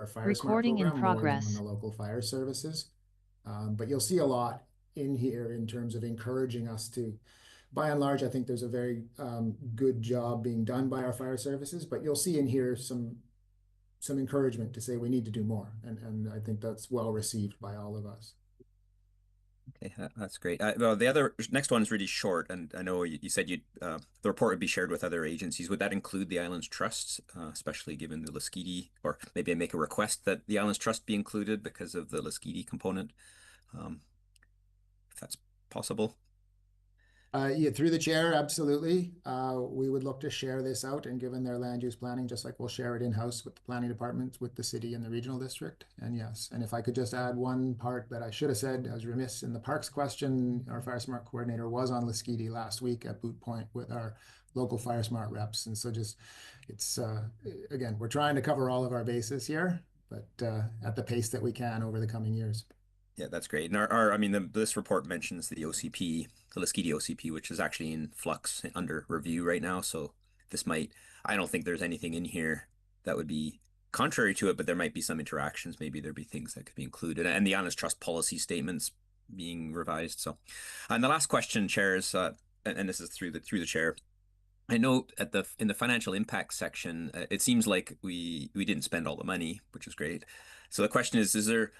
our Fire Smart Recording in program more than on progress. the local fire services. But you'll see a lot in here in terms of encouraging us to, by and large, I think there's a very good job being done by our fire services, but you'll see in here some encouragement to say we need to do more. And I think that's well received by all of us. Okay, that's great. Well, the other next one is really short, and I know you said the report would be shared with other agencies. Would that include the Islands Trusts, especially given the Lasqueti, or maybe I make a request that the Islands Trust be included because of the Lasqueti component, um, if that's possible? Yeah, through the chair, absolutely. We would look to share this out and given their land use planning, just like we'll share it in-house with the planning departments, with the city and the regional district. And yes, and if I could just add one part that I should have said, I was remiss in the parks question. Our Fire Smart coordinator was on Lasqueti last week at Boot Point with our local Fire Smart reps. And so just, it's, again, we're trying to cover all of our bases here, but at the pace that we can over the coming years. Yeah, that's great. And I mean, this report mentions the OCP, the Lasqueti OCP, which is actually in flux under review right now. So this might, I don't think there's anything in here that would be contrary to it, but there might be some interactions. Maybe there'd be things that could be included, and the honest trust policy statements being revised. So, and the last question, Chair, is, and this is through the chair. I note in the financial impact section, it seems like we didn't spend all the money, which is great. So the question is there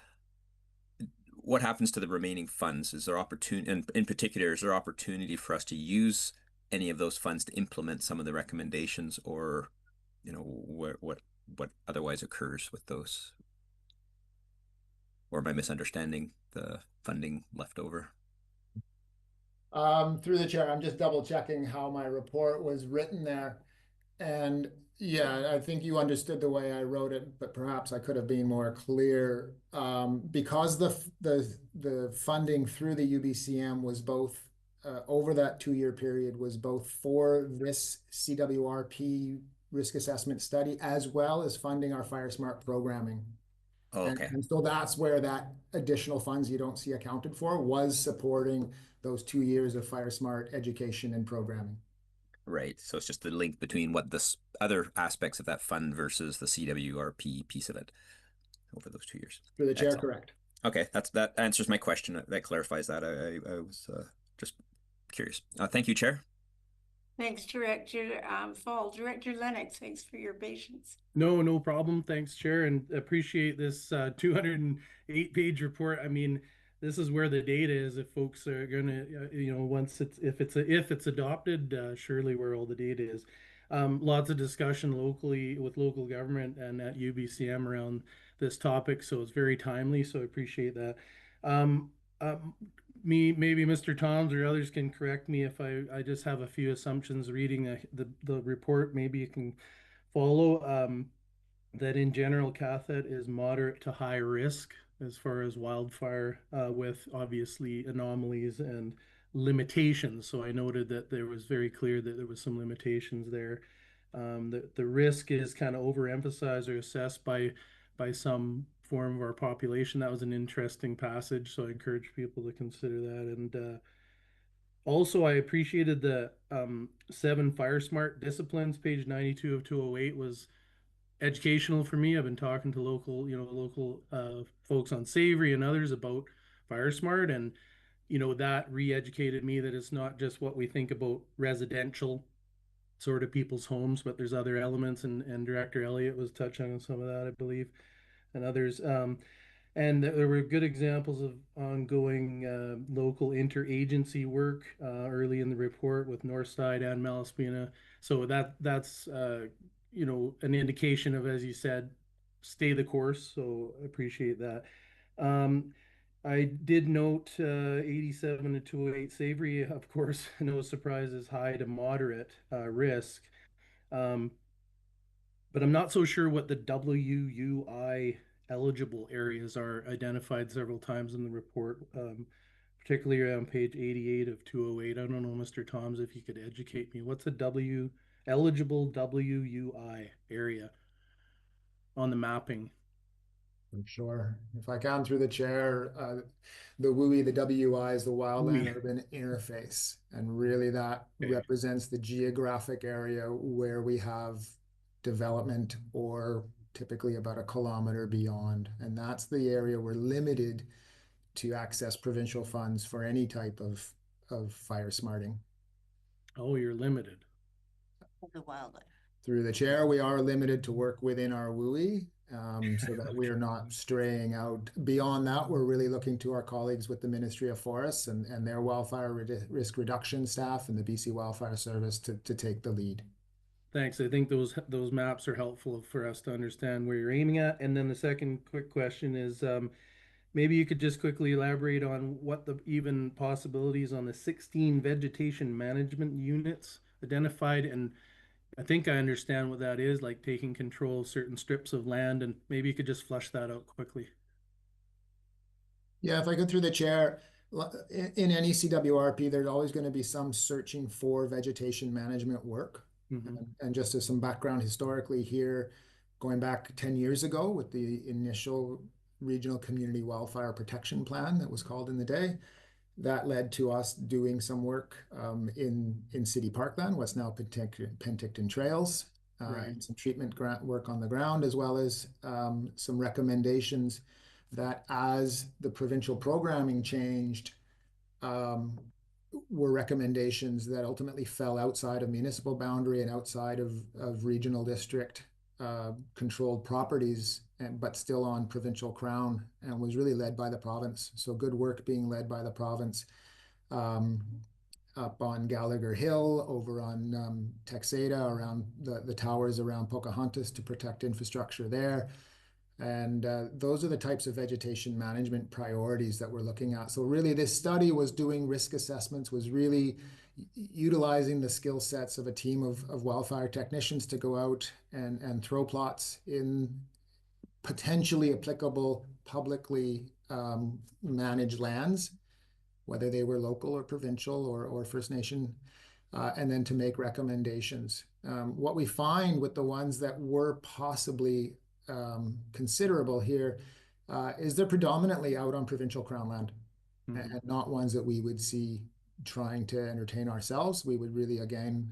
what happens to the remaining funds? Is there opportunity, in particular, is there opportunity for us to use any of those funds to implement some of the recommendations, or what otherwise occurs with those? Or am I misunderstanding the funding left over? Through the chair, I'm just double checking how my report was written there. And yeah, I think you understood the way I wrote it, but perhaps I could have been more clear. Because the funding through the UBCM was both over that 2 year period was both for this CWRP risk assessment study as well as funding our Fire Smart programming. Oh, And, okay. and so that's where that additional funds you don't see accounted for was supporting those 2 years of Fire Smart education and programming. Right. So it's just the link between what this other aspects of that fund versus the CWRP piece of it over those 2 years. Through the chair, Excellent. correct. Okay, that answers my question. That clarifies that. I was just curious. Thank you, Chair. Thanks, Director Fall. Director Lennox, thanks for your patience. No, no problem. Thanks, Chair, and appreciate this 208-page report. I mean, this is where the data is. If folks are gonna, once it's if it's adopted, surely where all the data is. Lots of discussion locally with local government and at UBCM around this topic, so it's very timely. So I appreciate that. Um, um, maybe Mr. Toms or others can correct me if I just have a few assumptions reading the report. Maybe you can follow that in general, CATHET is moderate to high risk as far as wildfire, with obviously anomalies and limitations. So I noted that there was very clear that there was some limitations there. The risk is kind of overemphasized or assessed by some form of our population. That was an interesting passage, so I encourage people to consider that. And also, I appreciated the seven fire smart disciplines. Page 92 of 208 was educational for me. I've been talking to local folks on Savory and others about fire smart, and that re-educated me that it's not just what we think about residential sort of people's homes, but there's other elements, and Director Elliott was touching on some of that, I believe, and others. And there were good examples of ongoing local interagency work early in the report with Northside and Malaspina. So that's an indication of, as you said, stay the course. So I appreciate that. Um, I did note 87 to 208 Savory, of course, no surprises, high to moderate risk. Um, but I'm not so sure what the WUI eligible areas are identified several times in the report, particularly on page 88 of 208. I don't know, Mr. Toms, if you could educate me. What's a eligible WUI area on the mapping? For sure. If I can through the chair, the WUI, the WI is the Oui. Wildland Urban Interface. And really that Okay. represents the geographic area where we have development or typically about a kilometer beyond. And that's the area we're limited to access provincial funds for any type of fire smarting. Oh, you're limited. The wildlife. Through the chair, we are limited to work within our WUI, so that we are not straying out. Beyond that, we're really looking to our colleagues with the Ministry of Forests and their wildfire risk reduction staff and the BC Wildfire Service to take the lead. Thanks. I think those maps are helpful for us to understand where you're aiming at. And then the second quick question is, maybe you could just quickly elaborate on what the even possibilities on the 16 vegetation management units identified. And I think I understand what that is, like taking control of certain strips of land, and maybe you could just flush that out quickly. Yeah, if I go through the chair, in any CWRP, there's always going to be some searching for vegetation management work. And just as some background historically here, going back 10 years ago with the initial Regional Community Wildfire Protection Plan that was called in the day, that led to us doing some work in city parkland, what's now Penticton Trails, and some treatment work on the ground, as well as some recommendations that as the provincial programming changed, were recommendations that ultimately fell outside of municipal boundary and outside of regional district controlled properties, but still on provincial crown, and was really led by the province. So good work being led by the province up on Gallagher Hill, over on Texada, around the towers around Pocahontas to protect infrastructure there. And those are the types of vegetation management priorities that we're looking at. So really this study was doing risk assessments, was really utilizing the skill sets of a team of wildfire technicians to go out and throw plots in potentially applicable publicly managed lands, whether they were local or provincial or First Nation, and then to make recommendations. What we find with the ones that were possibly considerable here is they're predominantly out on provincial crown land, and not ones that we would see trying to entertain ourselves. We would really, again,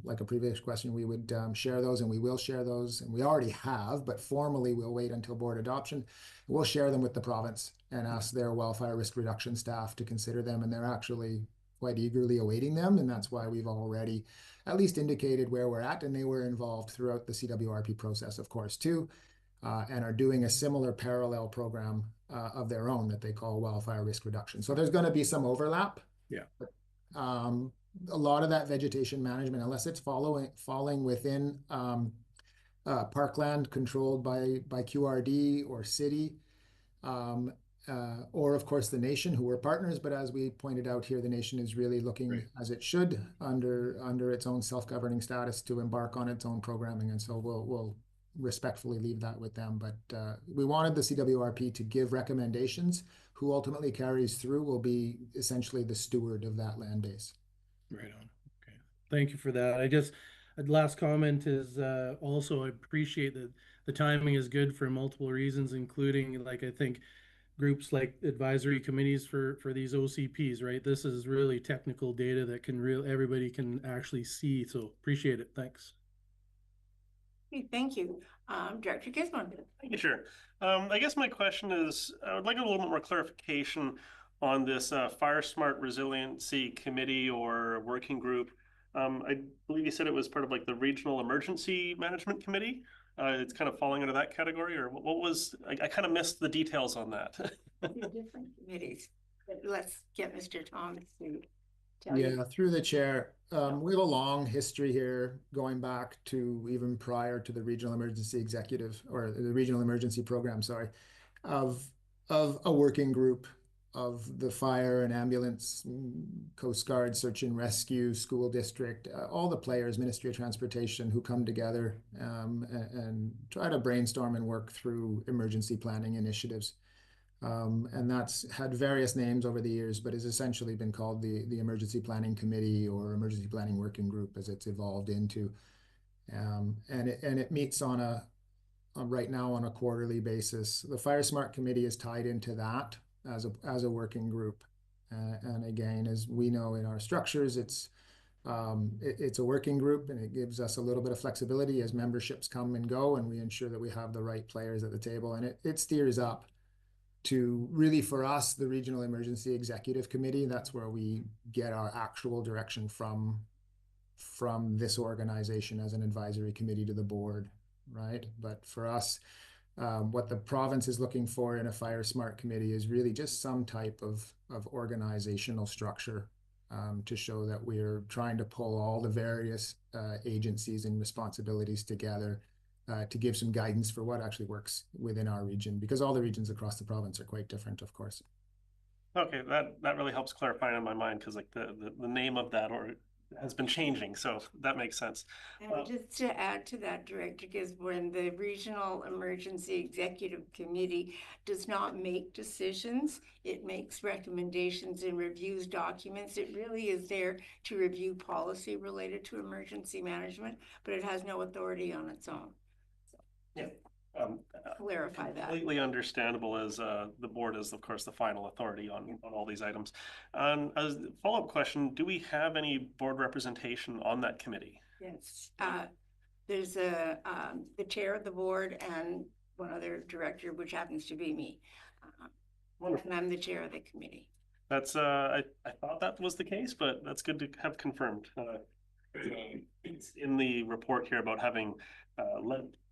like a previous question, we would share those, and we will share those, and we already have, but formally we'll wait until board adoption. We'll share them with the province and ask their wildfire risk reduction staff to consider them, and they're actually quite eagerly awaiting them, and that's why we've already at least indicated where we're at, and they were involved throughout the CWRP process, of course, too, and are doing a similar parallel program of their own that they call wildfire risk reduction. So there's going to be some overlap. Yeah. A lot of that vegetation management, unless it's falling within parkland controlled by QRD or city, or of course the nation, who are partners, but as we pointed out here, the nation is really looking, as it should, under its own self-governing status, to embark on its own programming, and so we'll respectfully leave that with them. But we wanted the CWRP to give recommendations. Who ultimately carries through will be essentially the steward of that land base. Right on. Okay. Thank you for that. Last comment is also I appreciate that the timing is good for multiple reasons, including, like, I think groups like advisory committees for these OCPs, right? This is really technical data that everybody can actually see. So appreciate it. Thanks. Okay, thank you. Director Gizmo. Thank you, Chair. I guess my question is, I would like a little bit more clarification on this Fire Smart Resiliency Committee or working group. I believe you said it was part of like the Regional Emergency Management Committee. It's kind of falling under that category, or what was, I kind of missed the details on that. Different committees, but let's get Mr. Thomas to tell you. Yeah, through the chair. We have a long history here going back to even prior to the Regional Emergency Executive, or the Regional Emergency Program, sorry, of a working group of the fire and ambulance, Coast Guard, search and rescue, school district, all the players, Ministry of Transportation, who come together and try to brainstorm and work through emergency planning initiatives. And that's had various names over the years, but has essentially been called the Emergency Planning Committee or Emergency Planning Working Group, as it's evolved into. And it meets right now on a quarterly basis. The Fire Smart Committee is tied into that as a working group. And again, as we know in our structures, it's It's a working group, and it gives us a little bit of flexibility as memberships come and go, and we ensure that we have the right players at the table. And it steers up to really, for us, the Regional Emergency Executive Committee. That's where we get our actual direction from this organization as an advisory committee to the board, right? But for us, what the province is looking for in a fire smart committee is really just some type of organizational structure, to show that we're trying to pull all the various agencies and responsibilities together, to give some guidance for what actually works within our region, because all the regions across the province are quite different, of course. Okay, that really helps clarify in my mind, because like the name of that or has been changing, so that makes sense. And just to add to that, Director, because when the Regional Emergency Executive Committee does not make decisions, it makes recommendations and reviews documents. It really is there to review policy related to emergency management, but it has no authority on its own. So, Yeah. Clarify that. Completely understandable, as the board is, of course, the final authority on all these items. As a follow-up question, do we have any board representation on that committee? Yes, there's the chair of the board and one other director, which happens to be me. Wonderful. And I'm the chair of the committee. That's I thought that was the case, but that's good to have confirmed. It's in the report here about having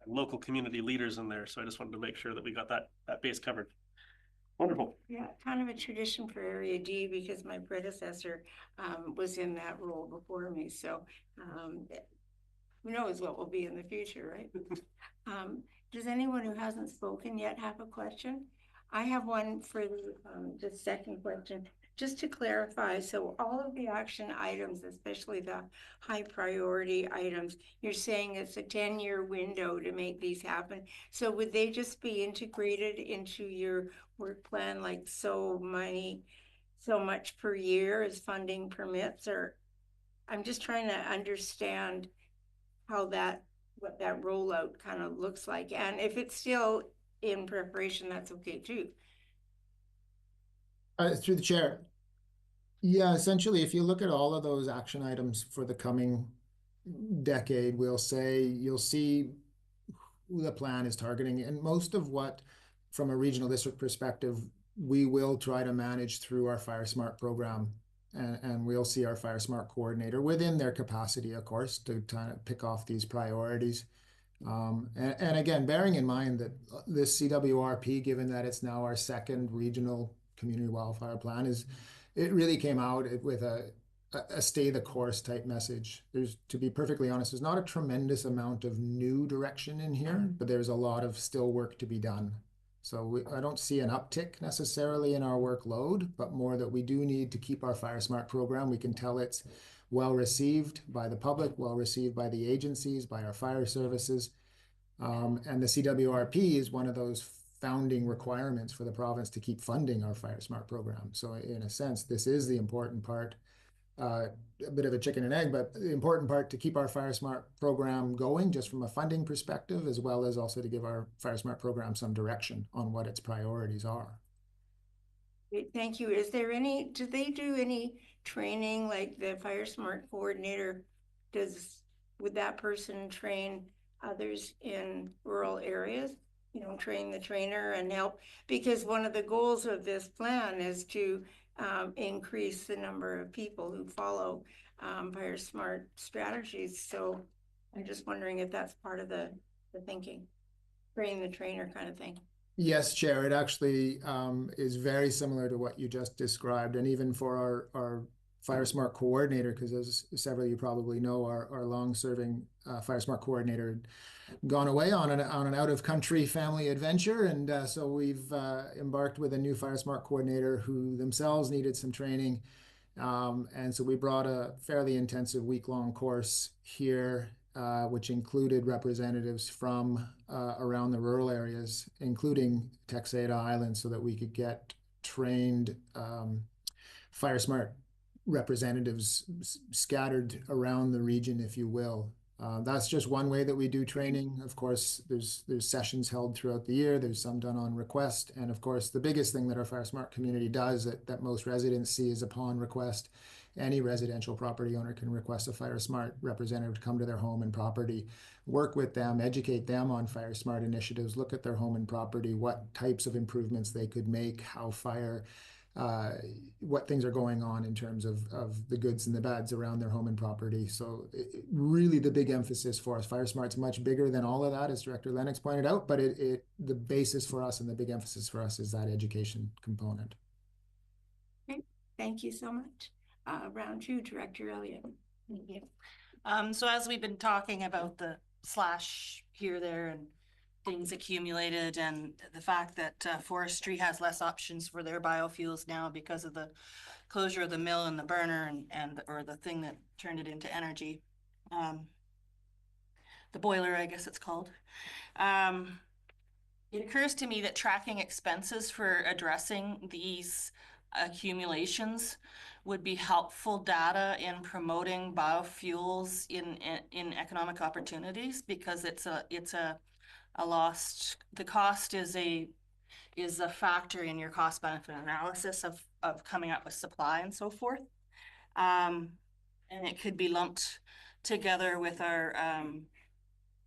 local community leaders in there, so I just wanted to make sure that we got that base covered. Wonderful. Yeah, kind of a tradition for Area D, because my predecessor was in that role before me. So who knows what will be in the future, right? Does anyone who hasn't spoken yet have a question? I have one for the second question. Just to clarify, so all of the action items, especially the high priority items, you're saying it's a 10-year window to make these happen. So would they just be integrated into your work plan, like so much per year as funding permits? Or I'm just trying to understand how what that rollout kind of looks like. And if it's still in preparation, that's okay too. Through the chair. Yeah, essentially, if you look at all of those action items for the coming decade, you'll see who the plan is targeting. And most of what, from a regional district perspective, we will try to manage through our Fire Smart program. And we'll see our Fire Smart coordinator within their capacity, of course, to kind of pick off these priorities. And again, bearing in mind that this CWRP, given that it's now our second regional community wildfire plan, it really came out with a stay the course type message. To be perfectly honest, there's not a tremendous amount of new direction in here, but there's a lot of still work to be done. So I don't see an uptick necessarily in our workload, but more that we do need to keep our Fire Smart program. We can tell it's well received by the public, well received by the agencies, by our fire services. And the CWRP is one of those founding requirements for the province to keep funding our Fire Smart program. So in a sense, this is the important part, a bit of a chicken and egg, but the important part to keep our Fire Smart program going just from a funding perspective, as well as also to give our Fire Smart program some direction on what its priorities are. Great, thank you. Is there do they do any training, like the Fire Smart coordinator would that person train others in rural areas? You know, train the trainer and help, because one of the goals of this plan is to increase the number of people who follow Fire Smart strategies. So I'm just wondering if that's part of the thinking, train the trainer kind of thing. Yes, Chair, it actually is very similar to what you just described. And even for our Fire Smart coordinator, because as several of you probably know, our long-serving Fire Smart coordinator gone away on an out-of-country family adventure, and so we've embarked with a new Fire Smart coordinator who themselves needed some training, and so we brought a fairly intensive week-long course here, which included representatives from around the rural areas, including Texada Island, so that we could get trained Fire Smart representatives scattered around the region, if you will. That's just one way that we do training. Of course, there's sessions held throughout the year. There's some done on request. And of course, the biggest thing that our Fire Smart community does that most residents see is upon request. Any residential property owner can request a Fire Smart representative to come to their home and property, work with them, educate them on Fire Smart initiatives, look at their home and property, what types of improvements they could make, how fire what things are going on in terms of the goods and the bads around their home and property. So really the big emphasis for us, Fire Smart's much bigger than all of that, as Director Lennox pointed out, but the basis for us and the big emphasis for us is that education component. Okay, thank you so much. Round two, Director Elliott. Thank you. So as we've been talking about the slash here, there, and things accumulated, and the fact that Forestry has less options for their biofuels now because of the closure of the mill and the burner or the thing that turned it into energy, the boiler, I guess it's called. It occurs to me that tracking expenses for addressing these accumulations would be helpful data in promoting biofuels in economic opportunities, because it's a lost, the cost is a factor in your cost benefit analysis of coming up with supply and so forth. And it could be lumped together with our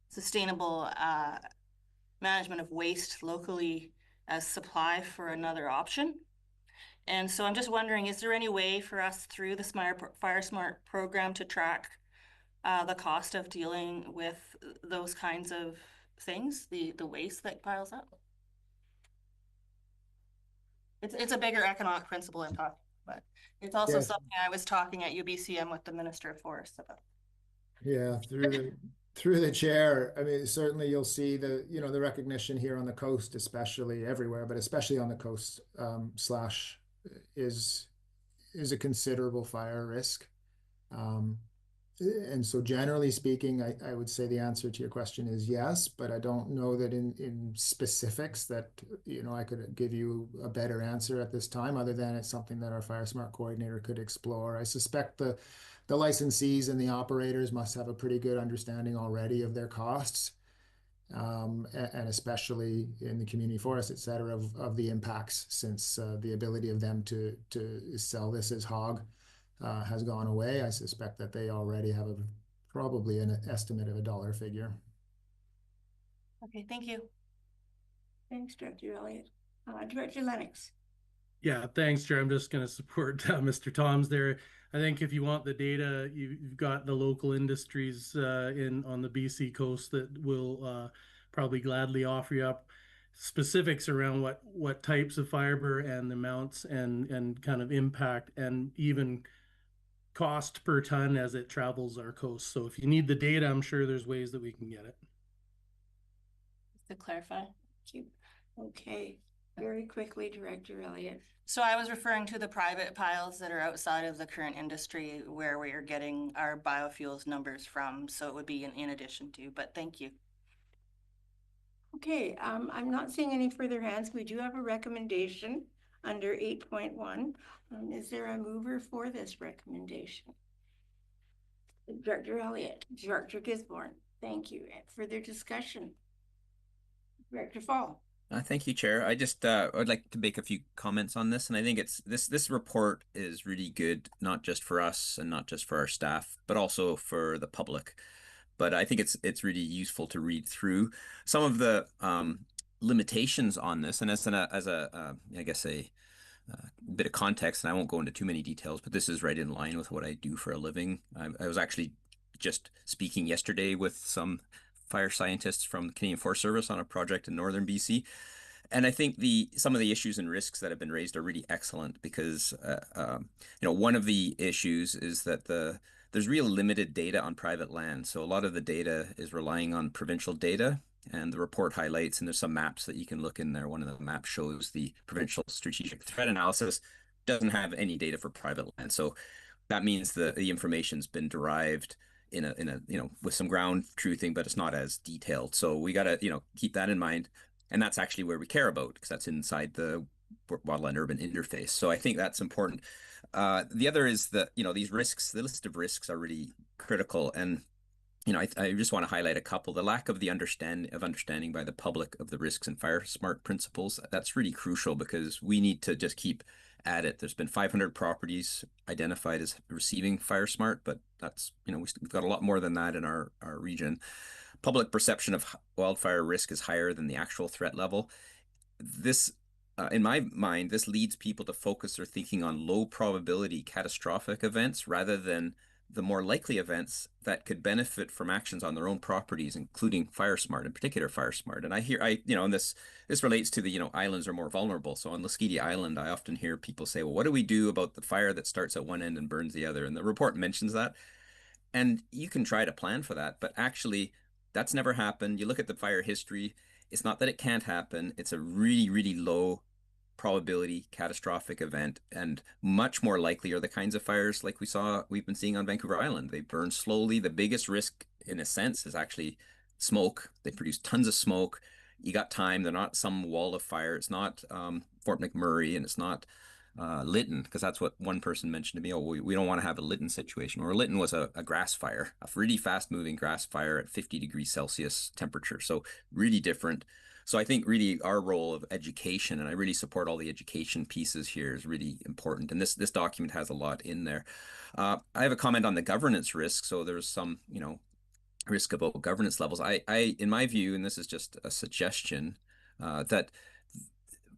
sustainable management of waste locally as supply for another option. And so I'm just wondering, is there any way for us through the Fire Smart program to track the cost of dealing with those kinds of things, the waste that piles up? It's a bigger economic principle I'm talking, but it's also Yes. something I was talking at UBCM with the Minister of Forests about. Yeah, through the chair. I mean, certainly you'll see the recognition here on the coast, especially everywhere, but especially on the coast, slash is a considerable fire risk. And so generally speaking, I would say the answer to your question is yes, but I don't know that in specifics that, I could give you a better answer at this time, other than it's something that our Fire Smart coordinator could explore. I suspect the licensees and the operators must have a pretty good understanding already of their costs, and especially in the community forest, et cetera, of the impacts, since the ability of them to sell this as hog has gone away. I suspect that they already have probably an estimate of a dollar figure. Okay, thank you. Thanks, Director Elliott. Director Lennox. Yeah, thanks, Chair. I'm just going to support Mr. Toms there. I think if you want the data, you've got the local industries on the BC coast that will probably gladly offer you up specifics around what types of fiber and amounts and kind of impact and even cost per ton as it travels our coast. So if you need the data, I'm sure there's ways that we can get it. Just to clarify. Thank you. Okay, very quickly, Director Elliott. So I was referring to the private piles that are outside of the current industry where we are getting our biofuels numbers from. So it would be in addition to, but thank you. Okay, I'm not seeing any further hands. We do have a recommendation under 8.1. Is there a mover for this recommendation? Director Elliott, Director Gisborne, thank you. And further discussion? Director Fall. Thank you, Chair. I just would like to make a few comments on this, and I think this report is really good, not just for us and not just for our staff, but also for the public. But I think it's really useful to read through some of the limitations on this, and as a I guess a bit of context, and I won't go into too many details, but this is right in line with what I do for a living. I was actually just speaking yesterday with some fire scientists from the Canadian Forest Service on a project in northern BC. And I think some of the issues and risks that have been raised are really excellent, because one of the issues is that there's real limited data on private land. So a lot of the data is relying on provincial data, and the report highlights, and there's some maps that you can look in there. One of the maps shows the provincial strategic threat analysis doesn't have any data for private land. So that means the information's been derived in a with some ground truthing, but it's not as detailed. So we got to keep that in mind, and that's actually where we care about, because that's inside the wildland urban interface. So I think that's important. The other is that these risks, the list of risks are really critical, and I just want to highlight a couple. The lack of the understanding by the public of the risks and fire smart principles, that's really crucial because we need to just keep at it. There's been 500 properties identified as receiving fire smart, but that's, we've got a lot more than that in our region. Public perception of wildfire risk is higher than the actual threat level. This in my mind, this leads people to focus their thinking on low probability catastrophic events rather than the more likely events that could benefit from actions on their own properties, including fire smart, in particular fire smart. And and this relates to the, islands are more vulnerable. So on Leskidi Island, I often hear people say, well, what do we do about the fire that starts at one end and burns the other? And the report mentions that. And you can try to plan for that, but actually that's never happened. You look at the fire history, it's not that it can't happen. It's a really, really low probability catastrophic event, and much more likely are the kinds of fires like we've been seeing on Vancouver Island. They burn slowly. The biggest risk in a sense is actually smoke. They produce tons of smoke. You got time. They're not some wall of fire. It's not Fort McMurray, and it's not Lytton, because that's what one person mentioned to me. Oh, we don't want to have a Lytton situation. Or Lytton was a grass fire, a really fast moving grass fire at 50 degrees Celsius temperature. So really different. So I think really our role of education, and I really support all the education pieces here, is really important. And this document has a lot in there. I have a comment on the governance risk. So there's some, risk about governance levels. In my view, and this is just a suggestion, that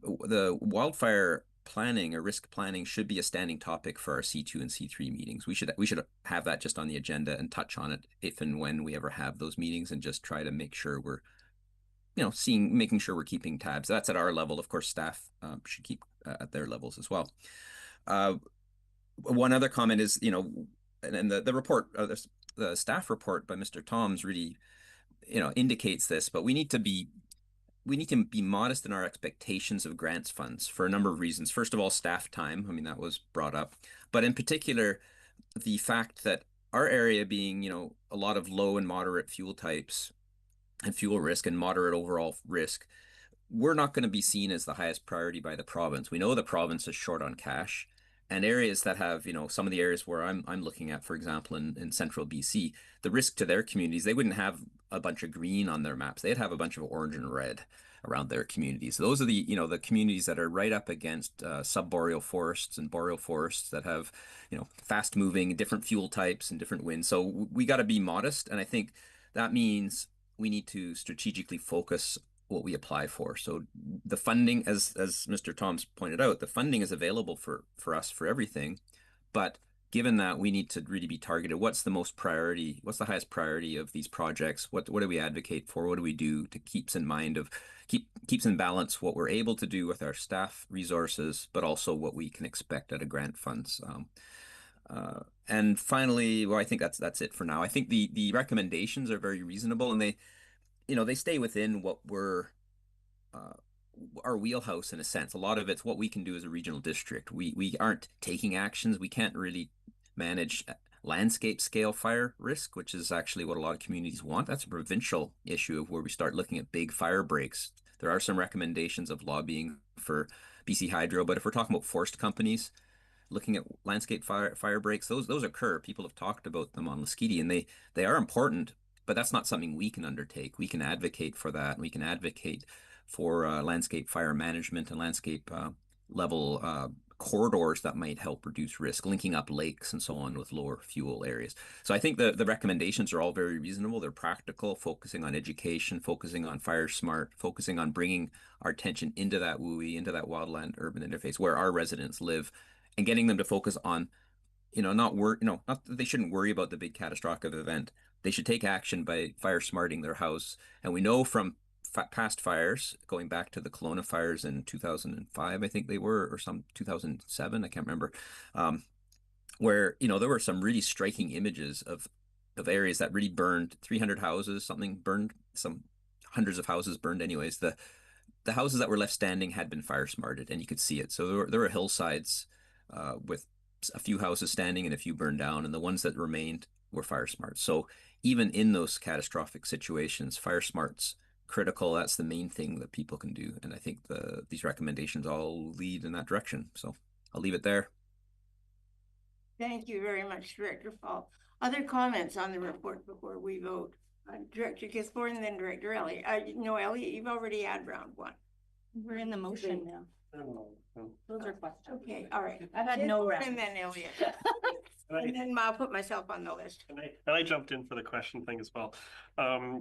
the wildfire planning or risk planning should be a standing topic for our C2 and C3 meetings. We should have that just on the agenda and touch on it if and when we ever have those meetings, and just try to make sure we're, making sure we're keeping tabs. That's at our level. Of course, staff should keep at their levels as well. One other comment is, and the report, the staff report by Mr. Toms really, indicates this, but we need to be modest in our expectations of grants funds for a number of reasons. First of all, staff time. I mean, that was brought up, but in particular, the fact that our area being, a lot of low and moderate fuel types and fuel risk and moderate overall risk, we're not going to be seen as the highest priority by the province. We know the province is short on cash, and areas that have, some of the areas where I'm looking at, for example, in central BC, the risk to their communities, they wouldn't have a bunch of green on their maps. They'd have a bunch of orange and red around their communities. So those are the, the communities that are right up against subboreal forests and boreal forests that have, fast moving, different fuel types and different winds. So we got to be modest. And I think that means we need to strategically focus what we apply for. So the funding, as Mr. Toms pointed out, the funding is available for us for everything. But given that, we need to really be targeted. What's the most priority? What's the highest priority of these projects? What do we advocate for? What do we do to keeps in balance what we're able to do with our staff resources, but also what we can expect out of grant funds? And finally, well, I think that's it for now. I think the recommendations are very reasonable, and they stay within what we're our wheelhouse in a sense. A lot of it's what we can do as a regional district. We aren't taking actions. We can't really manage landscape scale fire risk, which is actually what a lot of communities want. That's a provincial issue of where we start looking at big fire breaks. There are some recommendations of lobbying for BC Hydro, but if we're talking about forest companies looking at landscape fire breaks, those occur. People have talked about them on Leskidi, and they are important, but that's not something we can undertake. We can advocate for that, and we can advocate for landscape fire management and landscape level corridors that might help reduce risk, linking up lakes and so on with lower fuel areas. So I think the recommendations are all very reasonable. They're practical, focusing on education, focusing on fire smart, focusing on bringing our attention into that WUI, into that wildland urban interface where our residents live, and getting them to focus on, not that they shouldn't worry about the big catastrophic event. They should take action by fire smarting their house. And we know from past fires, going back to the Kelowna fires in 2005, I think they were, or some 2007, I can't remember, where, there were some really striking images of areas that really burned. 300 houses, something burned, some hundreds of houses burned anyways. The houses that were left standing had been fire smarted, and you could see it. So there were hillsides with a few houses standing and a few burned down, and the ones that remained were fire smart. So even in those catastrophic situations, fire smart's critical. That's the main thing that people can do, and I think these recommendations all lead in that direction. So I'll leave it there. Thank you very much, Director Fall. Other comments on the report before we vote? Director Gisborne and then Director Elliott. No, Elliott, you've already had round one. We're in the motion now. Those are questions. Okay, all right. I've had no Gisborne round. and then Elliott. And then I'll put myself on the list. And I jumped in for the question thing as well.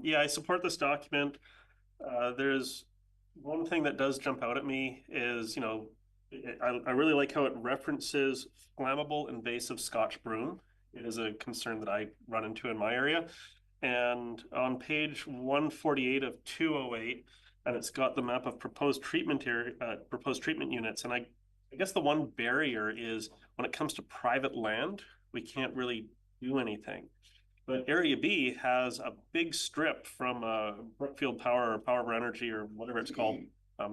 Yeah, I support this document. There's one thing that does jump out at me is, you know, I really like how it references flammable invasive Scotch broom. It is a concern that I run into in my area. And on page 148 of 208, and it's got the map of proposed treatment units. And I guess the one barrier is when it comes to private land, we can't really do anything. But Area B has a big strip from Brookfield Power or Power of Energy or whatever it's called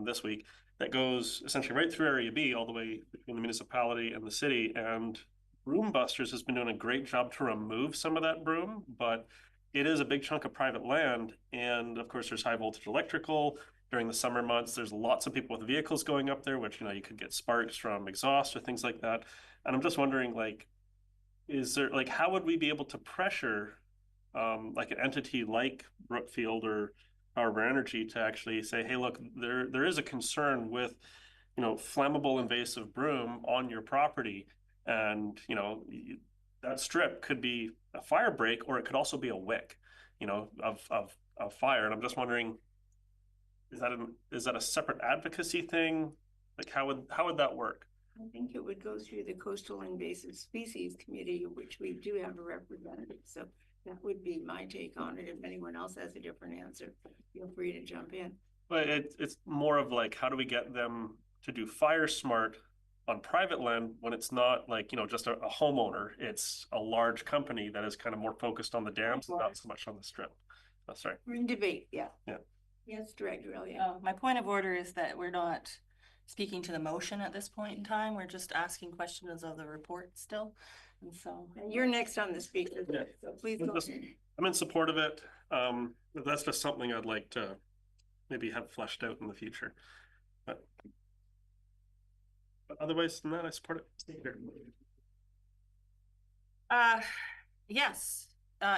this week that goes essentially right through Area B all the way between the municipality and the city. And Broom Busters has been doing a great job to remove some of that broom, but it is a big chunk of private land. And of course, there's high voltage electrical. During the summer months, there's lots of people with vehicles going up there, which, you know, you could get sparks from exhaust or things like that. And I'm just wondering, like, is there, like, how would we be able to pressure like an entity like Brookfield or Power of Energy to actually say, hey, look, there is a concern with, you know, flammable invasive broom on your property. And, you know, that strip could be a fire break, or it could also be a wick, you know, of fire. And I'm just wondering, is that a separate advocacy thing? Like, how would that work? I think it would go through the Coastal Invasive Species Committee, which we do have a representative. So that would be my take on it. If anyone else has a different answer, feel free to jump in. But it's more of like, how do we get them to do fire smart on private land when it's not like, you know, just a homeowner? It's a large company that is kind of more focused on the dams and not so much on the strip. Oh, sorry. We're in debate. Yeah. Yeah. Yes, Director Elliott. My point of order is that we're not speaking to the motion at this point in time. We're just asking questions of the report still. And so. And you're next on the speaker. Yeah. So please go ahead. I'm in support of it. But that's just something I'd like to maybe have fleshed out in the future. But otherwise than that, I support it. Yes,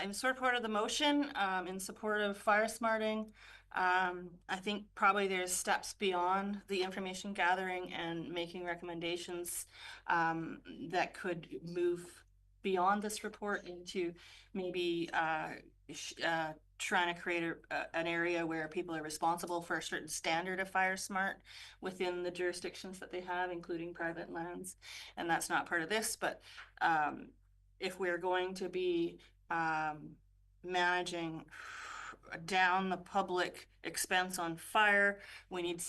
in support of the motion, in support of fire smarting. I think probably there's steps beyond the information gathering and making recommendations that could move beyond this report into maybe trying to create an area where people are responsible for a certain standard of fire smart within the jurisdictions that they have, including private lands. And that's not part of this, but if we're going to be managing down the public expense on fire, we need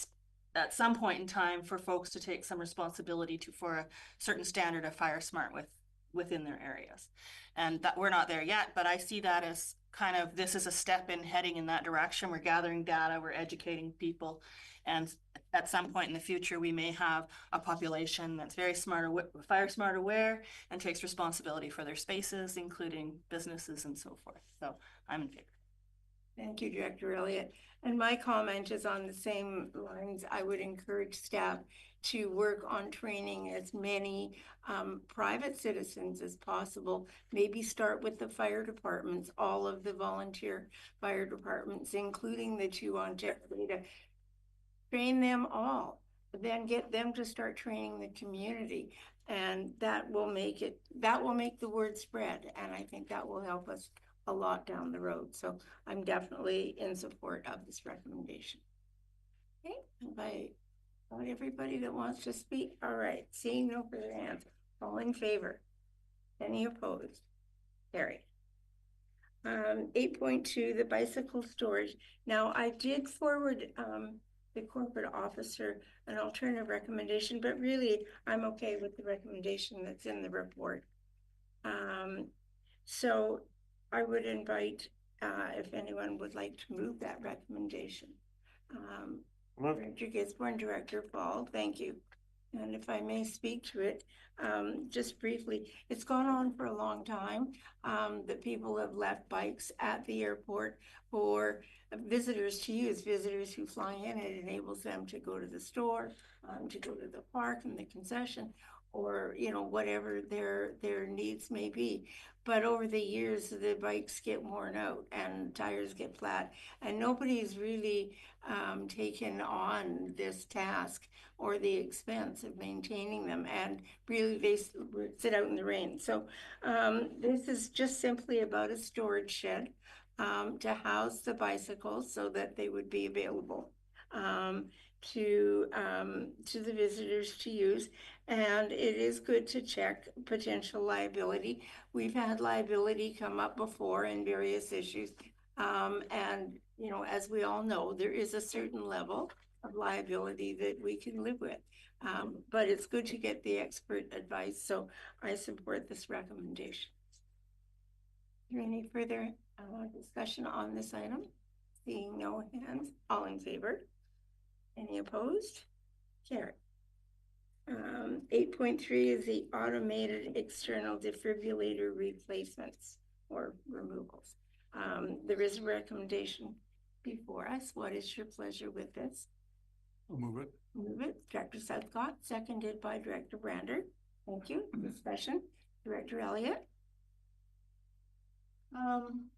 at some point in time for folks to take some responsibility for a certain standard of fire smart within their areas. And that we're not there yet, but I see that as kind of, this is a step in heading in that direction. We're gathering data, we're educating people, and at some point in the future, we may have a population that's very fire smart aware and takes responsibility for their spaces, including businesses and so forth. So I'm in favor. Thank you, Director Elliott. And my comment is on the same lines. I would encourage staff to work on training as many private citizens as possible. Maybe start with the fire departments, all of the volunteer fire departments, including the two on Jeff-Data. Train them all, then get them to start training the community. And that will make the word spread. And I think that will help us a lot down the road. So I'm definitely in support of this recommendation. Okay, have I got everybody that wants to speak? All right, seeing no further hands. All in favor? Any opposed? Carried. 8.2, the bicycle storage. Now I did forward the corporate officer an alternative recommendation, but really I'm okay with the recommendation that's in the report. So I would invite if anyone would like to move that recommendation. Director Gisborne, Director Fall, thank you. And if I may speak to it, just briefly, it's gone on for a long time that people have left bikes at the airport for visitors to use, visitors who fly in. It enables them to go to the store, to go to the park and the concession, or, you know, whatever their needs may be. But over the years, the bikes get worn out and tires get flat, and nobody's really taken on this task or the expense of maintaining them, and really they sit out in the rain. So this is just simply about a storage shed to house the bicycles so that they would be available to the visitors to use. And it is good to check potential liability. We've had liability come up before in various issues. And, you know, as we all know, there is a certain level of liability that we can live with. But it's good to get the expert advice. So I support this recommendation. Is there any further discussion on this item? Seeing no hands, all in favor? Any opposed? Carry. 8.3 is the automated external defibrillator replacements or removals. There is a recommendation before us. What is your pleasure with this? I'll move it. Move it. Director Southcott, seconded by Director Brander. Thank you. Discussion. Director Elliott. And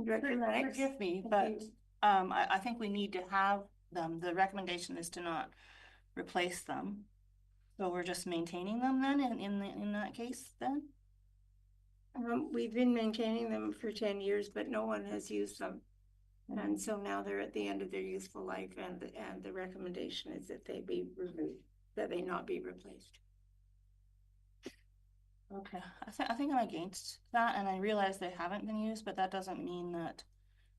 Director Lennox. Forgive me, but I think we need to have them. The recommendation is to not replace them. So we're just maintaining them then in that case then? We've been maintaining them for 10 years, but no one has used them. And so now they're at the end of their useful life, and the recommendation is that they be removed, that they not be replaced. Okay, I think I'm against that, and I realize they haven't been used, but that doesn't mean that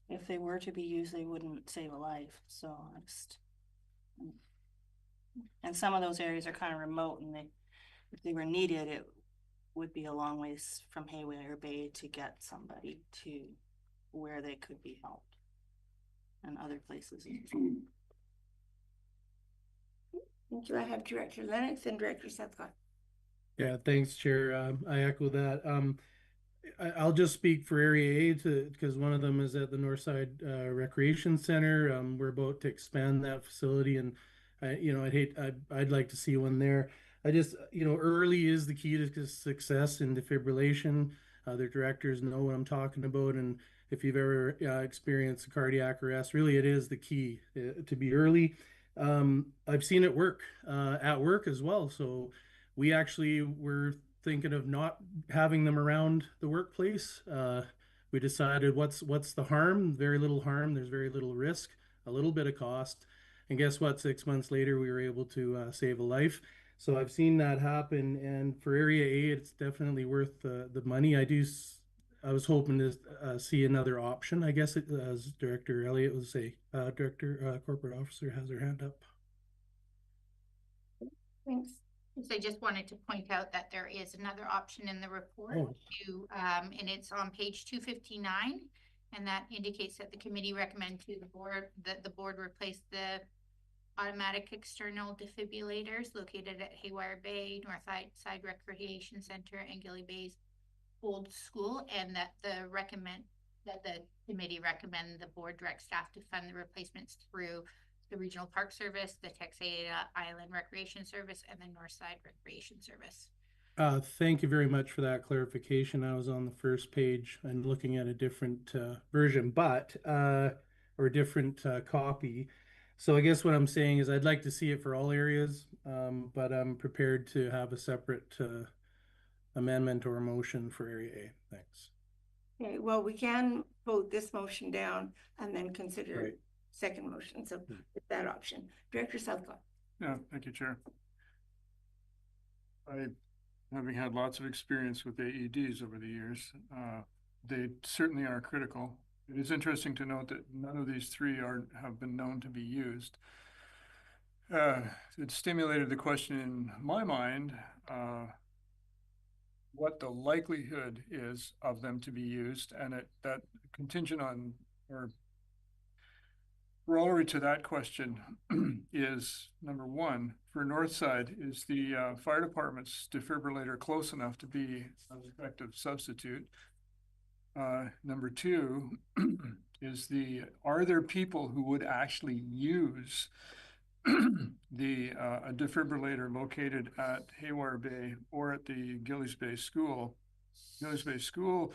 if they were to be used, they wouldn't save a life. So I just, and some of those areas are kind of remote, and if they were needed, it would be a long ways from Haywire Bay to get somebody to where they could be helped, and other places. Thank you. I have Director Lennox and Director Southcott. Yeah, thanks, Chair. I echo that. I'll just speak for Area A because one of them is at the Northside Recreation Center. We're about to expand that facility, and I'd like to see one there. I just, early is the key to success in defibrillation. Their directors know what I'm talking about, and if you've ever experienced a cardiac arrest, really it is the key to be early. I've seen it work at work as well. So we actually were thinking of not having them around the workplace. We decided what's the harm? Very little harm. There's very little risk, a little bit of cost. And guess what? 6 months later, we were able to save a life. So I've seen that happen. And for Area A, it's definitely worth the money. I was hoping to see another option. I guess as Director Elliott would say, Director Corporate Officer has her hand up. Thanks. So I just wanted to point out that there is another option in the report and it's on page 259, and that indicates that the committee recommend to the board that the board replace the automatic external defibrillators located at Haywire Bay, Northside Recreation Center, and Gilly Bay's Old School, and that the committee recommend the board direct staff to fund the replacements through the Regional Park Service, the Texada Island Recreation Service, and the Northside Recreation Service. Thank you very much for that clarification. I was on the first page and looking at a different version, or different copy. So I guess what I'm saying is I'd like to see it for all areas, but I'm prepared to have a separate amendment or motion for Area A. Thanks. Okay, well, we can vote this motion down and then consider second motion. So it's that option. Director Southcott. Yeah, thank you, Chair. Having had lots of experience with AEDs over the years, they certainly are critical. It is interesting to note that none of these three have been known to be used. It stimulated the question in my mind, what the likelihood is of them to be used, and that contingent on, or corollary to that question is, number one, for Northside, is the fire department's defibrillator close enough to be an effective substitute? Number two is are there people who would actually use a defibrillator located at Haywire Bay or at the Gillies Bay School. Gillies Bay School,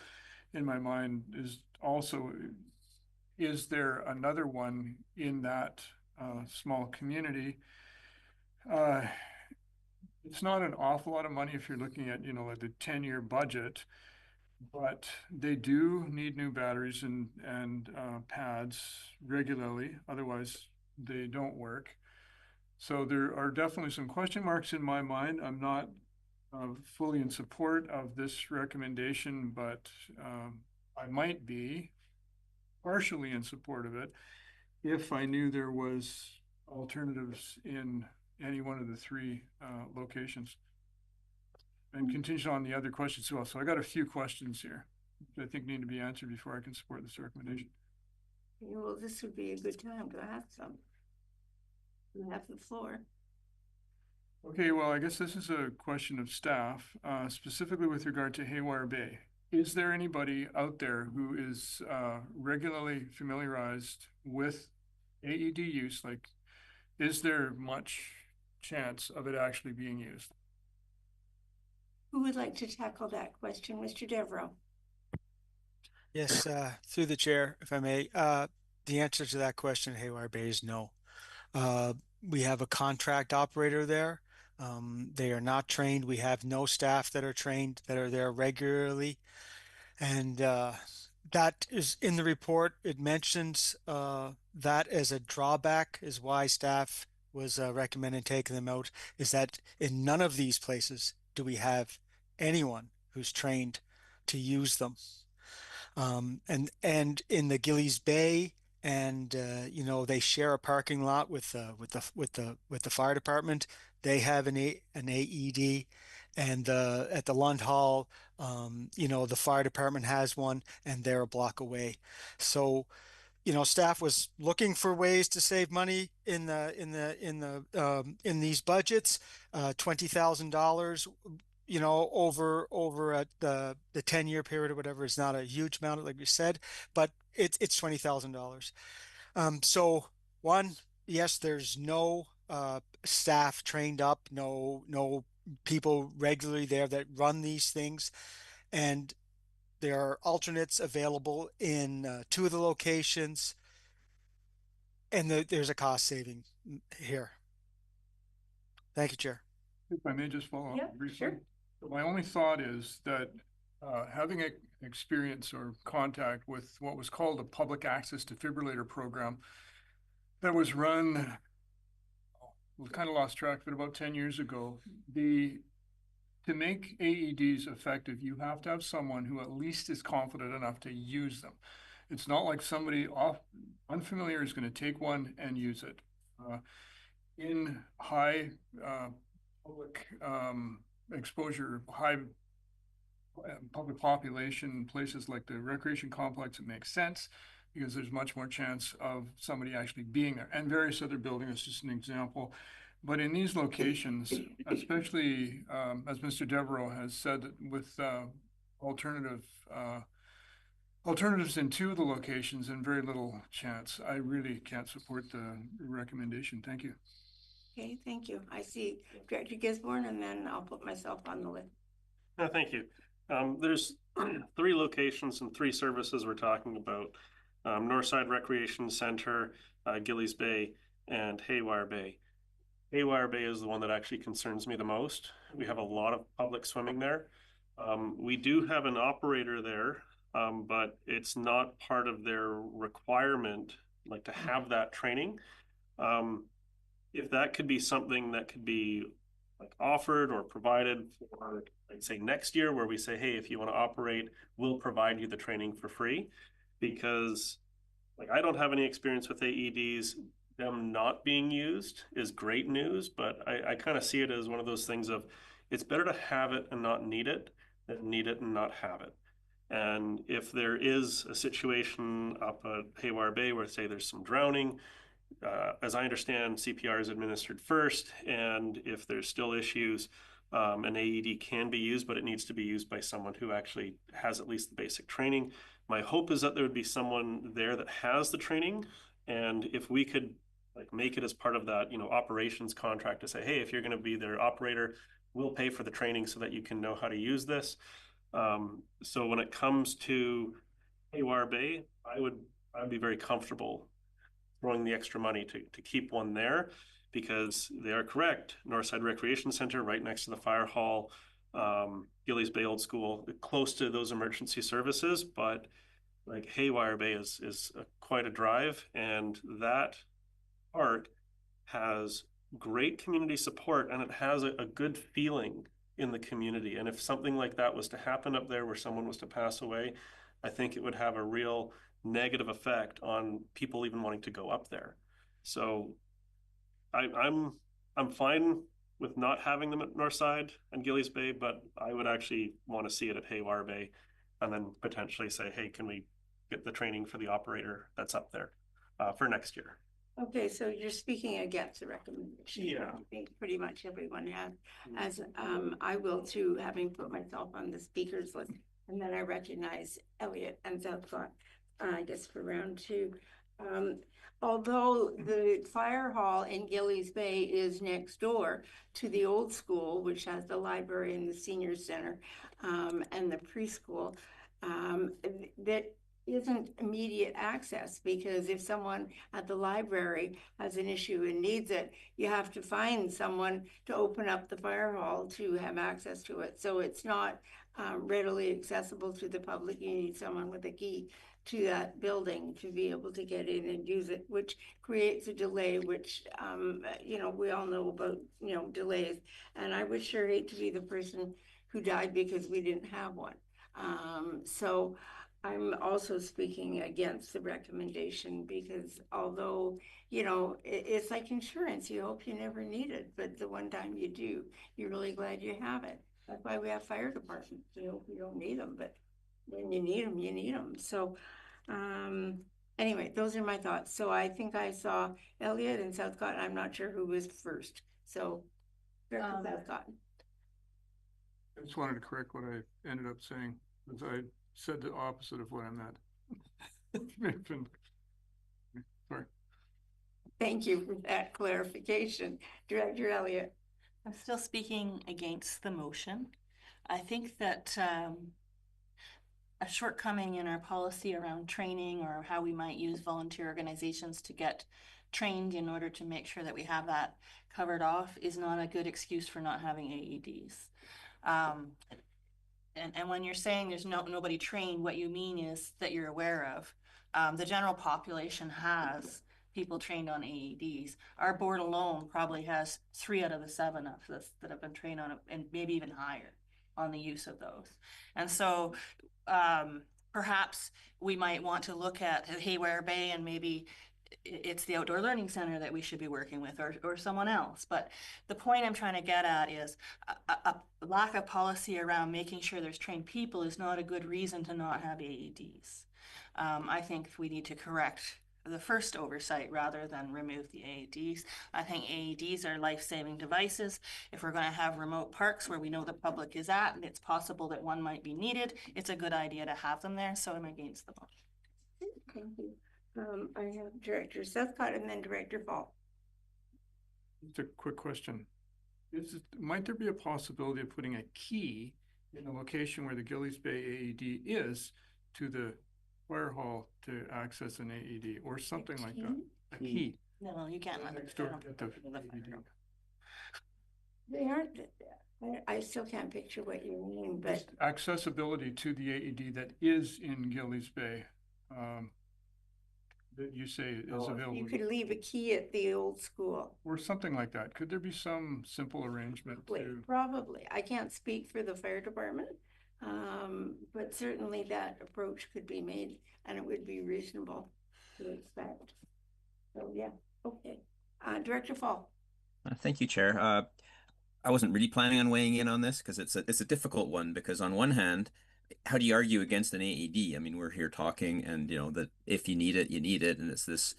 in my mind, is also, is there another one in that small community? It's not an awful lot of money if you're looking at, like the 10-year budget, but they do need new batteries and pads regularly, otherwise they don't work. So there are definitely some question marks in my mind. I'm not fully in support of this recommendation, but I might be partially in support of it if I knew there was alternatives in any one of the three locations. And contingent on the other questions as well. So I got a few questions here that I think need to be answered before I can support this recommendation. Well, this would be a good time to ask some. You have the floor. Okay, well, I guess this is a question of staff, specifically with regard to Haywire Bay. Is there anybody out there who is regularly familiarized with AED use? Like, is there much chance of it actually being used? Who would like to tackle that question? Mr. Devereaux? Yes, through the chair, if I may. The answer to that question, Haywire Bay, is no. We have a contract operator there. They are not trained. We have no staff that are trained that are there regularly. And that is in the report. It mentions that as a drawback is why staff was recommending taking them out, is that in none of these places do we have anyone who's trained to use them. And in the Gillies Bay, and they share a parking lot with the fire department. They have an AED, and at the Lund Hall, the fire department has one, and they're a block away. So, staff was looking for ways to save money in these budgets. $20,000, over at the 10-year period or whatever is not a huge amount, like we said, but it's $20,000. So one, yes, there's no staff trained up, no people regularly there that run these things, and there are alternates available in 2 of the locations, and there's a cost saving here. Thank you, Chair. If I may just follow up briefly. Sure. My only thought is that having experience or contact with what was called a public access defibrillator program that was run, we kind of lost track of it about 10 years ago. To make AEDs effective, you have to have someone who at least is confident enough to use them. It's not like somebody unfamiliar is going to take one and use it. In high public exposure, high public population places like the recreation complex, it makes sense because there's much more chance of somebody actually being there, and various other buildings, just an example. But in these locations, especially as Mr. Devereaux has said, with alternatives in 2 of the locations and very little chance, I really can't support the recommendation. Thank you. Okay, thank you. I see Director Gisborne, and then I'll put myself on the list. No, thank you. There's 3 locations and 3 services we're talking about. Northside Recreation Center, Gillies Bay, and Haywire Bay. Haywire Bay is the one that actually concerns me the most. We have a lot of public swimming there. We do have an operator there, but it's not part of their requirement, like to have that training. If that could be something that could be like offered or provided for, like, say next year, where we say, hey, if you want to operate, we'll provide you the training for free. Because like I don't have any experience with AEDs. Them not being used is great news, but I kind of see it as one of those things of it's better to have it and not need it than need it and not have it. And if there is a situation up at Haywire Bay where, say, there's some drowning, as I understand, CPR is administered first, and if there's still issues, an AED can be used, but it needs to be used by someone who actually has at least the basic training. My hope is that there would be someone there that has the training, and if we could like make it as part of that, operations contract to say, hey, if you're going to be their operator, we'll pay for the training so that you can know how to use this. So when it comes to Haywire Bay, I'd be very comfortable throwing the extra money to keep one there, because they are correct. Northside Recreation Center, right next to the fire hall, Gillies Bay Old School, close to those emergency services, but like Haywire Bay is quite a drive, and that park has great community support, and it has a good feeling in the community. And if something like that was to happen up there where someone was to pass away, I think it would have a real negative effect on people even wanting to go up there. So I'm fine with not having them at Northside and Gillies Bay, but I would actually want to see it at Haywire Bay, and then potentially say, hey, can we get the training for the operator that's up there for next year? Okay, so you're speaking against the recommendation. Yeah. I think pretty much everyone has, as I will too, having put myself on the speakers list. And then I recognize Elliot and Southcott, I guess for round two. Although the fire hall in Gillies Bay is next door to the old school, which has the library and the senior center and the preschool, that isn't immediate access, because if someone at the library has an issue and needs it, you have to find someone to open up the fire hall to have access to it. So it's not readily accessible to the public. You need someone with a key to that building to be able to get in and use it, which creates a delay, which, we all know about, delays. And I would sure hate to be the person who died because we didn't have one. So I'm also speaking against the recommendation, because although, it's like insurance, you hope you never need it, but the one time you do, you're really glad you have it. That's why we have fire departments. You hope you don't need them, but when you need them, you need them. So anyway, those are my thoughts. So I think I saw Elliot and Southcott. I'm not sure who was first. So Southcott. I just wanted to correct what I ended up saying, because I said the opposite of what I meant. Sorry. Thank you for that clarification, Director Elliott. I'm still speaking against the motion. I think that a shortcoming in our policy around training, or how we might use volunteer organizations to get trained in order to make sure that we have that covered off, is not a good excuse for not having AEDs. And when you're saying there's nobody trained, what you mean is that you're aware of. The general population has people trained on AEDs. Our board alone probably has 3 out of the 7 of us that have been trained on it, and maybe even higher on the use of those. And so perhaps we might want to look at Haywire Bay, and maybe it's the outdoor learning center that we should be working with, or someone else. But the point I'm trying to get at is a lack of policy around making sure there's trained people is not a good reason to not have AEDs. I think we need to correct the first oversight rather than remove the AEDs. I think AEDs are life-saving devices. If we're going to have remote parks where we know the public is at, and it's possible that one might be needed, it's a good idea to have them there. So I'm against the motion. Thank you. I have Director Southcott and then Director Fall. Just a quick question. Might there be a possibility of putting a key in the location where the Gillies Bay AED is to the fire hall to access an AED or something like that? A key. No, you can't let Next them door to the AED. They aren't. I still can't picture what you mean, but Just accessibility to the AED that is in Gillies Bay. That you say is available. you could leave a key at the old school. Or something like that. Could there be some simple arrangement to? Probably. I can't speak for the fire department, but certainly that approach could be made, and it would be reasonable to expect. So yeah, okay. Director Fall. Thank you, Chair. I wasn't really planning on weighing in on this because it's a difficult one, because on one hand, how do you argue against an AED? I mean, we're here talking, and that if you need it, you need it, and it's this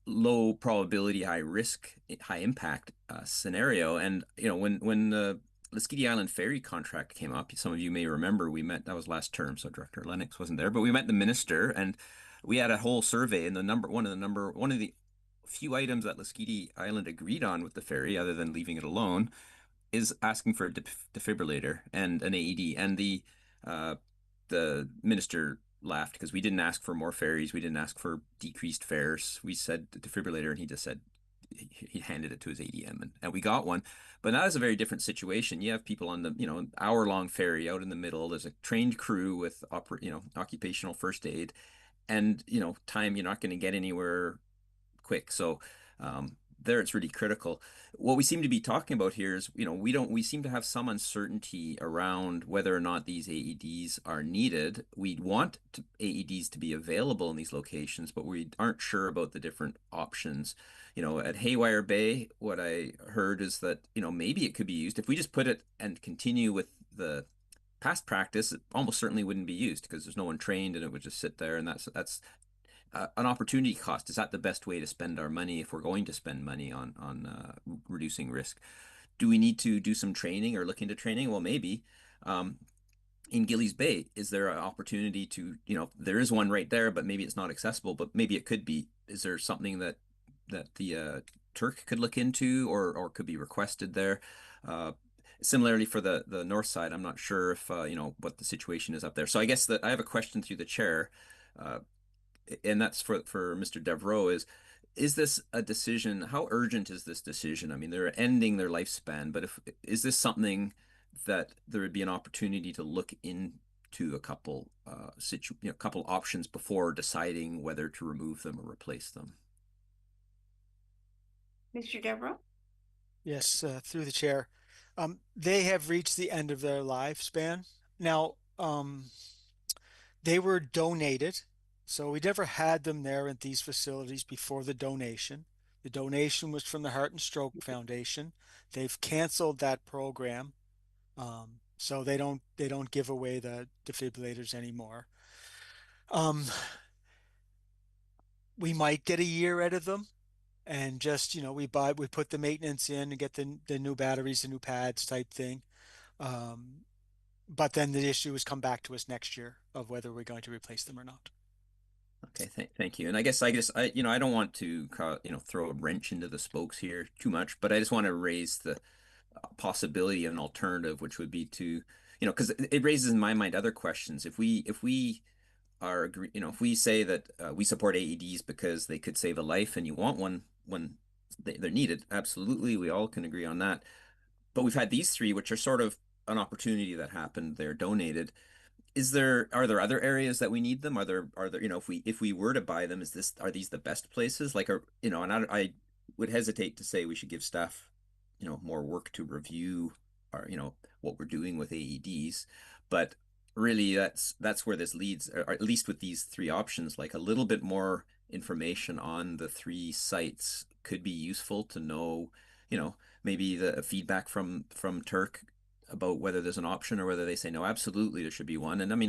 low probability, high risk, high impact scenario. And when the Leskiddy Island ferry contract came up, some of you may remember, we met, that was last term, so Director Lennox wasn't there, but we met the minister, and we had a whole survey, and one of the few items that Lasqueti Island agreed on with the ferry, other than leaving it alone, is asking for a defibrillator and an AED. And the minister laughed because we didn't ask for more ferries. We didn't ask for decreased fares. We said defibrillator, and he just said he handed it to his ADM, and we got one. But that is a very different situation. You have people on the, an hour-long ferry out in the middle. There's a trained crew with occupational first aid, and time you're not going to get anywhere quick. So there it's really critical. What we seem to be talking about here is, we seem to have some uncertainty around whether or not these AEDs are needed. We want AEDs to be available in these locations, but we aren't sure about the different options. At Haywire Bay, what I heard is that, maybe it could be used. If we just put it and continue with the past practice, it almost certainly wouldn't be used because there's no one trained and it would just sit there, and that's an opportunity cost. Is that the best way to spend our money if we're going to spend money on reducing risk? Do we need to do some training or look into training? Well, maybe. In Gillies Bay, is there an opportunity to, there is one right there, but maybe it's not accessible, but maybe it could be. Is there something that the Turk could look into or could be requested there? Similarly for the north side, I'm not sure if, what the situation is up there. So I guess that I have a question through the chair. And that's for Mr. Devereaux, is this a decision? How urgent is this decision? I mean, they're ending their lifespan, but is this something that there would be an opportunity to look into a couple couple options before deciding whether to remove them or replace them? Mr. Devereaux? Yes, through the chair. They have reached the end of their lifespan. Now, they were donated, so we never had them there at these facilities before the donation. The donation was from the Heart and Stroke Foundation. They've canceled that program, so they don't give away the defibrillators anymore. We might get a year out of them, and just we put the maintenance in and get the new batteries, the new pads type thing. But then the issue has come back to us next year of whether we're going to replace them or not. Okay, thank you. And I guess I don't want to throw a wrench into the spokes here too much, but I just want to raise the possibility of an alternative, which would be to, because it raises in my mind other questions. If we if we say that we support AEDs because they could save a life, and you want one when they're needed, absolutely, we all can agree on that. But we've had these three, which are sort of an opportunity that happened. They're donated. Are there other areas that we need them? Are there, if we were to buy them, are these the best places? And I would hesitate to say we should give staff, more work to review what we're doing with AEDs. But really that's where this leads, or at least with these three options, like a little bit more information on the three sites could be useful to know, maybe the feedback from Turk about whether there's an option or whether they say no, absolutely there should be one. And I mean,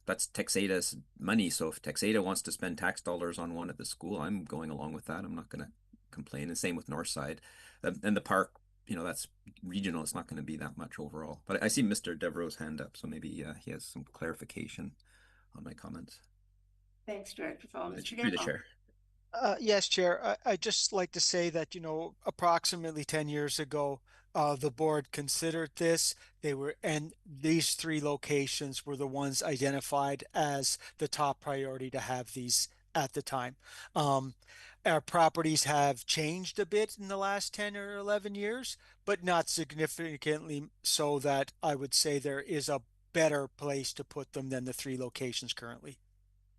that's Texada's money. So if Texada wants to spend tax dollars on one at the school, I'm going along with that. I'm not going to complain. And same with Northside. And the park, that's regional. It's not going to be that much overall. But I see Mr. Devereaux's hand up, so maybe he has some clarification on my comments. Thanks, Director Fall. Mr. Through the Devereaux? chair. Yes, Chair. I just like to say that, approximately 10 years ago, the board considered this. And these three locations were the ones identified as the top priority to have these at the time. Our properties have changed a bit in the last 10 or 11 years, but not significantly so that I would say there is a better place to put them than the three locations currently.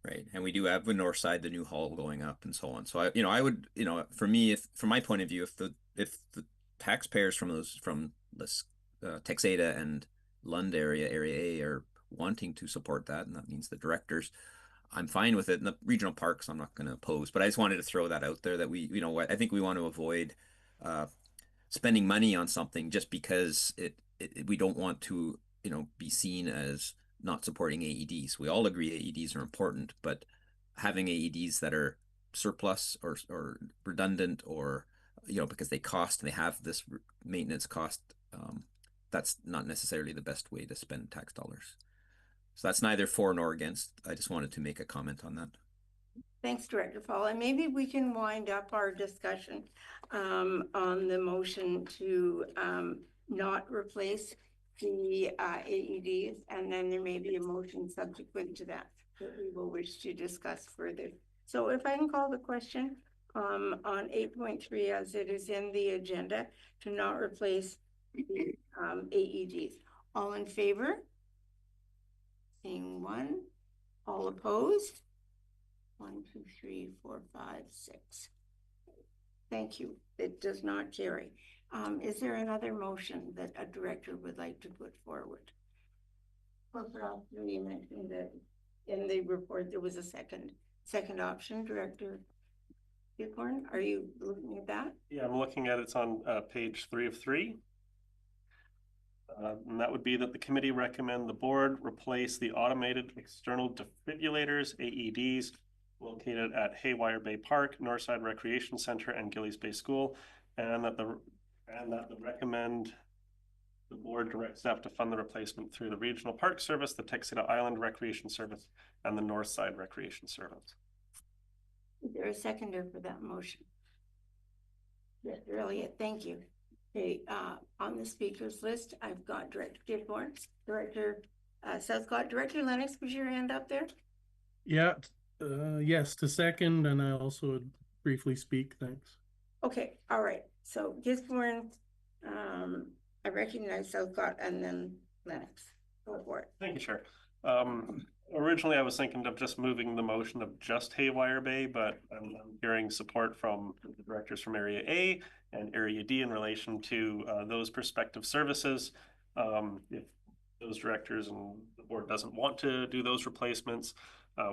Right. And we do have the north side, the new hall going up and so on. So I would, for me, from my point of view, if the taxpayers from this Texada and Lund area A are wanting to support that, and that means the directors, I'm fine with it. In the regional parks, I'm not going to oppose, but I just wanted to throw that out there that I think we want to avoid spending money on something just because we don't want to, be seen as not supporting AEDs. We all agree AEDs are important, but having AEDs that are surplus or redundant or, because they cost and they have this maintenance cost, that's not necessarily the best way to spend tax dollars. So that's neither for nor against. I just wanted to make a comment on that. Thanks, Director Fall. And maybe we can wind up our discussion on the motion to not replace the AEDs, and then there may be a motion subsequent to that we will wish to discuss further. So if I can call the question on 8.3 as it is in the agenda to not replace the AEDs. All in favor? Seeing one. All opposed? 1, 2, 3, 4, 5, 6. Thank you. It does not carry. Is there another motion that a director would like to put forward? Corporate officer, you mentioned that in the report there was a second option. Director Gifford, are you looking at that? Yeah, I'm looking at it. It's on page 3 of 3. And that would be that the committee recommend the board replace the automated external defibrillators, AEDs, located at Haywire Bay Park, Northside Recreation Center, and Gillies Bay School, and that the board direct staff to fund the replacement through the Regional Park Service, the Texida Island Recreation Service, and the Northside Recreation Service. Is there a seconder for that motion? Director Elliott, thank you. Okay, on the speakers list, I've got Director Gifford, Director Southcott, Director Lennox, was your hand up there? Yeah, yes, to second, and I also would briefly speak, thanks. Okay, all right. So Gisborne, I recognize Southcott and then Lennox. Go for it. Thank you, Chair. Originally, I was thinking of just moving the motion of just Haywire Bay, but I'm hearing support from the directors from Area A and Area D in relation to those prospective services. If those directors and the board doesn't want to do those replacements,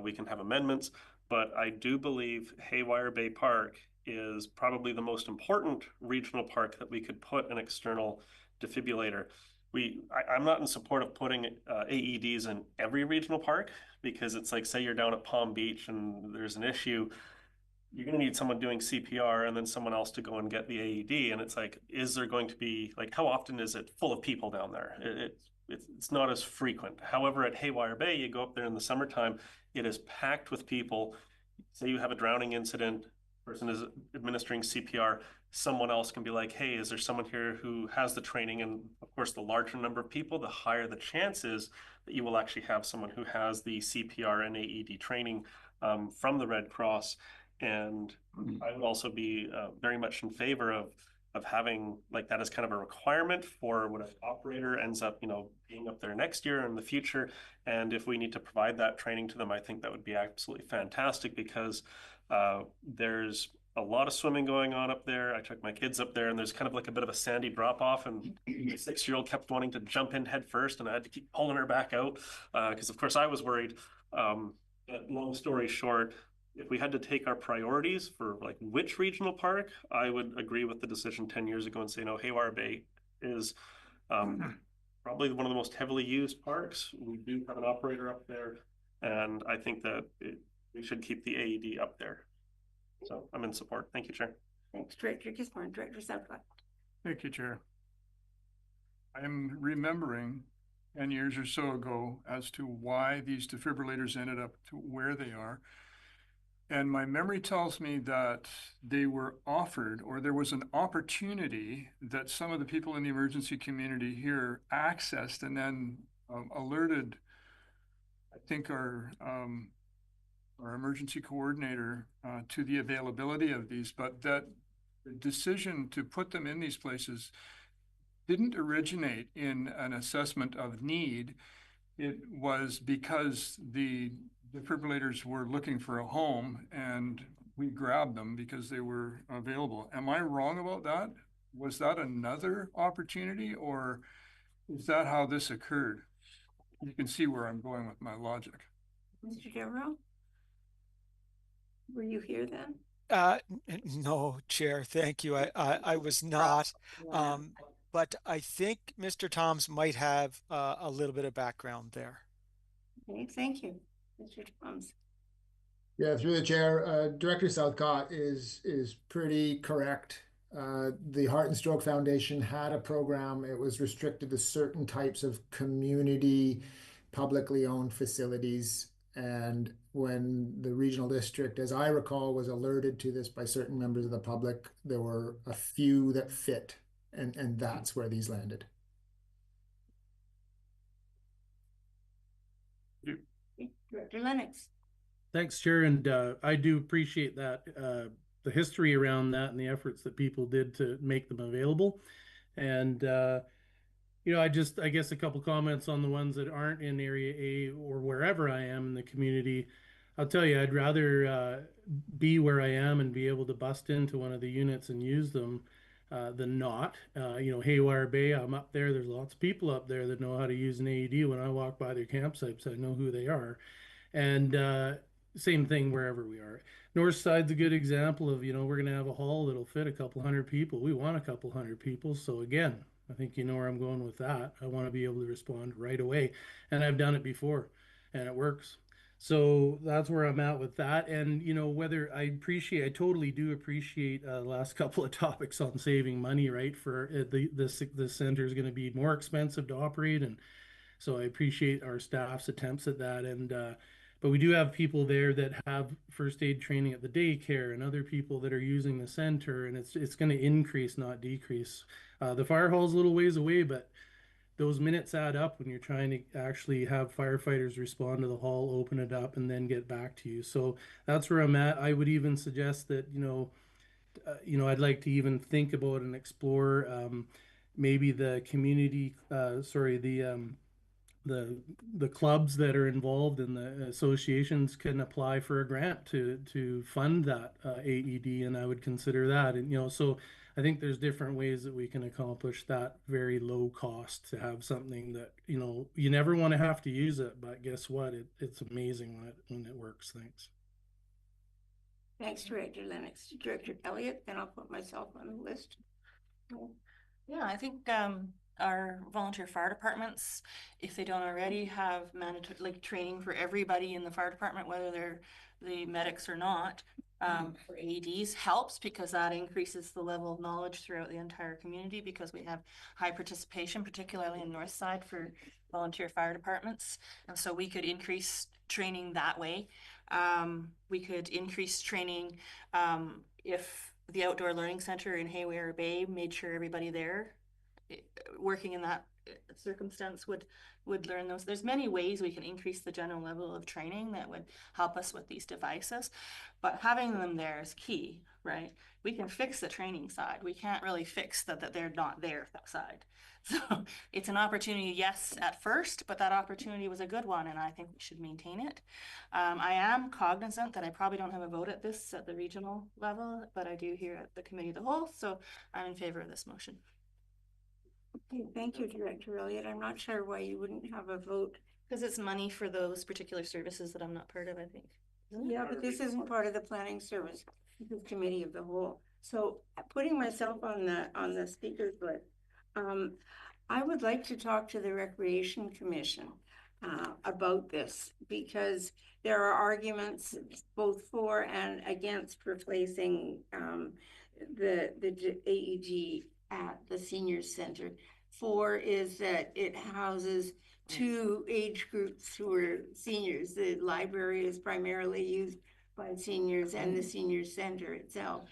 we can have amendments. But I do believe Haywire Bay Park is probably the most important regional park that we could put an external defibrillator. I'm not in support of putting AEDs in every regional park, because it's like, say you're down at Palm Beach and there's an issue, you're going to need someone doing CPR and then someone else to go and get the AED. And it's like, is there going to be, like, how often is it full of people down there? It's not as frequent. However, at Haywire Bay, you go up there in the summertime, it is packed with people. Say you have a drowning incident, person is administering CPR, someone else can be like, hey, is there someone here who has the training? And of course, the larger number of people, the higher the chances that you will actually have someone who has the CPR and AED training from the Red Cross. And I would also be very much in favor of having like that as kind of a requirement for when an operator ends up, being up there next year or in the future. And if we need to provide that training to them, I think that would be absolutely fantastic, because there's a lot of swimming going on up there. I took my kids up there, and there's kind of like a bit of a sandy drop off, and my 6-year-old kept wanting to jump in head first, and I had to keep pulling her back out because of course I was worried. But long story short, if we had to take our priorities for like which regional park, I would agree with the decision 10 years ago and say, no, Haywire Bay is probably one of the most heavily used parks. We do have an operator up there, and I think that we should keep the AED up there. So I'm in support. Thank you, Chair. Thanks, Director Gisborne. Director Southcott. Thank you, Chair. I'm remembering 10 years or so ago as to why these defibrillators ended up to where they are. And my memory tells me that they were offered, or there was an opportunity that some of the people in the emergency community here accessed and then alerted, I think, our emergency coordinator to the availability of these, but that the decision to put them in these places didn't originate in an assessment of need. It was because the defibrillators were looking for a home and we grabbed them because they were available. Am I wrong about that? Was that another opportunity, or is that how this occurred? You can see where I'm going with my logic. Mr. Devereux? Were you here then? No, Chair, thank you. I was not, but I think Mr. Toms might have a little bit of background there. Okay, thank you, Mr. Toms. Yeah, through the chair, Director Southcott is pretty correct. The Heart and Stroke Foundation had a program. It was restricted to certain types of community, publicly owned facilities. And when the regional district, as I recall, was alerted to this by certain members of the public, there were a few that fit, and that's where these landed. Director Lennox. Thanks, Chair, and I do appreciate that, the history around that and the efforts that people did to make them available. And I guess a couple comments on the ones that aren't in Area A or wherever I am in the community. I'll tell you, I'd rather be where I am and be able to bust into one of the units and use them than not. Haywire Bay, I'm up there. There's lots of people up there that know how to use an AED. When I walk by their campsites, I know who they are. And same thing wherever we are. North Side's a good example of, we're going to have a hall that'll fit a couple hundred people. We want a couple hundred people. So again, I think you know where I'm going with that. I want to be able to respond right away. And I've done it before and it works. So that's where I'm at with that. And, whether I totally do appreciate the last couple of topics on saving money, right? For the center is going to be more expensive to operate. And so I appreciate our staff's attempts at that. And, but we do have people there that have first aid training at the daycare and other people that are using the center, and it's going to increase, not decrease. The fire hall's a little ways away, but those minutes add up when you're trying to actually have firefighters respond to the hall, open it up, and then get back to you. So that's where I'm at. I would even suggest that, I'd like to even think about and explore maybe the community, the clubs that are involved in the associations can apply for a grant to fund that AED, and I would consider that. And so I think there's different ways that we can accomplish that very low cost to have something that you never want to have to use it, but guess what? It's amazing when it works. Thanks. Thanks, Director Lennox. Director Elliott, then I'll put myself on the list. Yeah, I think our volunteer fire departments, if they don't already have mandatory training for everybody in the fire department, whether they're the medics or not, for AEDs helps, because that increases the level of knowledge throughout the entire community, because we have high participation, particularly in North Side, for volunteer fire departments. And so we could increase training that way. We could increase training if the Outdoor Learning Center in Haywire Bay made sure everybody there working in that circumstance would learn those. There's many ways we can increase the general level of training that would help us with these devices, but having them there is key, right? We can fix the training side. We can't really fix that they're not there that side. So it's an opportunity, yes, at first, but that opportunity was a good one, and I think we should maintain it. I am cognizant that I probably don't have a vote at the regional level, but I do here at the committee of the whole, so I'm in favor of this motion. Okay, thank you, Director Elliott. I'm not sure why you wouldn't have a vote. Because it's money for those particular services that I'm not part of, I think. Yeah, but this isn't part of the planning service. This is committee of the whole. So putting myself on the speaker's list, I would like to talk to the Recreation Commission about this, because there are arguments both for and against replacing the AED at the senior center. For is that it houses two age groups who are seniors. The library is primarily used by seniors and the senior center itself.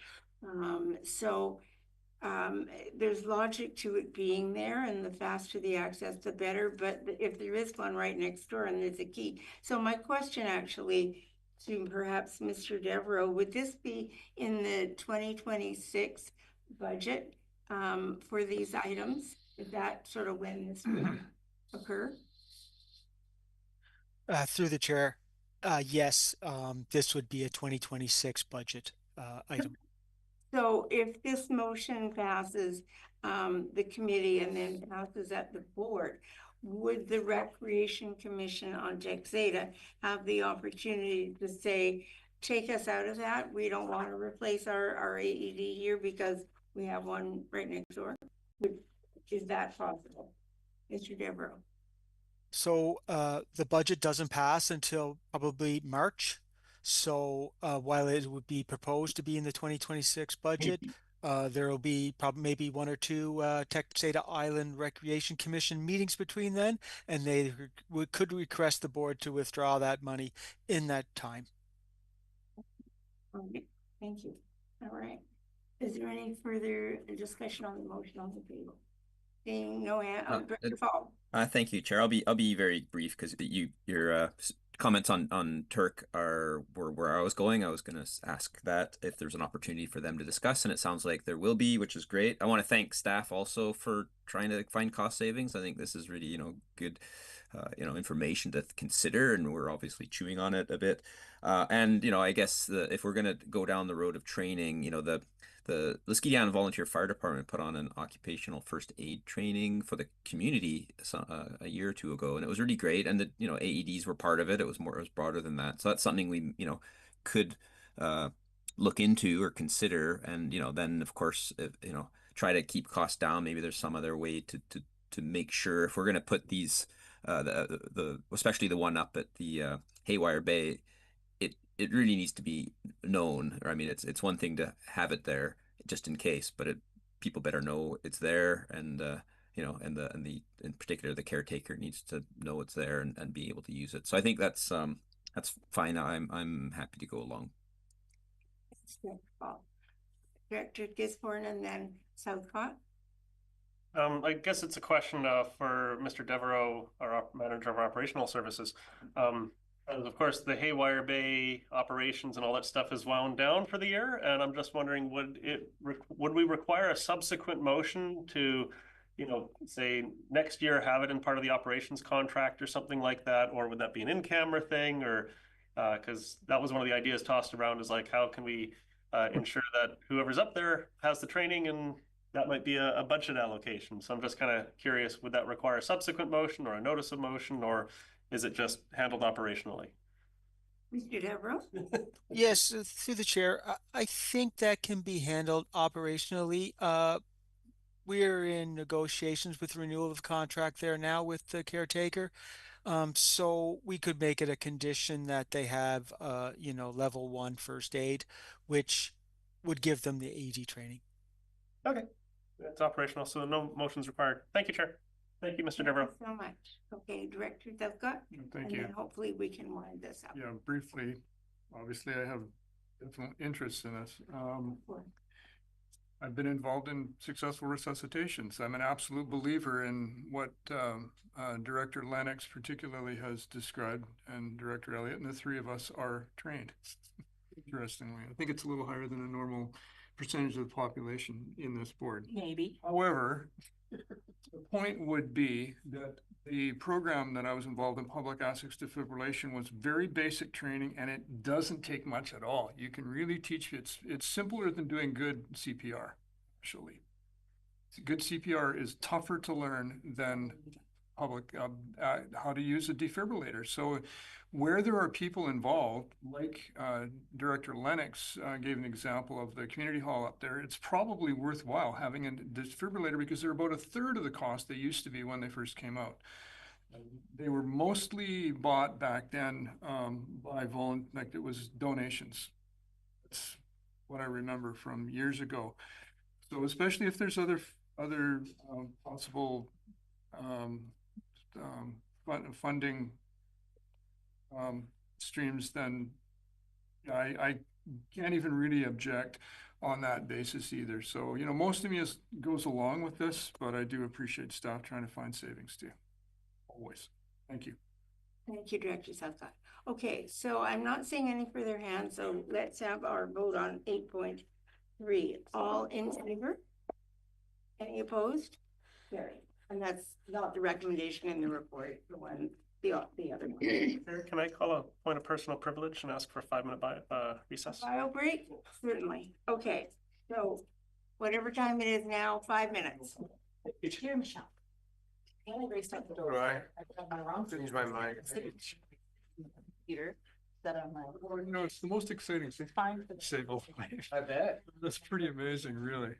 There's logic to it being there, and the faster the access, the better. But if there is one right next door, and there's a key. So my question actually to perhaps Mr. Devereaux, would this be in the 2026 budget for these items? Is that sort of when this will occur? Through the chair, yes, this would be a 2026 budget item. So if this motion passes the committee and then passes at the board, would the Recreation Commission on Texada have the opportunity to say, take us out of that? We don't want to replace our AED here because we have one right next door. Is that possible, Mr. Devereaux? So the budget doesn't pass until probably March. So while it would be proposed to be in the 2026 budget, There will be probably maybe one or two Tecate Island Recreation Commission meetings between then, and they could request the board to withdraw that money in that time. Okay, thank you. All right. Is there any further discussion on the motion on the table? Seeing no hand, Director Fall. Thank you, Chair. I'll be very brief because your comments on Turk were where I was going. I was going to ask that if there's an opportunity for them to discuss, and it sounds like there will be, which is great. I want to thank staff also for trying to find cost savings. I think this is really, good, information to consider, and we're obviously chewing on it a bit. And I guess if we're going to go down the road of training, the Lesketian Volunteer Fire Department put on an occupational first aid training for the community a year or two ago, and it was really great. And the AEDs were part of it. It was broader than that. So that's something we could look into or consider. And then of course try to keep costs down. Maybe there's some other way to make sure if we're going to put these especially the one up at the Haywire Bay. It really needs to be known. Or I mean, it's one thing to have it there just in case, but people better know it's there, and in particular the caretaker needs to know it's there and be able to use it. So I think that's fine. I'm happy to go along. Director Gisborne and then Southcott. I guess it's a question for Mr. Devereaux, our manager of operational services. Of course, the Haywire Bay operations and all that stuff is wound down for the year, and I'm just wondering, would we require a subsequent motion to, say next year have it in part of the operations contract or something like that, or would that be an in-camera thing, or because that was one of the ideas tossed around, is like, how can we ensure that whoever's up there has the training, and that might be a budget allocation. So I'm just kind of curious, would that require a subsequent motion or a notice of motion, or is it just handled operationally? Mr. Devereaux? Yes, through the chair, I think that can be handled operationally. We're in negotiations with renewal of contract there now with the caretaker. So we could make it a condition that they have, level 1 first aid, which would give them the AED training. Okay, it's operational, so no motions required. Thank you, Chair. Thank you, Mr. Devereaux. Thank you so much. Okay, Director Southcott. Thank you. Then hopefully we can wind this up. Yeah, briefly, obviously I have definite interest in this. I've been involved in successful resuscitations. I'm an absolute believer in what Director Lennox particularly has described, and Director Elliott, and the three of us are trained. Interestingly, I think it's a little higher than a normal percentage of the population in this board. Maybe. However, the point would be that the program that I was involved in, public access defibrillation, was very basic training, and it doesn't take much at all. You can really teach it's simpler than doing good CPR, actually. Good CPR is tougher to learn than public how to use a defibrillator. So where there are people involved, like Director Lennox gave an example of the community hall up there, it's probably worthwhile having a defibrillator because they're about a third of the cost they used to be when they first came out. They were mostly bought back then by like it was donations. That's what I remember from years ago. So especially if there's other possible funding streams, then I can't even really object on that basis either. So, most of me goes along with this, but I do appreciate staff trying to find savings too. Always. Thank you. Thank you, Director Southcott. Okay, so I'm not seeing any further hands, so let's have our vote on 8.3. All in favor? Any opposed? Carried. And that's not the recommendation in the report, the other one. Can I call a point of personal privilege and ask for a 5-minute recess? Bio break? Certainly. Okay, so whatever time it is now, 5 minutes. Here, Michelle. I raced out the door. Right. I've got my wrong. Change my mind. Computer that I'm like. Oh, it's the most exciting thing. Fine. Disabled. I bet. That's pretty amazing, really.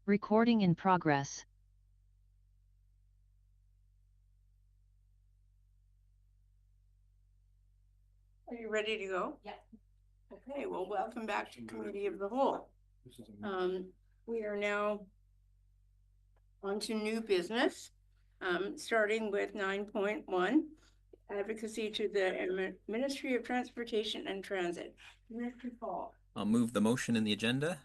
Recording in progress. Are you ready to go? Yeah. Okay, well, welcome back to Committee of the Whole. We are now on to new business, starting with 9.1, advocacy to the Ministry of Transportation and Transit. Director Fall. I'll move the motion in the agenda.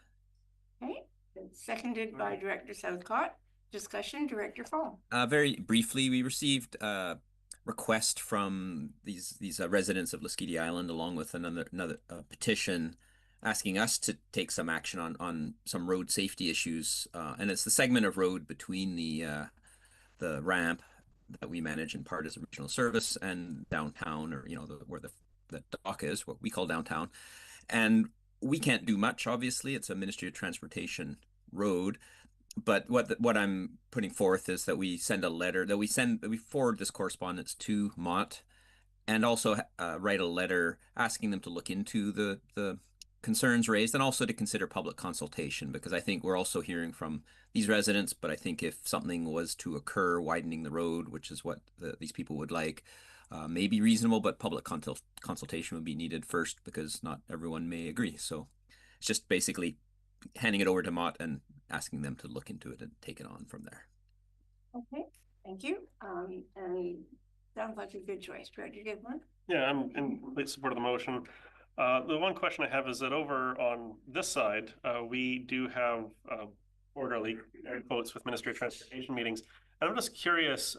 Okay, seconded by Director Southcott. Discussion, Director Fall. Very briefly, we received a request from these residents of Lasqueti Island, along with another petition asking us to take some action on some road safety issues, and it's the segment of road between the ramp that we manage in part as a regional service and downtown, or where the dock is, what we call downtown, and we can't do much. Obviously, it's a Ministry of Transportation road. But what I'm putting forth is that we send a letter, that we forward this correspondence to Mott, and also write a letter asking them to look into the concerns raised, and also to consider public consultation, because I think we're also hearing from these residents. But I think if something was to occur, widening the road, which is what these people would like, may be reasonable, but public consultation would be needed first, because not everyone may agree. So it's just basically handing it over to Mott and asking them to look into it and take it on from there. Okay, thank you. And sounds like a good choice. Director Gibson? Yeah, I'm in complete support of the motion. The one question I have is that over on this side, we do have quarterly air quotes with Ministry of Transportation meetings. And I'm just curious,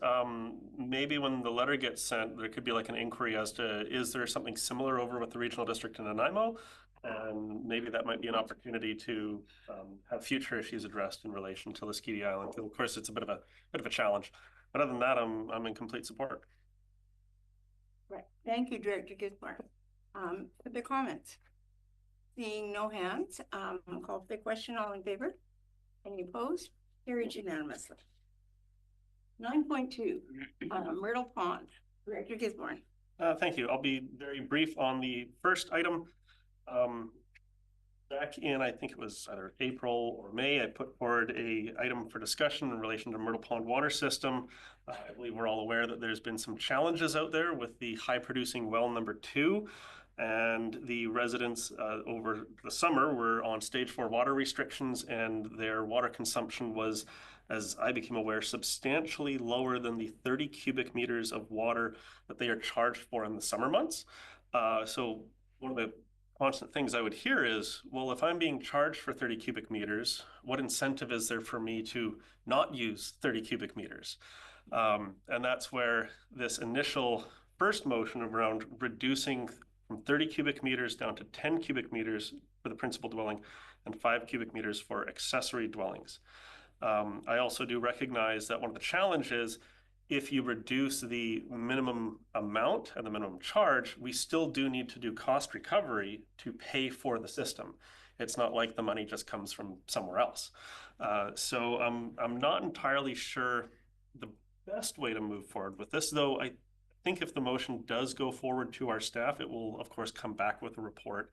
maybe when the letter gets sent, there could be like an inquiry as to, is there something similar over with the regional district in Nanaimo? And maybe that might be an opportunity to have future issues addressed in relation to Lasqueti Island. Of course, it's a bit of a challenge, but other than that, I'm in complete support. Right. Thank you, Director Gisborne. Other comments? Seeing no hands, call for the question. All in favor? Any opposed? Carried unanimously. 9.2, Myrtle Pond. Director Gisborne. Thank you. I'll be very brief on the first item. Back in, I think it was either April or May, I put forward a item for discussion in relation to Myrtle Pond water system. I believe we're all aware that there's been some challenges out there with the high producing well number 2, and the residents over the summer were on stage 4 water restrictions, and their water consumption was, as I became aware, substantially lower than the 30 cubic meters of water that they are charged for in the summer months. So one of the constant things I would hear is, well, if I'm being charged for 30 cubic meters, what incentive is there for me to not use 30 cubic meters? And that's where this initial first motion around reducing from 30 cubic meters down to 10 cubic meters for the principal dwelling and 5 cubic meters for accessory dwellings. I also do recognize that one of the challenges, if you reduce the minimum amount and the minimum charge, we still do need to do cost recovery to pay for the system. It's not like the money just comes from somewhere else. So I'm not entirely sure the best way to move forward with this, though I think if the motion does go forward to our staff, it will of course come back with a report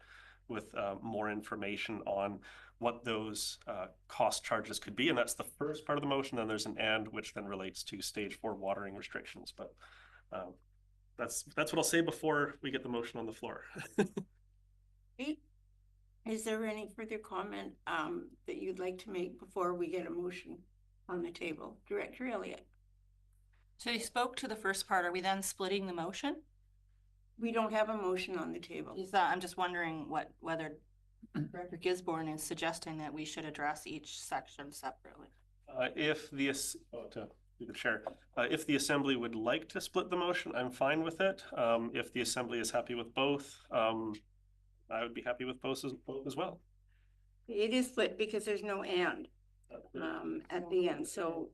with more information on what those cost charges could be. And that's the first part of the motion. Then there's an and, which then relates to stage 4 watering restrictions. But that's what I'll say before we get the motion on the floor. Is there any further comment that you'd like to make before we get a motion on the table? Director Elliott. So you spoke to the first part. Are we then splitting the motion? We don't have a motion on the table. I'm just wondering whether Director Gisborne is suggesting that we should address each section separately. If the chair, if the assembly would like to split the motion, I'm fine with it. If the assembly is happy with both, I would be happy with both as well. It is split because there's no and at the end. So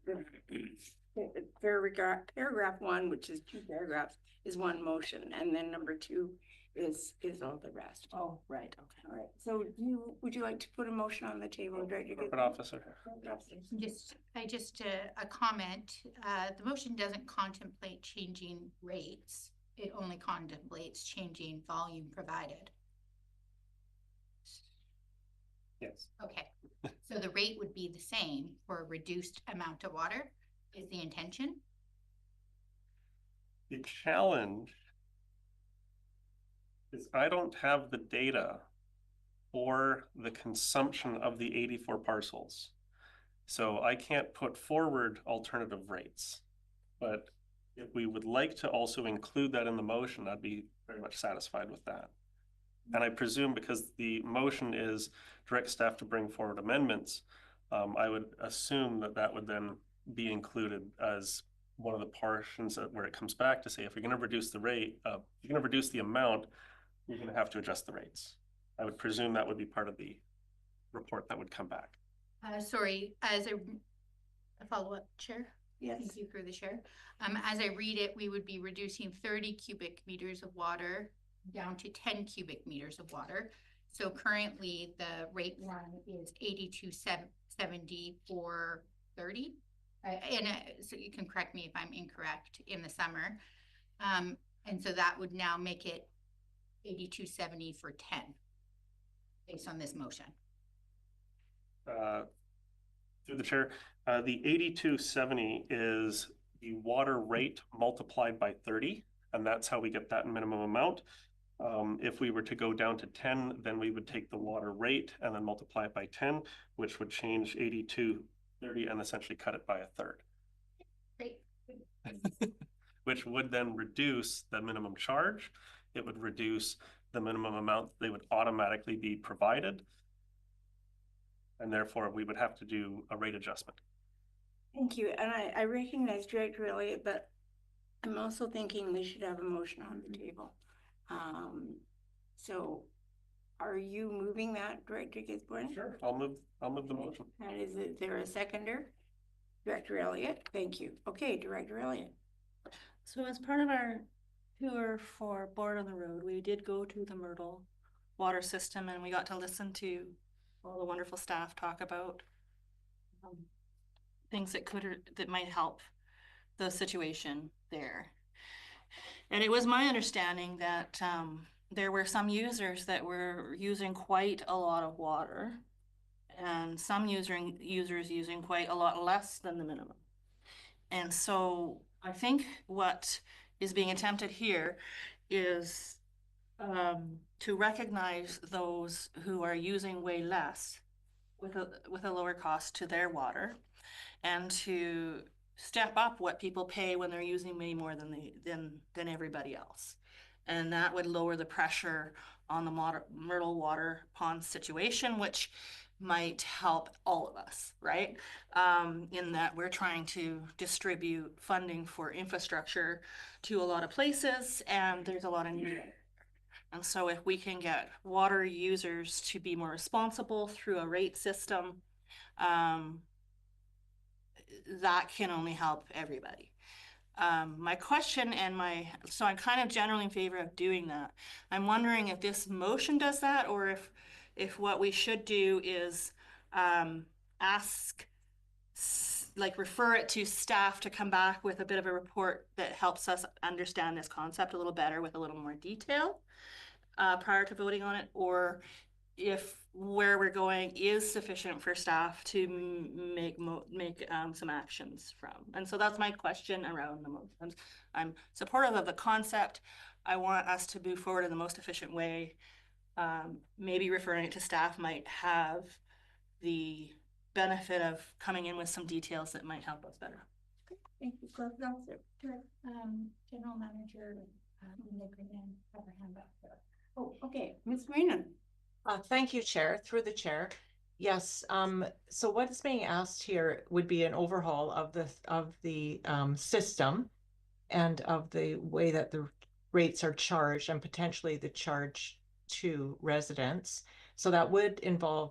paragraph 1, which is 2 paragraphs, is one motion, and then number 2 is all the rest. Oh, right. Okay. All right. So would you like to put a motion on the table, Director? Corporate officer. Just a comment. The motion doesn't contemplate changing rates. It only contemplates changing volume provided. Yes. Okay. So the rate would be the same for a reduced amount of water is the intention. The challenge is I don't have the data for the consumption of the 84 parcels. So I can't put forward alternative rates. But if we would like to also include that in the motion, I'd be very much satisfied with that. And I presume because the motion is direct staff to bring forward amendments, I would assume that that would then be included as one of the portions where it comes back to say, if you're going to reduce the rate, if you're going to reduce the amount, you're going to have to adjust the rates. I would presume that would be part of the report that would come back. Sorry, as a follow-up, Chair. Yes. Thank you for the share. As I read it, we would be reducing 30 cubic meters of water down to 10 cubic meters of water. So currently the rate one is 82.70 for 30. So you can correct me if I'm incorrect in the summer. And so that would now make it 82.70 for 10 based on this motion. Through the chair, the 82.70 is the water rate multiplied by 30, and that's how we get that minimum amount. If we were to go down to 10, then we would take the water rate and then multiply it by 10, which would change 82.30 and essentially cut it by a third. Great. Which would then reduce the minimum charge. It would reduce the minimum amount they would automatically be provided. And therefore we would have to do a rate adjustment. Thank you. And I recognize Director Elliott, but I'm also thinking we should have a motion on the table. So are you moving that, Director Gisborne? Sure, I'll move the motion. And is there a seconder? Director Elliott, thank you. Okay, Director Elliott. So as part of our tour for Board on the Road, we did go to the Myrtle water system and we got to listen to all the wonderful staff talk about things that might help the situation there. And it was my understanding that there were some users that were using quite a lot of water and some users using quite a lot less than the minimum. And so I think what is being attempted here is to recognize those who are using way less with a lower cost to their water, and to step up what people pay when they're using way more than everybody else. And that would lower the pressure on the Myrtle water pond situation, which might help all of us, right? In that we're trying to distribute funding for infrastructure to a lot of places, and there's a lot of need. And so if we can get water users to be more responsible through a rate system, that can only help everybody. My question so I'm kind of generally in favor of doing that. I'm wondering if this motion does that, or if what we should do is refer it to staff to come back with a bit of a report that helps us understand this concept a little better with a little more detail prior to voting on it, or if where we're going is sufficient for staff to make some actions from. And so that's my question around the motions. I'm supportive of the concept. I want us to move forward in the most efficient way. Maybe referring it to staff might have the benefit of coming in with some details that might help us better. Thank you, Clerk Officer. General Manager, Linda Greenan, have her hand up there. Oh, okay, Ms. Greenan. Thank you, Chair, through the chair. Yes, so what is being asked here would be an overhaul of the system and of the way that the rates are charged and potentially the charge to residents. So that would involve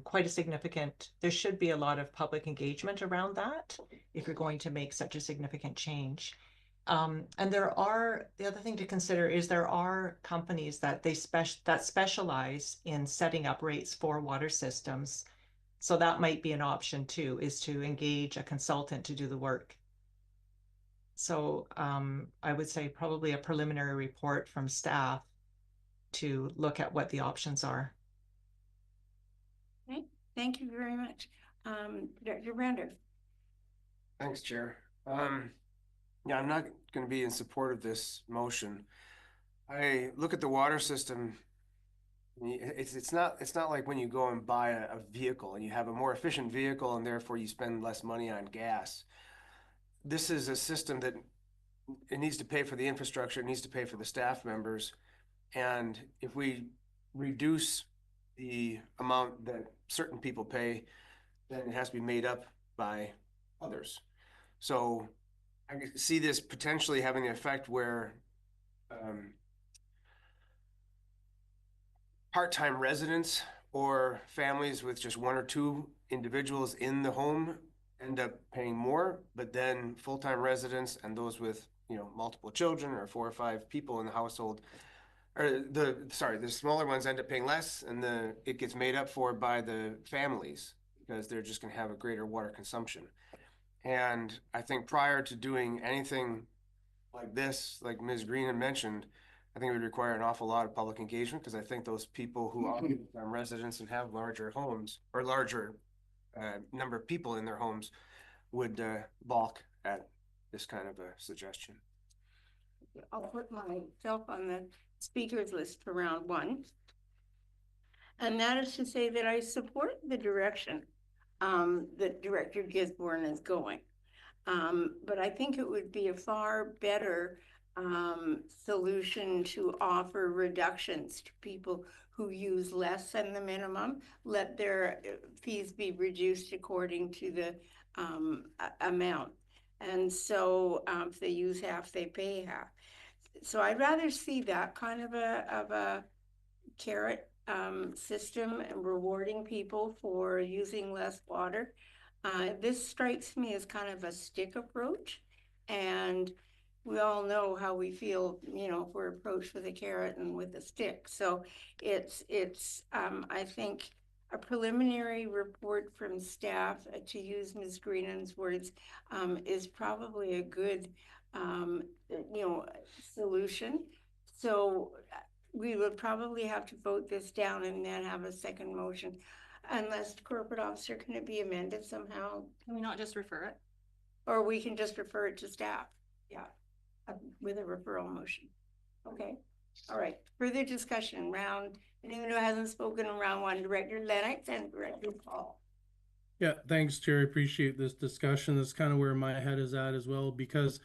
quite a significant, there should be a lot of public engagement around that if you're going to make such a significant change. And the other thing to consider is there are companies that specialize in setting up rates for water systems. So that might be an option too, is to engage a consultant to do the work. So I would say probably a preliminary report from staff to look at what the options are. Okay, thank you very much. Director Brander. Thanks, Chair. Yeah, I'm not going to be in support of this motion. I look at the water system. It's not like when you go and buy a vehicle and you have a more efficient vehicle and therefore you spend less money on gas. This is a system that it needs to pay for the infrastructure, it needs to pay for the staff members. And if we reduce the amount that certain people pay, then it has to be made up by others. So I see this potentially having the effect where part-time residents or families with just one or two individuals in the home end up paying more, but then full-time residents and those with, you know, multiple children or 4 or 5 people in the household, or the smaller ones end up paying less, and it gets made up for by the families because they're just going to have a greater water consumption. And I think prior to doing anything like this, like Ms. Green had mentioned, I think it would require an awful lot of public engagement, because I think those people who are residents and have larger homes or larger number of people in their homes would balk at this kind of a suggestion. I'll put myself on the speakers list for round 1. And that is to say that I support the direction that Director Gisborne is going. But I think it would be a far better solution to offer reductions to people who use less than the minimum. Let their fees be reduced according to the amount. And so if they use half, they pay half. So I'd rather see that kind of a carrot system and rewarding people for using less water. This strikes me as kind of a stick approach, and we all know how we feel, you know, if we're approached with a carrot and with a stick. So it's I think a preliminary report from staff, to use Ms. Greenan's words, is probably a good you know, solution. So we would probably have to vote this down and then have a second motion, unless corporate officer, can it be amended somehow? Can we not just refer it? Or we can just refer it to staff, yeah, with a referral motion. Okay, all right, further discussion round, anyone who hasn't spoken in round 1, Director Lennard and Director Paul. Yeah, thanks, Chair. I appreciate this discussion. That's kind of where my head is at as well, because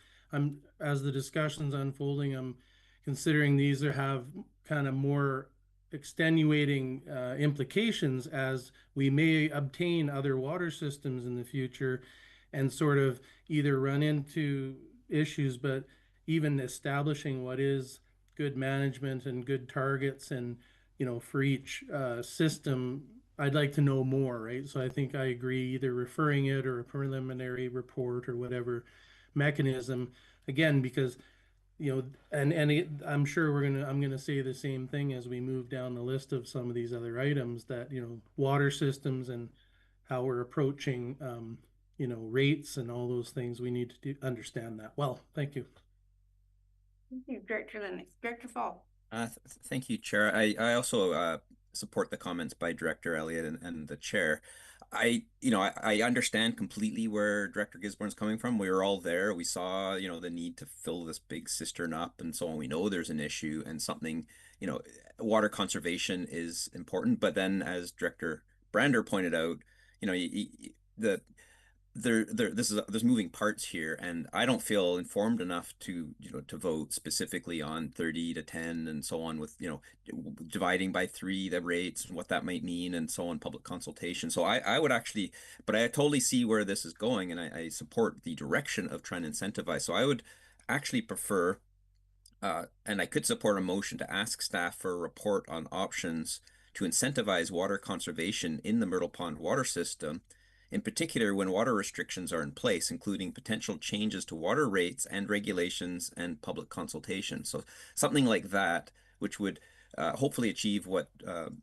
as the discussion's unfolding, I'm considering these have kind of more extenuating implications as we may obtain other water systems in the future and sort of either run into issues, but even establishing what is good management and good targets, and, you know, for each system, I'd like to know more, right? So I think I agree, either referring it or a preliminary report or whatever mechanism, again, because, you know, I'm sure I'm gonna say the same thing as we move down the list of some of these other items, that, you know, water systems and how we're approaching, you know, rates and all those things, we need to understand that well. Thank you. Thank you, Director Lennox. Director Fall. Thank you, Chair. I also support the comments by Director Elliott and the Chair. I understand completely where Director Gisborne's coming from. We were all there. We saw, you know, the need to fill this big cistern up and so on. We know there's an issue and something, you know, water conservation is important. But then, as Director Brander pointed out, you know, there's moving parts here, and I don't feel informed enough to, you know, to vote specifically on 30 to 10 and so on, with, you know, dividing by 3 the rates and what that might mean and so on, public consultation. So I would actually, but I totally see where this is going, and I support the direction of trying to incentivize. So I would actually prefer, and I could support a motion to ask staff for a report on options to incentivize water conservation in the Myrtle Pond water system, in particular when water restrictions are in place, including potential changes to water rates and regulations and public consultation. So something like that, which would hopefully achieve what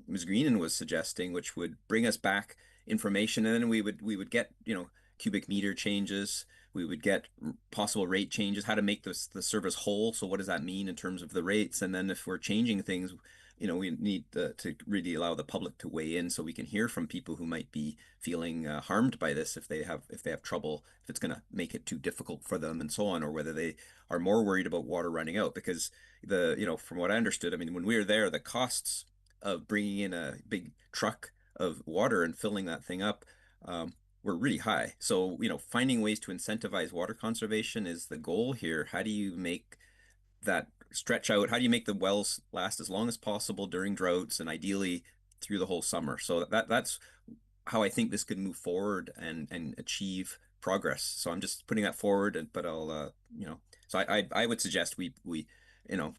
Ms. Greenan was suggesting, which would bring us back information, and then we would get, you know, cubic meter changes, we would get possible rate changes, how to make the service whole. So what does that mean in terms of the rates? And then if we're changing things, you know, we need to really allow the public to weigh in so we can hear from people who might be feeling harmed by this if they have trouble, if it's going to make it too difficult for them and so on, or whether they are more worried about water running out. Because from what I understood, I mean, when we were there, the costs of bringing in a big truck of water and filling that thing up were really high. So, finding ways to incentivize water conservation is the goal here. How do you make that stretch out? How do you make the wells last as long as possible during droughts and ideally through the whole summer? So that's how I think this could move forward and achieve progress. So I'm just putting that forward, but I'll, so I would suggest we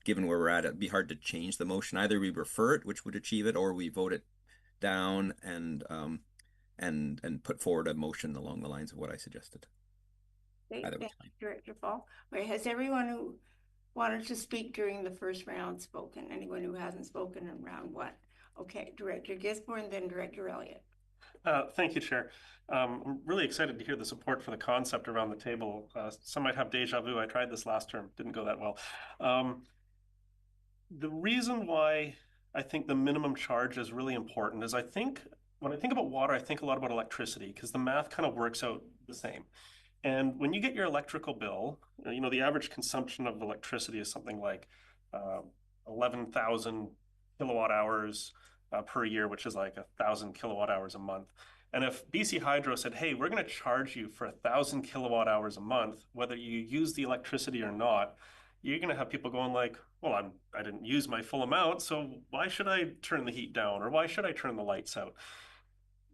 given where we're at, it'd be hard to change the motion. Either we refer it, which would achieve it, or we vote it down and put forward a motion along the lines of what I suggested. Either way. Director Fall. Wait, has everyone who wanted to speak during the first round spoken? Anyone who hasn't spoken in round one? Okay, Director Gisborne, then Director Elliott. Thank you, Chair. I'm really excited to hear the support for the concept around the table. Some might have deja vu. I tried this last term, didn't go that well. The reason why I think the minimum charge is really important is when I think about water, I think a lot about electricity because the math kind of works out the same. And when you get your electrical bill, the average consumption of electricity is something like 11,000 kilowatt hours per year, which is like 1,000 kilowatt hours a month. And if BC Hydro said, hey, we're going to charge you for 1,000 kilowatt hours a month, whether you use the electricity or not, you're going to have people going like, well, I didn't use my full amount, so why should I turn the heat down or why should I turn the lights out?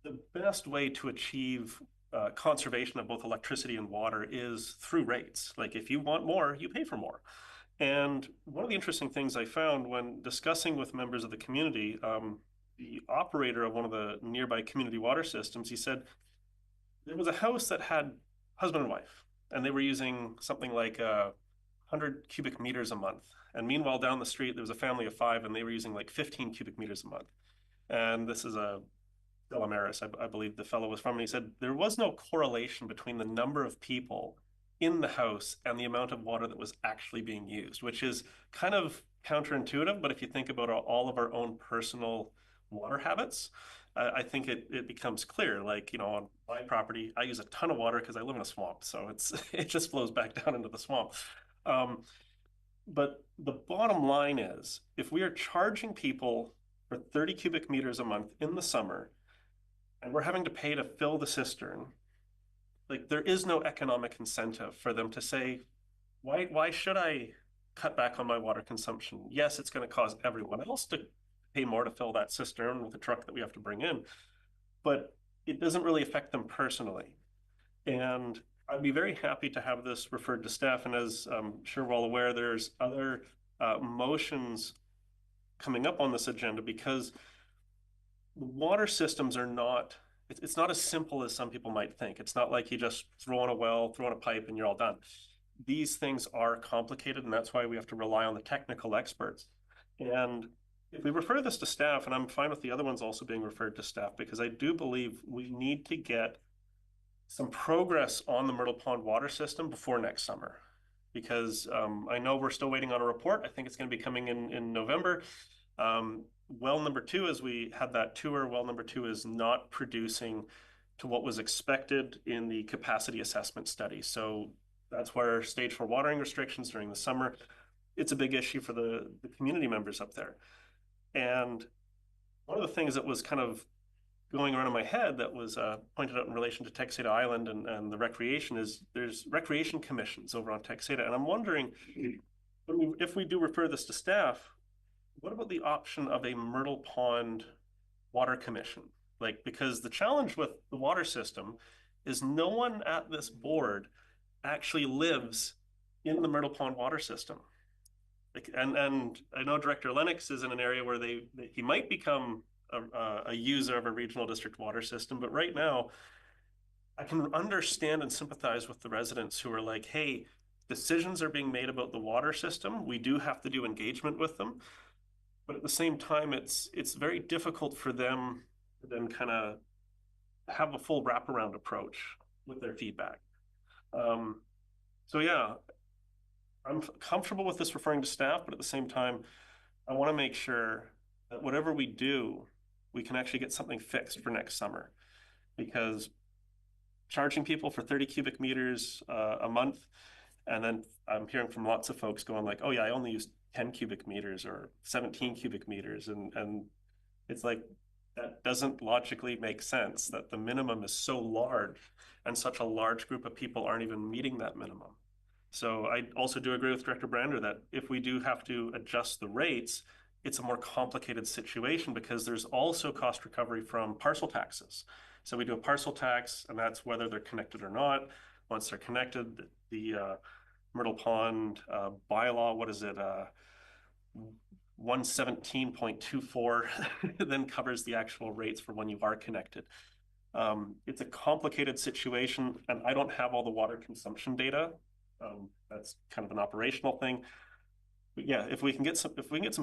The best way to achieve conservation of both electricity and water is through rates. Like if you want more, you pay for more. And one of the interesting things I found when discussing with members of the community, the operator of one of the nearby community water systems, he said there was a house that had husband and wife, and they were using something like 100 cubic meters a month. And meanwhile, down the street, there was a family of 5, and they were using like 15 cubic meters a month. And this is a Delameris, I believe the fellow was from, and he said there was no correlation between the number of people in the house and the amount of water that was actually being used, which is kind of counterintuitive. But if you think about all of our own personal water habits, I think it becomes clear. Like, on my property, I use a ton of water because I live in a swamp. So it just flows back down into the swamp. But the bottom line is, if we are charging people for 30 cubic meters a month in the summer, and we're having to pay to fill the cistern, like there is no economic incentive for them to say, why should I cut back on my water consumption? Yes, it's going to cause everyone else to pay more to fill that cistern with the truck that we have to bring in, but it doesn't really affect them personally. And I'd be very happy to have this referred to staff. And as I'm sure we're all aware, there's other motions coming up on this agenda because water systems are not, it's not as simple as some people might think. It's not like you just throw in a well, throw in a pipe, and you're all done. These things are complicated, and that's why we have to rely on the technical experts. And if we refer this to staff, and I'm fine with the other ones also being referred to staff, because I do believe we need to get some progress on the Myrtle Pond water system before next summer. Because I know we're still waiting on a report. I think it's going to be coming in November. Well number 2, as we had that tour, well number 2 is not producing to what was expected in the capacity assessment study. So that's where stage 4 watering restrictions during the summer, it's a big issue for the community members up there. And one of the things that was kind of going around in my head that was pointed out in relation to Texada Island and the recreation is there's recreation commissions over on Texada. And I'm wondering, if we do refer this to staff, what about the option of a Myrtle Pond water commission? Like, because the challenge with the water system is no one at this board actually lives in the Myrtle Pond water system. Like, and I know Director Lennox is in an area where he might become a user of a regional district water system, but right now I can understand and sympathize with the residents who are like, hey, decisions are being made about the water system. We do have to do engagement with them. But at the same time, it's very difficult for them to then kind of have a full wraparound approach with their feedback. So yeah, I'm comfortable with this referring to staff, but at the same time, I want to make sure that whatever we do, we can actually get something fixed for next summer. Because charging people for 30 cubic meters a month, and then I'm hearing from lots of folks going like, oh yeah, I only use 10 cubic meters or 17 cubic meters. And it's like, that doesn't logically make sense, that the minimum is so large and such a large group of people aren't even meeting that minimum. So I also do agree with Director Brander that if we do have to adjust the rates, it's a more complicated situation because there's also cost recovery from parcel taxes. So we do a parcel tax, and that's whether they're connected or not. Once they're connected, the Myrtle Pond bylaw, what is it? 117.24 then covers the actual rates for when you are connected. It's a complicated situation, and I don't have all the water consumption data. That's kind of an operational thing. But yeah, if we can get some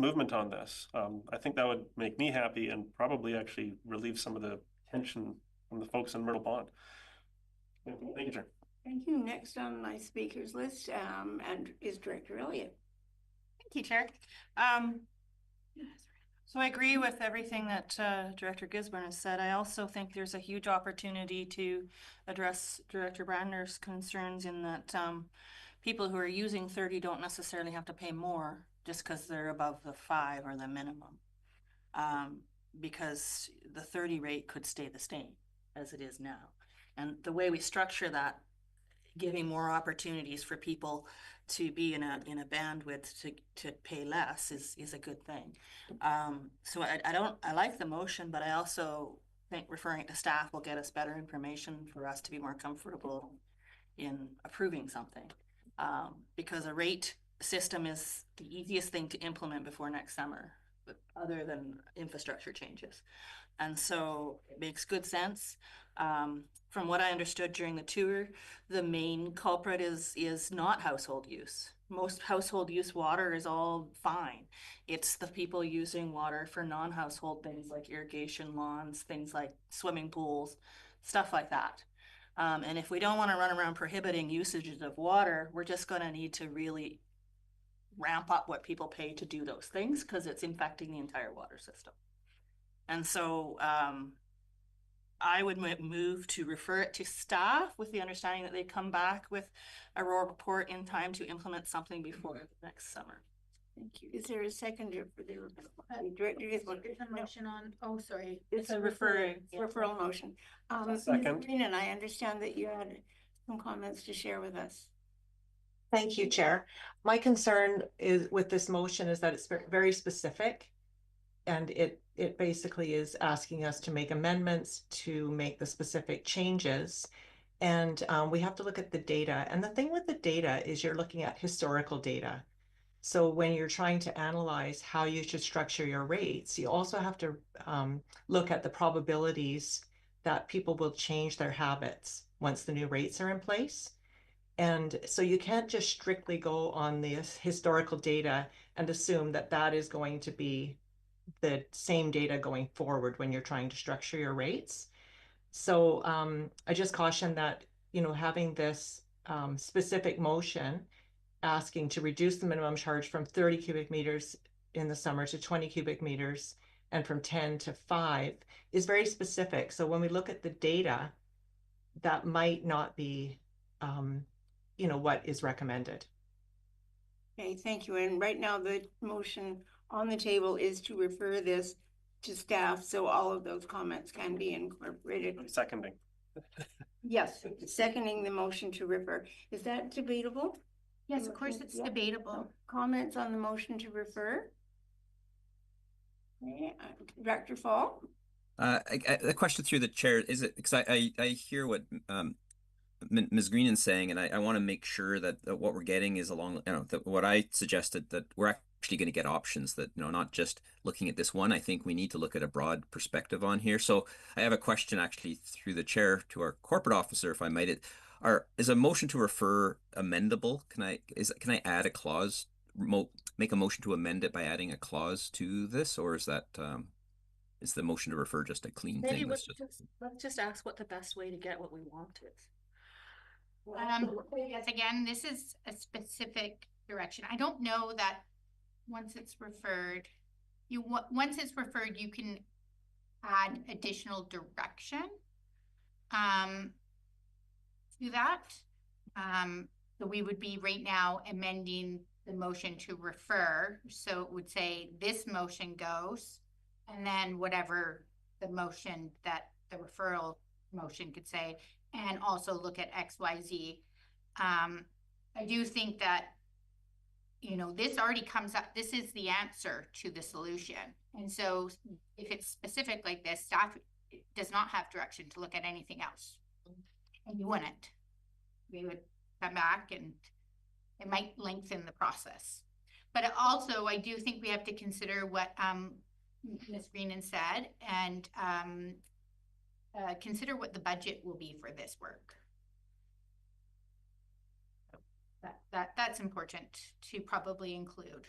movement on this, I think that would make me happy and probably actually relieve some of the tension from the folks in Myrtle Pond. Thank you, Chair. Thank you. Next on my speakers list and is Director Elliott. Thank you, Chair. So I agree with everything that Director Gisborne has said. I also think there's a huge opportunity to address Director Brander's concerns in that people who are using 30 don't necessarily have to pay more just because they're above the 5 or the minimum. Because the 30 rate could stay the same as it is now. And the way we structure that, giving more opportunities for people to be in a bandwidth to pay less is a good thing. So I like the motion, but I also think referring it to staff will get us better information for us to be more comfortable in approving something. Because a rate system is the easiest thing to implement before next summer, other than infrastructure changes. And so it makes good sense. From what I understood during the tour, the main culprit is not household use. Most household use water is all fine. It's the people using water for non-household things like irrigation lawns, things like swimming pools, stuff like that. And if we don't want to run around prohibiting usages of water, we're just going to need to really ramp up what people pay to do those things because it's infecting the entire water system. And so I would move to refer it to staff with the understanding that they come back with a report in time to implement something before next summer. Thank you. Is there a seconder for the Director? There's a motion on, oh, sorry. It's a referral motion. Second. And I understand that you had some comments to share with us. Thank you, Chair. My concern is with this motion is that it's very specific. And it basically is asking us to make amendments to make the specific changes. And we have to look at the data. And the thing with the data is you're looking at historical data. So when you're trying to analyze how you should structure your rates, you also have to look at the probabilities that people will change their habits once the new rates are in place. And so you can't just strictly go on the historical data and assume that that is going to be the same data going forward when you're trying to structure your rates. So I just caution that, you know, having this specific motion asking to reduce the minimum charge from 30 cubic meters in the summer to 20 cubic meters and from 10 to 5 is very specific. So when we look at the data, that might not be, you know, what is recommended. Okay, thank you. And right now the motion on the table is to refer this to staff so all of those comments can be incorporated. I'm seconding. Yes, seconding the motion to refer. Is that debatable? Yes, of course it's debatable. Comments on the motion to refer? Okay, Director Fall? A question through the chair, is it, because I hear what Ms. Green is saying, and I want to make sure that what we're getting is along, you know, what I suggested, that we're actually going to get options, that, you know, not just looking at this one. I think we need to look at a broad perspective on here. So I have a question actually through the chair to our corporate officer, if I might. Is a motion to refer amendable? Can I add a clause, make a motion to amend it by adding a clause to this, or is that is the motion to refer just a clean Maybe thing? let's just ask what the best way to get what we want is. Yes, again, this is a specific direction. I don't know that once it's referred, once it's referred, you can add additional direction to that. So we would be right now amending the motion to refer. So it would say this motion goes, and then whatever the motion that the referral motion could say, and also look at XYZ. I do think that, you know, this already comes up, this is the answer to the solution. And so if it's specific like this, staff does not have direction to look at anything else. And you wouldn't. We would come back and it might lengthen the process. But also, I do think we have to consider what Ms. Greenan said and consider what the budget will be for this work. That's important to probably include.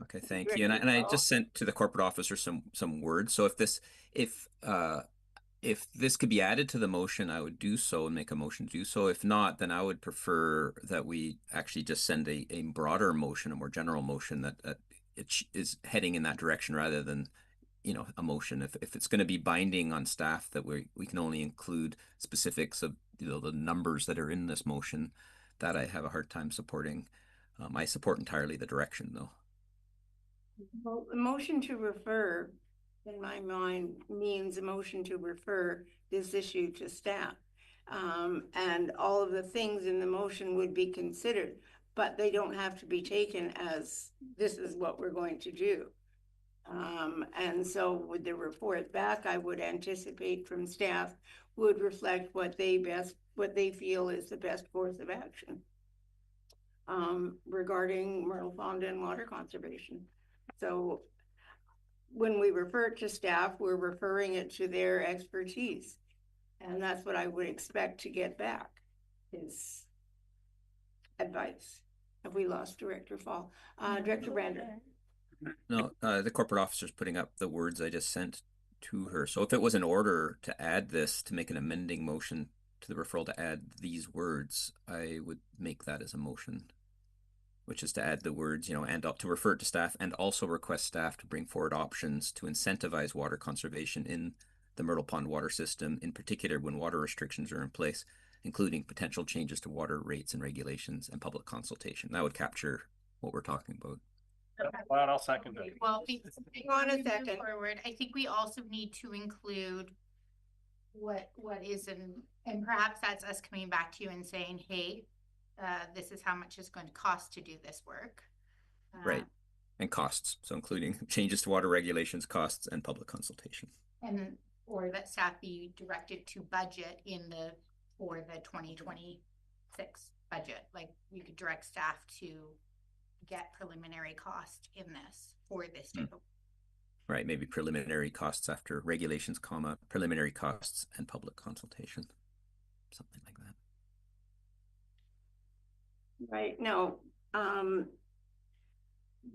Okay, thank you. And I just sent to the corporate officer some words. So if this could be added to the motion, I would do so and make a motion to do so. If not, then I would prefer that we actually just send a broader motion, a more general motion that it is heading in that direction rather than, you know, a motion. If it's going to be binding on staff, that we can only include specifics of, you know, the numbers that are in this motion, that I have a hard time supporting. I support entirely the direction, though. Well, the motion to refer, in my mind, means a motion to refer this issue to staff. And all of the things in the motion would be considered, but they don't have to be taken as this is what we're going to do. And so with the report back, I would anticipate from staff would reflect what they feel is the best course of action regarding Myrtle Pond and water conservation. So when we refer to staff, we're referring it to their expertise. And that's what I would expect to get back, is advice. Have we lost Director Fall? Director Brander. No, the corporate officer's putting up the words I just sent to her. So if it was in order to add this, to make an amending motion to the referral to add these words, I would make that as a motion, which is to add the words, you know, and to refer it to staff and also request staff to bring forward options to incentivize water conservation in the Myrtle Pond water system, in particular when water restrictions are in place, including potential changes to water rates and regulations and public consultation. That would capture what we're talking about. Well, I'll second it. Well, on a second. Forward, I think we also need to include what is and perhaps that's us coming back to you and saying, hey, this is how much it's going to cost to do this work. Right. And costs. So including changes to water regulations, costs, and public consultation. And or that staff be directed to budget for the 2026 budget. Like you could direct staff to get preliminary cost in this for this type of. Right, maybe preliminary costs after regulations, comma, preliminary costs and public consultation. Something like that. Right, no.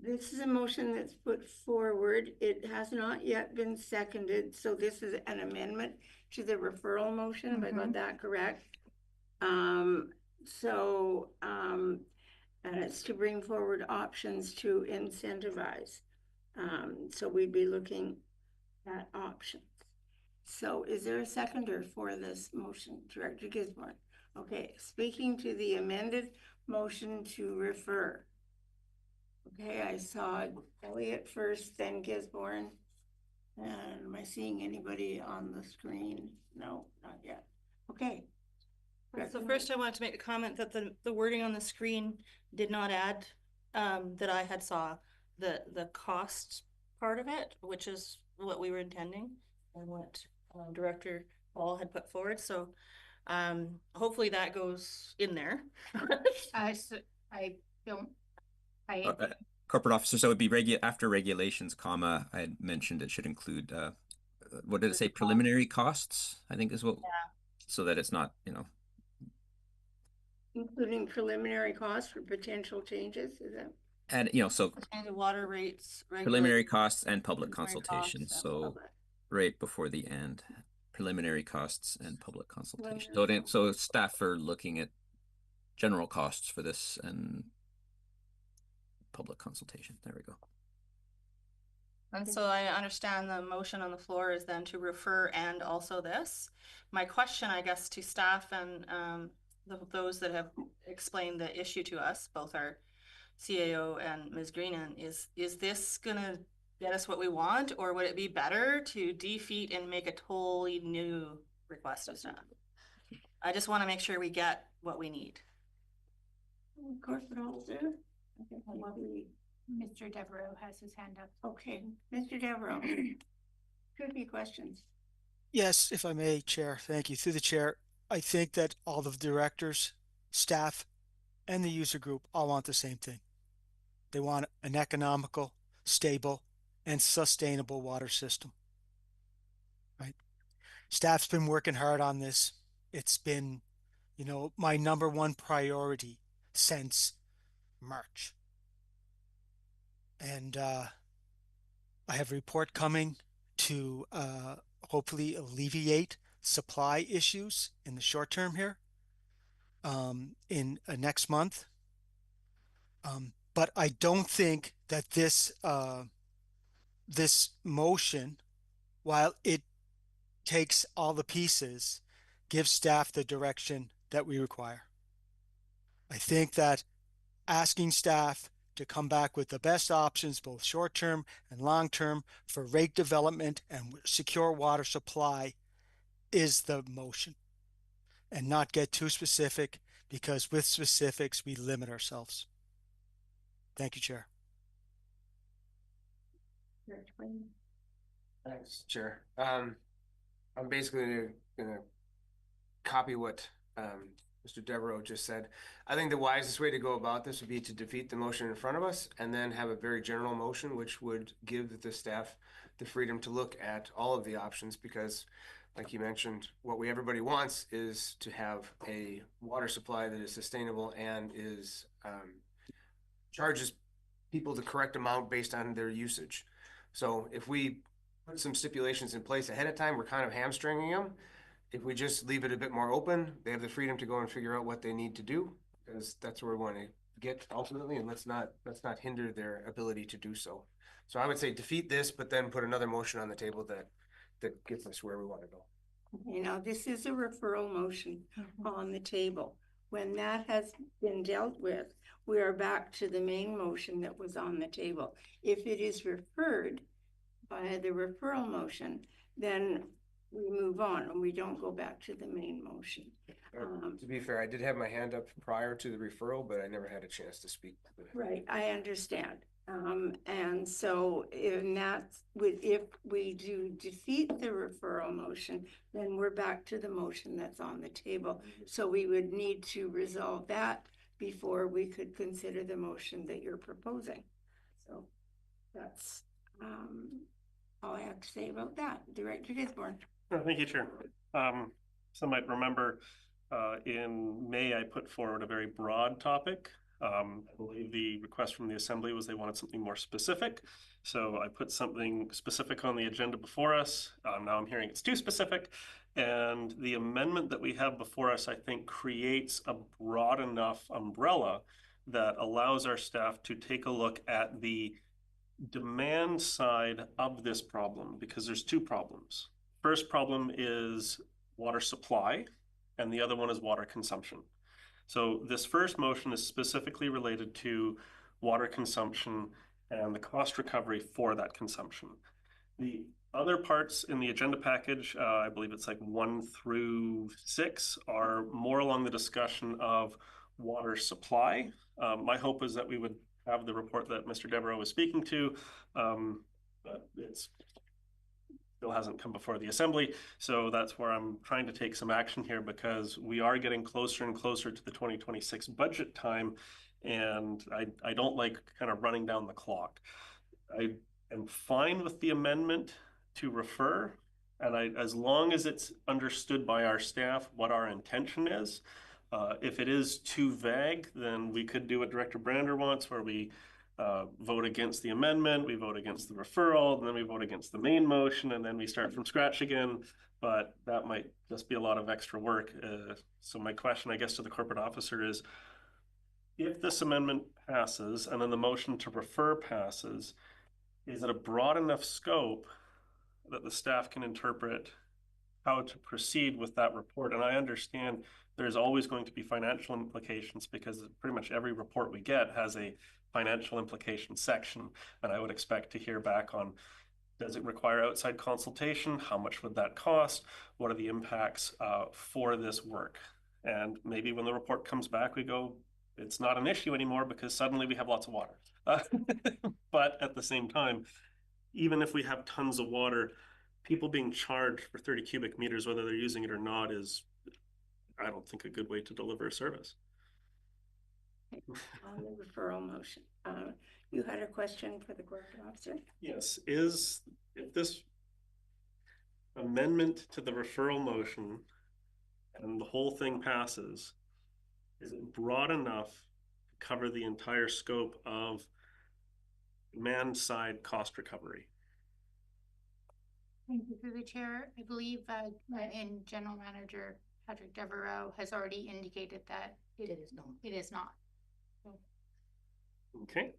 This is a motion that's put forward. It has not yet been seconded, so this is an amendment to the referral motion, if I got that correct. And it's to bring forward options to incentivize. So we'd be looking at options. So is there a seconder for this motion, Director Gisborne? Okay, speaking to the amended motion to refer. Okay, I saw Elliott first, then Gisborne. And am I seeing anybody on the screen? No, not yet. Okay. So first I wanted to make a comment that the wording on the screen did not add that I had saw the cost part of it, which is what we were intending and what Director Paul had put forward. So hopefully that goes in there. So I don't. Corporate officer, so it would be after regulations, comma, I had mentioned it should include, what did it say, preliminary costs, I think is what, so that it's not, you know. Including preliminary costs for potential changes, is that? And, you know, so. And the water rates. Preliminary costs and public consultation, so right before the end. Preliminary costs and public consultation. So staff are looking at general costs for this and public consultation. There we go. And so I understand the motion on the floor is then to refer and also this. My question, I guess, to staff and those that have explained the issue to us, both our CAO and Ms. Greenan, is this gonna get us what we want, or would it be better to defeat and make a totally new request of staff? I just want to make sure we get what we need. Corporate officer. Okay, what do we? Mr. Devereaux has his hand up. Okay, Mr. Devereaux. Could be questions. Yes, if I may, Chair. Thank you. Through the chair, I think that all the directors, staff, and the user group all want the same thing. They want an economical, stable, and sustainable water system. Right? Staff's been working hard on this. It's been, you know, my #1 priority since March. And I have a report coming to hopefully alleviate supply issues in the short term here in next month. But I don't think that this motion, while it takes all the pieces, gives staff the direction that we require. I think that asking staff to come back with the best options, both short-term and long-term, for rate development and secure water supply is the motion, and not get too specific, because with specifics, we limit ourselves. Thank you, Chair. Thanks, Chair. I'm basically gonna copy what Mr. Devereaux just said. I think the wisest way to go about this would be to defeat the motion in front of us and then have a very general motion, which would give the staff the freedom to look at all of the options, because like you mentioned, what everybody wants is to have a water supply that is sustainable and is charges people the correct amount based on their usage. So if we put some stipulations in place ahead of time, we're kind of hamstringing them. If we just leave it a bit more open, they have the freedom to go and figure out what they need to do, because that's where we want to get ultimately, and let's not hinder their ability to do so. So I would say defeat this, but then put another motion on the table that gets us where we want to go. You know, this is a referral motion on the table. When that has been dealt with, we are back to the main motion that was on the table. If it is referred by the referral motion, then we move on and we don't go back to the main motion. To be fair, I did have my hand up prior to the referral, but I never had a chance to speak. Right, I understand. And so if we do defeat the referral motion, then we're back to the motion that's on the table. So we would need to resolve that before we could consider the motion that you're proposing. So that's all I have to say about that. Director Gisborne. Oh, thank you, Chair. Some might remember in May, I put forward a very broad topic. I believe the request from the Assembly was they wanted something more specific. So I put something specific on the agenda before us. Now I'm hearing it's too specific. And the amendment that we have before us, I think, creates a broad enough umbrella that allows our staff to take a look at the demand side of this problem, because there's two problems. First problem is water supply, and the other one is water consumption. So this first motion is specifically related to water consumption and the cost recovery for that consumption. The other parts in the agenda package, I believe it's like 1 through 6, are more along the discussion of water supply. My hope is that we would have the report that Mr. Devereaux was speaking to, but it's still hasn't come before the Assembly. So that's where I'm trying to take some action here, because we are getting closer and closer to the 2026 budget time. And I don't like kind of running down the clock. I am fine with the amendment to refer. And as long as it's understood by our staff what our intention is. If it is too vague, then we could do what Director Brander wants, where we vote against the amendment, we vote against the referral, and then we vote against the main motion, and then we start from scratch again. But that might just be a lot of extra work. So my question, I guess, to the corporate officer is, if this amendment passes and then the motion to refer passes, is it a broad enough scope that the staff can interpret how to proceed with that report? And I understand there's always going to be financial implications because pretty much every report we get has a financial implication section. And I would expect to hear back on, does it require outside consultation? How much would that cost? What are the impacts for this work? And maybe when the report comes back, we go, it's not an issue anymore because suddenly we have lots of water. But at the same time, even if we have tons of water, people being charged for 30 cubic meters, whether they're using it or not, is, I don't think, a good way to deliver a service. On the referral motion, you had a question for the corporate officer? Yes, if this amendment to the referral motion and the whole thing passes, is it broad enough to cover the entire scope of demand side cost recovery? Thank you through the chair. I believe in General Manager Patrick Devereaux has already indicated that it is not. It is not. Okay.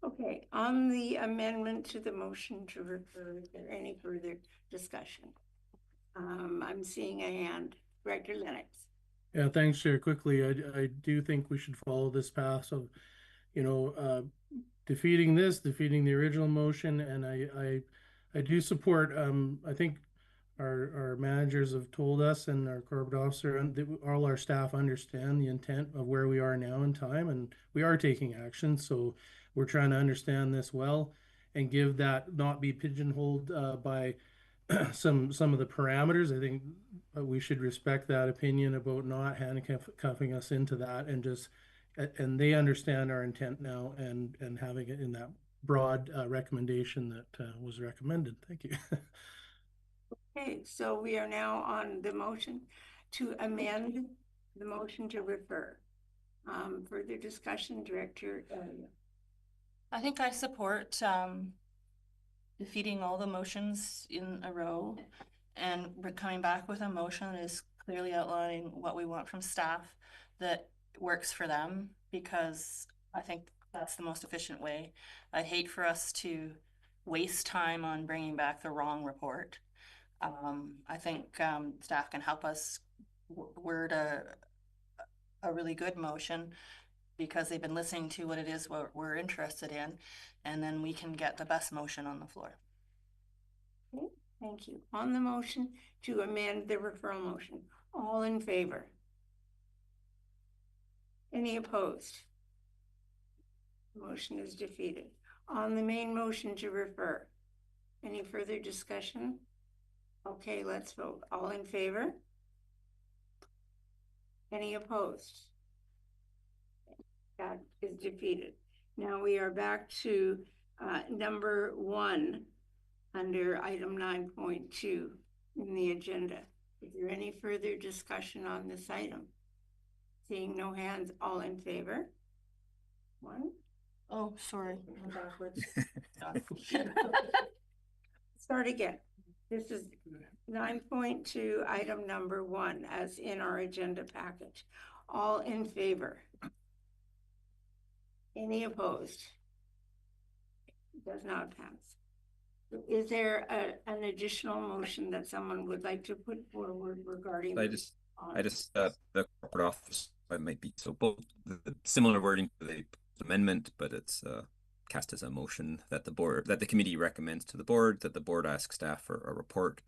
Okay, on the amendment to the motion to refer, is there any further discussion? I'm seeing a hand. Director Lennox. Yeah, thanks, Chair. Quickly, I do think we should follow this path of, defeating the original motion, and I do support. I think our managers have told us, and our corporate officer, and all our staff understand the intent of where we are now in time, and we are taking action. So we're trying to understand this well and give that, not be pigeonholed by some of the parameters. I think we should respect that opinion about not handcuffing us into that, and they understand our intent now, and having it in that broad recommendation that was recommended. Thank you. Okay, so we are now on the motion to amend the motion to refer. Further discussion, Director. I think I support defeating all the motions in a row, and we're coming back with a motion that is clearly outlining what we want from staff that works for them, because I think that's the most efficient way. I'd hate for us to waste time on bringing back the wrong report. I think staff can help us word a really good motion, because they've been listening to what it is we're interested in, and then we can get the best motion on the floor. Okay, thank you. On the motion to amend the referral motion, all in favor? Any opposed? The motion is defeated. On the main motion to refer, any further discussion? Okay, let's vote. All in favor? Any opposed? That is defeated. Now we are back to number 1 under item 9.2 in the agenda. Is there any further discussion on this item? Seeing no hands, all in favor? 1. Oh, sorry, I'm backwards. Start again. This is 9.2, item number 1, as in our agenda package. All in favor? Any opposed? Does not pass. Is there an additional motion that someone would like to put forward regarding? The corporate office, I might be so both the similar wording to the amendment, but it's cast as a motion that the committee recommends to the board that the board asks staff for a report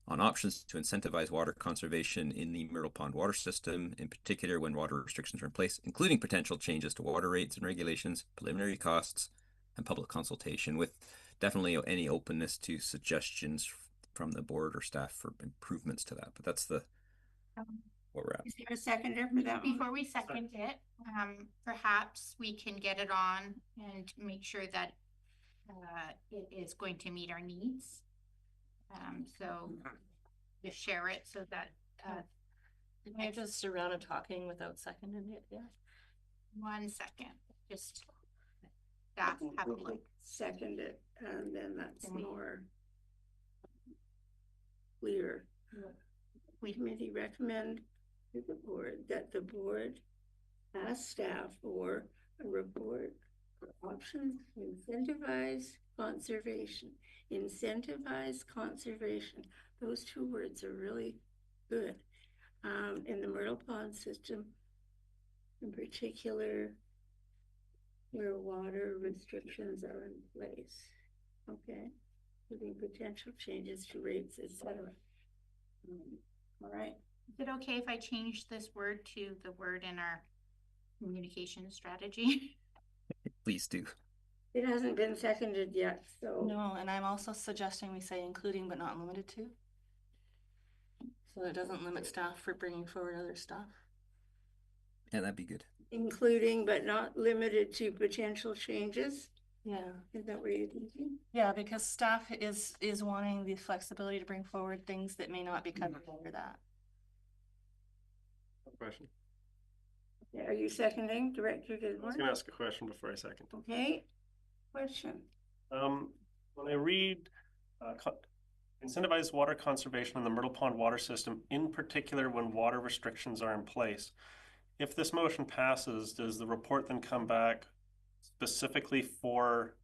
on options to incentivize water conservation in the Myrtle Pond water system, in particular when water restrictions are in place, including potential changes to water rates and regulations, preliminary costs, and public consultation, with definitely any openness to suggestions from the board or staff for improvements to that. But that's what we're at. Is there a seconder for that? Before we second it, perhaps we can get it on and make sure that it is going to meet our needs. So just share it so that I just a round of talking without seconding it. Yeah. 1 second. Just that happily Second it, and then that's more clear. We committee recommend to the board that the board ask staff for a report Options, incentivize conservation, incentivize conservation. Those two words are really good. In the Myrtle Pond system, in particular, where water restrictions are in place. Okay, giving potential changes to rates, etc. All right. Is it okay if I change this word to the word in our communication strategy? Please do. It hasn't been seconded yet, so. No, and I'm also suggesting we say including but not limited to. So it doesn't limit staff for bringing forward other stuff. Yeah, that'd be good. Including but not limited to potential changes. Yeah. Is that what you're thinking? Yeah, because staff is wanting the flexibility to bring forward things that may not be covered under that. Question. Yeah, are you seconding, Director I was Gisborne? going to ask a question before I second. Okay, question. When I read incentivize water conservation in the Myrtle Pond water system, in particular when water restrictions are in place. If this motion passes, does the report then come back specifically for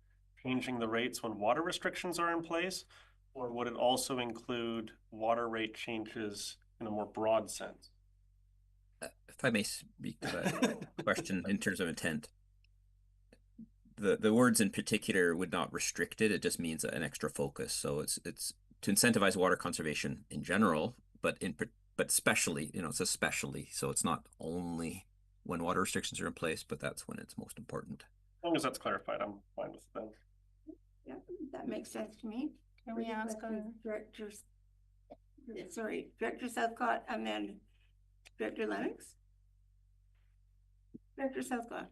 changing the rates when water restrictions are in place? Or would it also include water rate changes in a more broad sense? If I may speak to that question in terms of intent, the words in particular would not restrict it. It just means an extra focus. So it's to incentivize water conservation in general, but especially, it's especially. So it's not only when water restrictions are in place, but that's when it's most important. As long as that's clarified, I'm fine with that. Yeah, that makes sense to me. Can we ask Director Southcott and then Director Lennox? Director Southcott.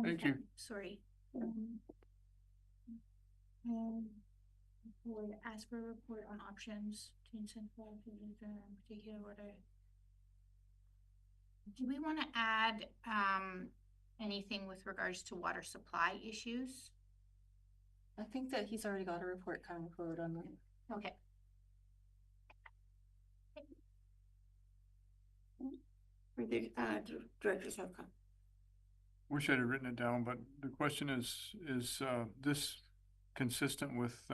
Thank you. Sorry. Would ask for a report on options to incentivize in particular water. Do we want to add anything with regards to water supply issues? I think that he's already got a report coming forward on that. Okay. For the Director Southcott. Wish I'd have written it down, but the question is this consistent with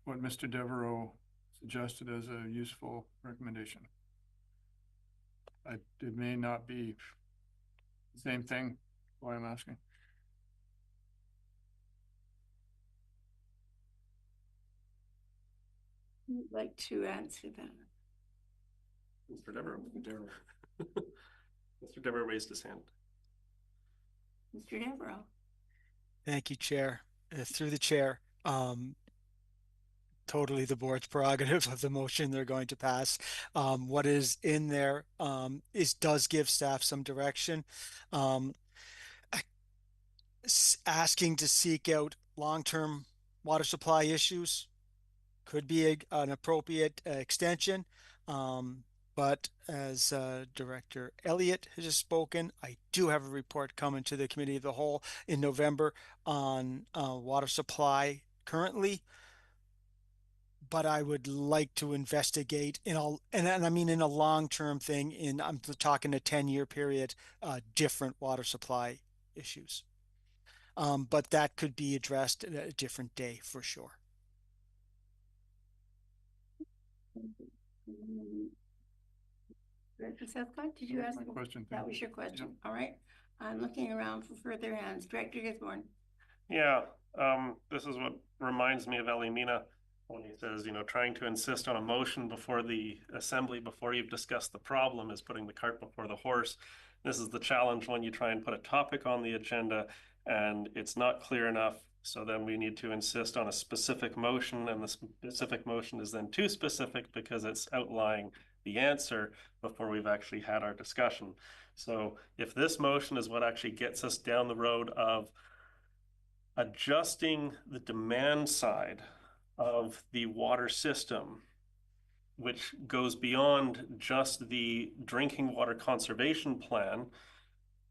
what Mr. Devereaux suggested as a useful recommendation? It may not be the same thing, why I'm asking. I'd like to answer that. Mr. Devereaux. Mr. Devereaux raised his hand. Mr. Devereaux. Thank you, Chair. Through the chair, totally the board's prerogative of the motion they're going to pass. What is in there does give staff some direction. Asking to seek out long-term water supply issues could be an appropriate extension. But as Director Elliott has just spoken, I do have a report coming to the Committee of the Whole in November on water supply currently. But I would like to investigate and I mean in a long-term thing, I'm talking a 10-year period, different water supply issues. But that could be addressed at a different day for sure. Director Southcott, did you ask a question? That was your question. Yep. All right. I'm looking around for further hands. Director Gisborne. Yeah, this is what reminds me of Elimina when he says, trying to insist on a motion before the assembly before you've discussed the problem is putting the cart before the horse. This is the challenge when you try and put a topic on the agenda and it's not clear enough. So then we need to insist on a specific motion, and the specific motion is then too specific because it's outlining the answer before we've actually had our discussion. So if this motion is what actually gets us down the road of adjusting the demand side of the water system, which goes beyond just the drinking water conservation plan,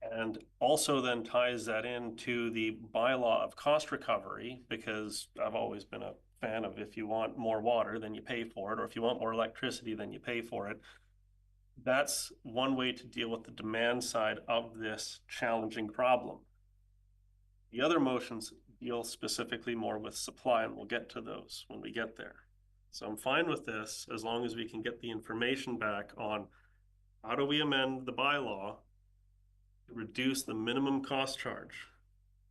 and also then ties that into the bylaw of cost recovery, because I've always been a fan of if you want more water, then you pay for it, or if you want more electricity, then you pay for it. That's one way to deal with the demand side of this challenging problem. The other motions deal specifically more with supply, and we'll get to those when we get there. So I'm fine with this as long as we can get the information back on how do we amend the bylaw to reduce the minimum cost charge.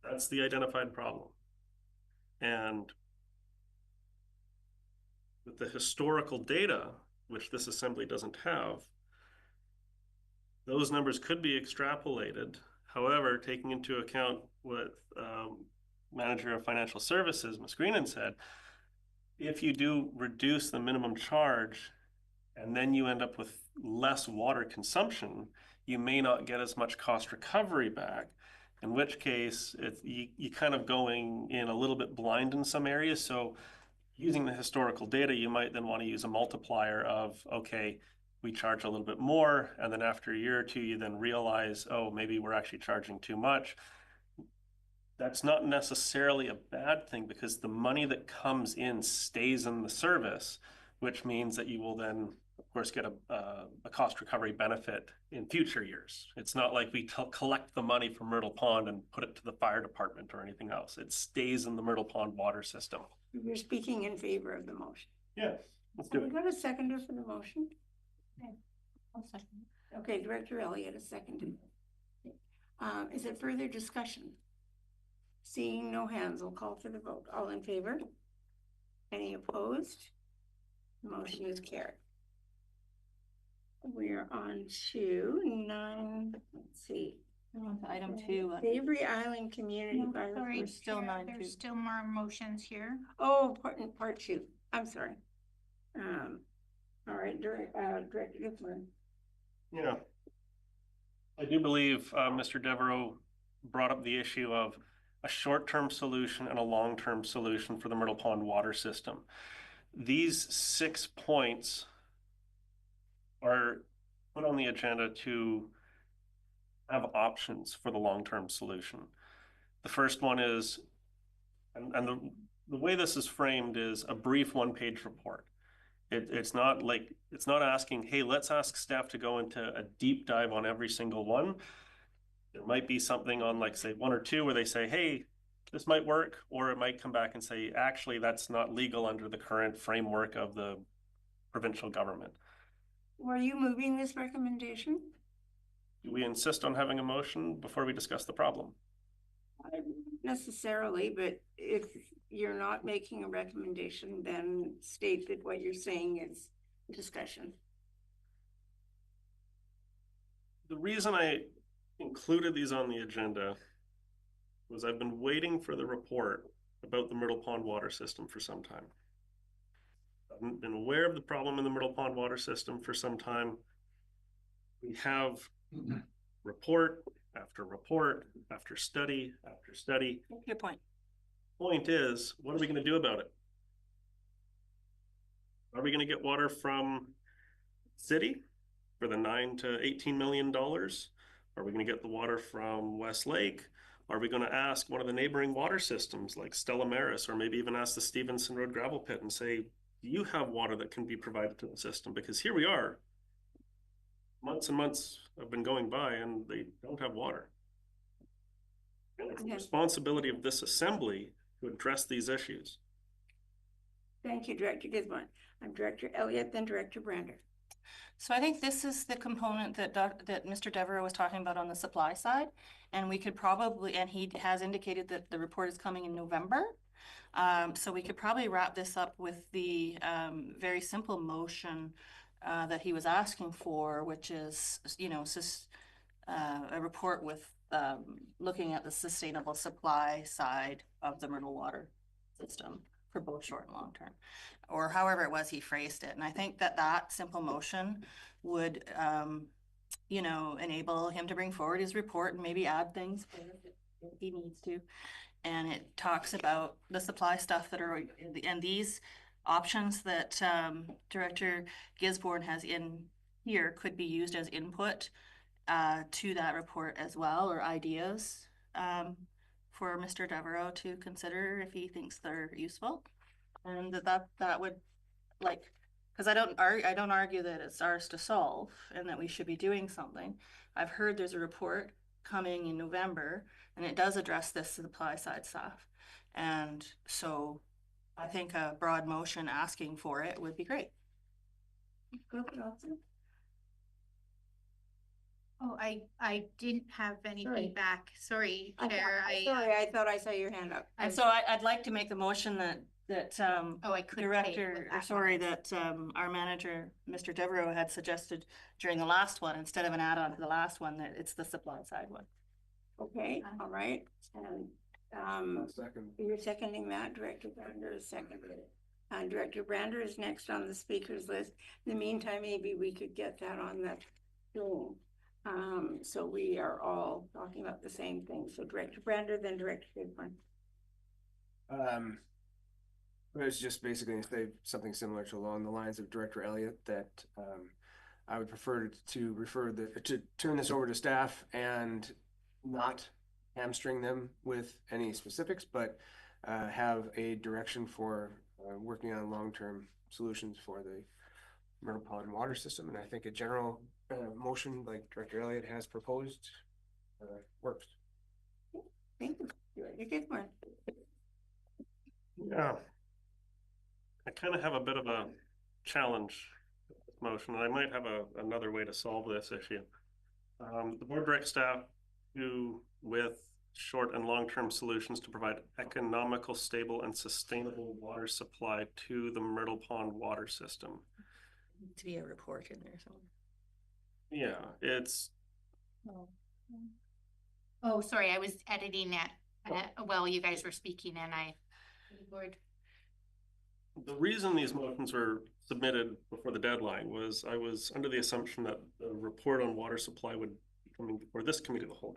That's the identified problem. And with the historical data, which this assembly doesn't have, those numbers could be extrapolated. However, taking into account what Manager of Financial Services, Ms. Greenan, said, if you do reduce the minimum charge and then you end up with less water consumption, you may not get as much cost recovery back, in which case you kind of going in a little bit blind in some areas. So using the historical data, you might then want to use a multiplier of, okay, we charge a little bit more, and then after a year or two, you then realize, oh, maybe we're actually charging too much. That's not necessarily a bad thing because the money that comes in stays in the service, which means that you will then, of course, get a cost recovery benefit in future years. It's not like we collect the money from Myrtle Pond and put it to the fire department or anything else. It stays in the Myrtle Pond water system. You're speaking in favor of the motion. Yes, let's do Have it. we got a seconder for the motion? Okay, I'll second. Okay, Director Elliott is seconded. Is it further discussion? Seeing no hands, I'll call for the vote. All in favor? Any opposed? The motion is carried. We're on to 9, let's see. We're on to item 2. Avery Island Community. No, Fire sorry, Force. still Chair, 9-2. There's still more motions here. Oh, part 2. I'm sorry. All right, Director Gifford. Yeah. I do believe Mr. Devereaux brought up the issue of a short-term solution and a long-term solution for the Myrtle Pond water system. These 6 points are put on the agenda to have options for the long-term solution. The first one is, and the way this is framed is a brief one-page report. It's not asking, hey, let's ask staff to go into a deep dive on every single one. There might be something on, like, say, 1 or 2 where they say, hey, this might work, or it might come back and say, actually, that's not legal under the current framework of the provincial government. Were you moving this recommendation? Do we insist on having a motion before we discuss the problem? Necessarily, but if you're not making a recommendation, then state that what you're saying is discussion. The reason I included these on the agenda was I've been waiting for the report about the Myrtle Pond water system for some time. I've been aware of the problem in the Myrtle Pond water system for some time. We have report after report after study after study. Your point. Point is, what are we going to do about it? Are we going to get water from city for the $9 to $18 million? Are we going to get the water from Westlake? Are we going to ask one of the neighboring water systems like Stella Maris, or maybe even ask the Stevenson Road gravel pit and say, do you have water that can be provided to the system? Because here we are, months and months have been going by and they don't have water. And it's the responsibility of this assembly to address these issues. Thank you, Director Gisborne. I'm Director Elliott, then Director Brander. So I think this is the component that that Mr. Devereaux was talking about on the supply side, and we could probably, and he has indicated that the report is coming in November. So we could probably wrap this up with the very simple motion that he was asking for, which is, you know, a report with looking at the sustainable supply side of the Myrtle water system for both short and long term, or however it was he phrased it. And I think that that simple motion would, you know, enable him to bring forward his report and maybe add things if he needs to. And it talks about the supply stuff that are, and these options that Director Gisborne has in here could be used as input to that report as well, or ideas for Mr. Devereaux to consider if he thinks they're useful. And that would, like, because I don't argue that it's ours to solve and that we should be doing something. I've heard there's a report coming in November, and it does address this supply side stuff. And so I think a broad motion asking for it would be great. Oh, I didn't have any Sorry. feedback. Sorry, Chair. Sorry, I thought I saw your hand up. And so I'd like to make the motion that Oh, I couldn't Director, or sorry, that our manager, Mr. Devereaux, had suggested during the last one, instead of an add-on to the last one, that it's the supply side one. Okay, all right. And Second. you're seconding that, Director Brander is seconded it. Director Brander is next on the speakers list. In the meantime, maybe we could get that on the Zoom. So we are all talking about the same thing. So Director Brander, then Director Gisborne. I was just basically going to say something similar to along the lines of Director Elliott, that I would prefer to turn this over to staff and not hamstring them with any specifics, but have a direction for working on long-term solutions for the Myrtle Pond water system. And I think a general motion like Director Elliott has proposed works. Thank you. Director Gisborne. Yeah. I kind of have a bit of a challenge motion, and I might have another way to solve this issue. The board directs staff with short and long-term solutions to provide economical, stable, and sustainable water supply to the Myrtle Pond water system. To be a report in there somewhere. Yeah, it's. Oh, sorry, I was editing that while you guys were speaking, and the reason these motions were submitted before the deadline was I was under the assumption that the report on water supply would be coming before this committee of the whole.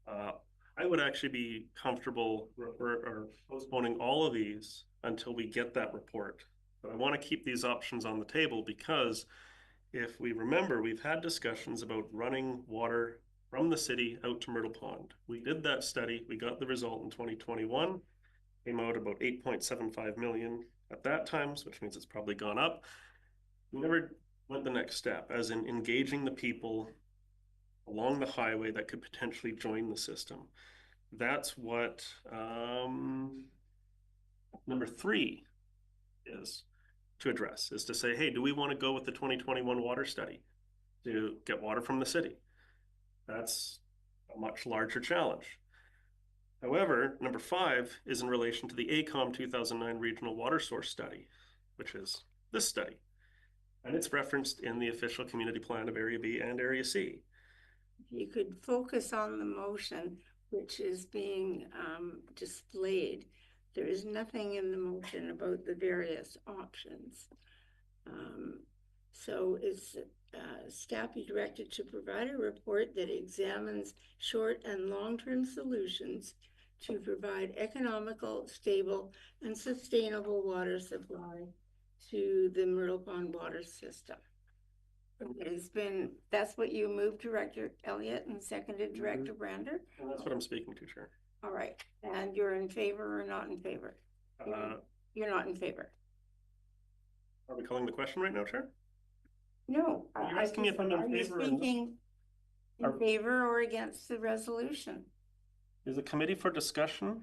I would actually be comfortable or postponing all of these until we get that report. But I want to keep these options on the table because if we remember, we've had discussions about running water from the city out to Myrtle Pond. We did that study. We got the result in 2021. Came out about 8.75 million at that time, which means it's probably gone up. We never went the next step, as in engaging the people along the highway that could potentially join the system. That's what number 3 is to address, is to say, hey, do we want to go with the 2021 water study to get water from the city? That's a much larger challenge. However, number 5 is in relation to the AECOM 2009 Regional Water Source Study, which is this study. And it's referenced in the official community plan of Area B and Area C. You could focus on the motion, which is being displayed. There is nothing in the motion about the various options. So it's staff be directed to provide a report that examines short and long-term solutions to provide economical, stable, and sustainable water supply to the Myrtle Pond water system. It has been, that's what you moved, Director Elliott, and seconded Director Brander? And that's what I'm speaking to, Chair. All right, and you're in favor or not in favor? You're not in favor. Are we calling the question right now, Chair? No. You're asking me if I'm in favor or not? Speaking in favor or against the resolution? Is the committee for discussion?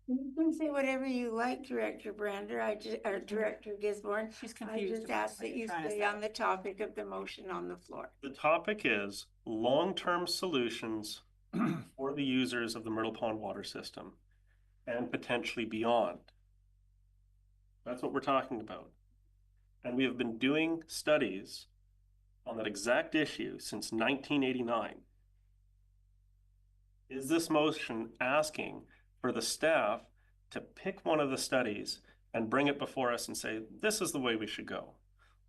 You can say whatever you like, Director Brander, or Director Gisborne. She's confused. I just ask that you stay on the topic of the motion on the floor. The topic is long-term solutions for the users of the Myrtle Pond water system and potentially beyond. That's what we're talking about. And we have been doing studies on that exact issue since 1989. Is this motion asking for the staff to pick one of the studies and bring it before us and say, this is the way we should go?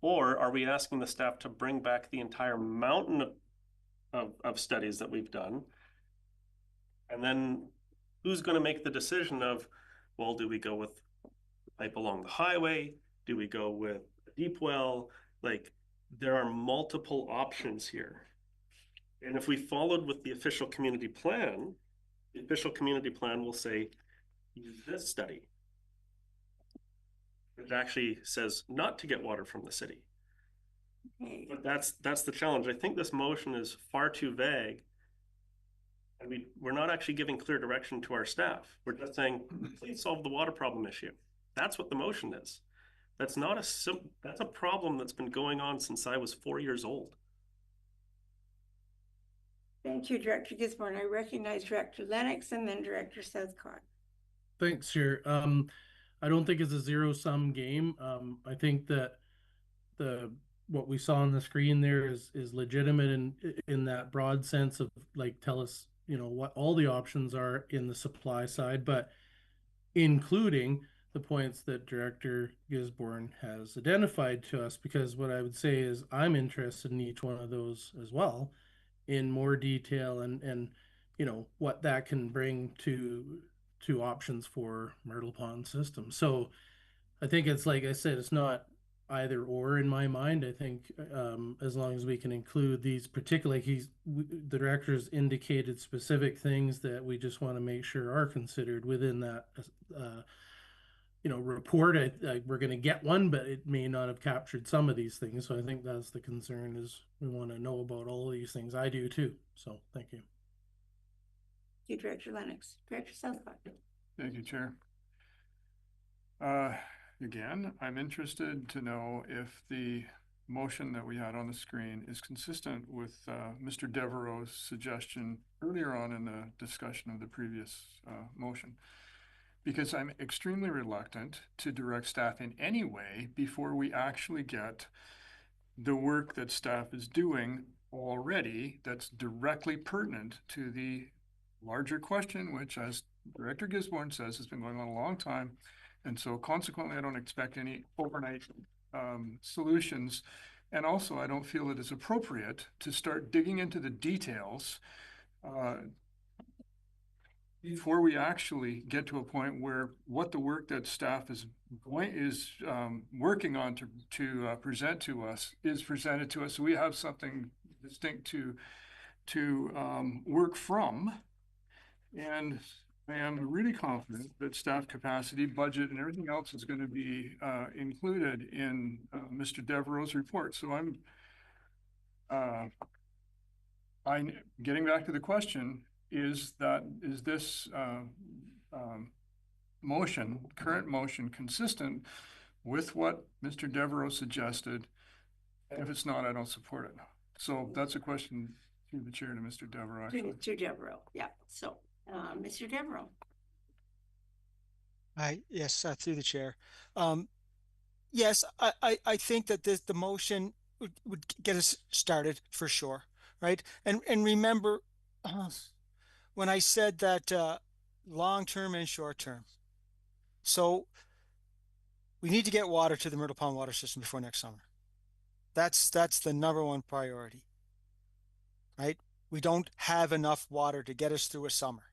Or are we asking the staff to bring back the entire mountain of studies that we've done? And then who's going to make the decision of, well, do we go with pipe along the highway? Do we go with a deep well? Like, there are multiple options here. And if we followed with the official community plan, the official community plan will say, use this study. It actually says not to get water from the city. Okay. But that's the challenge. I think this motion is far too vague. And we're not actually giving clear direction to our staff. We're just saying, please solve the water problem issue. That's what the motion is. That's not that's a problem that's been going on since I was 4 years old. Thank you, Director Gisborne. I recognize Director Lennox and then Director Southcott. Thanks, Chair. I don't think it's a zero-sum game. I think that what we saw on the screen there is legitimate in that broad sense of like tell us, you know, what all the options are in the supply side, but including the points that Director Gisborne has identified to us, because what I would say is I'm interested in each one of those as well in more detail and you know what that can bring to options for Myrtle Pond system. So I think it's like I said, it's not either or in my mind. I think as long as we can include these particularly, the director's indicated specific things that we just want to make sure are considered within that you know, report. We're going to get one, but it may not have captured some of these things. So I think that's the concern, is we want to know about all of these things. I do too. So thank you. Thank you, Director Lennox. Director Southcott. Thank you, Chair. Again, I'm interested to know if the motion that we had on the screen is consistent with Mr. Devereaux's suggestion earlier on in the discussion of the previous motion. Because I'm extremely reluctant to direct staff in any way before we actually get the work that staff is doing already that's directly pertinent to the larger question, which, as Director Gisborne says, has been going on a long time. And so consequently, I don't expect any overnight solutions. And also, I don't feel it is appropriate to start digging into the details before we actually get to a point where what the work that staff is working on to present to us is presented to us. So we have something distinct to work from. And I am really confident that staff capacity, budget, and everything else is going to be included in Mr. Devereaux's report. So I'm getting back to the question: is this current motion, consistent with what Mr. Devereaux suggested? And if it's not, I don't support it. So that's a question through the chair to Mr. Devereaux. To Mr. Devereaux, yeah. So, Mr. Devereaux. Yes, through the chair. Yes, I think that the motion would get us started for sure, right? And remember, when I said that long-term and short-term. So we need to get water to the Myrtle Pond water system before next summer. That's the number one priority, right? We don't have enough water to get us through a summer.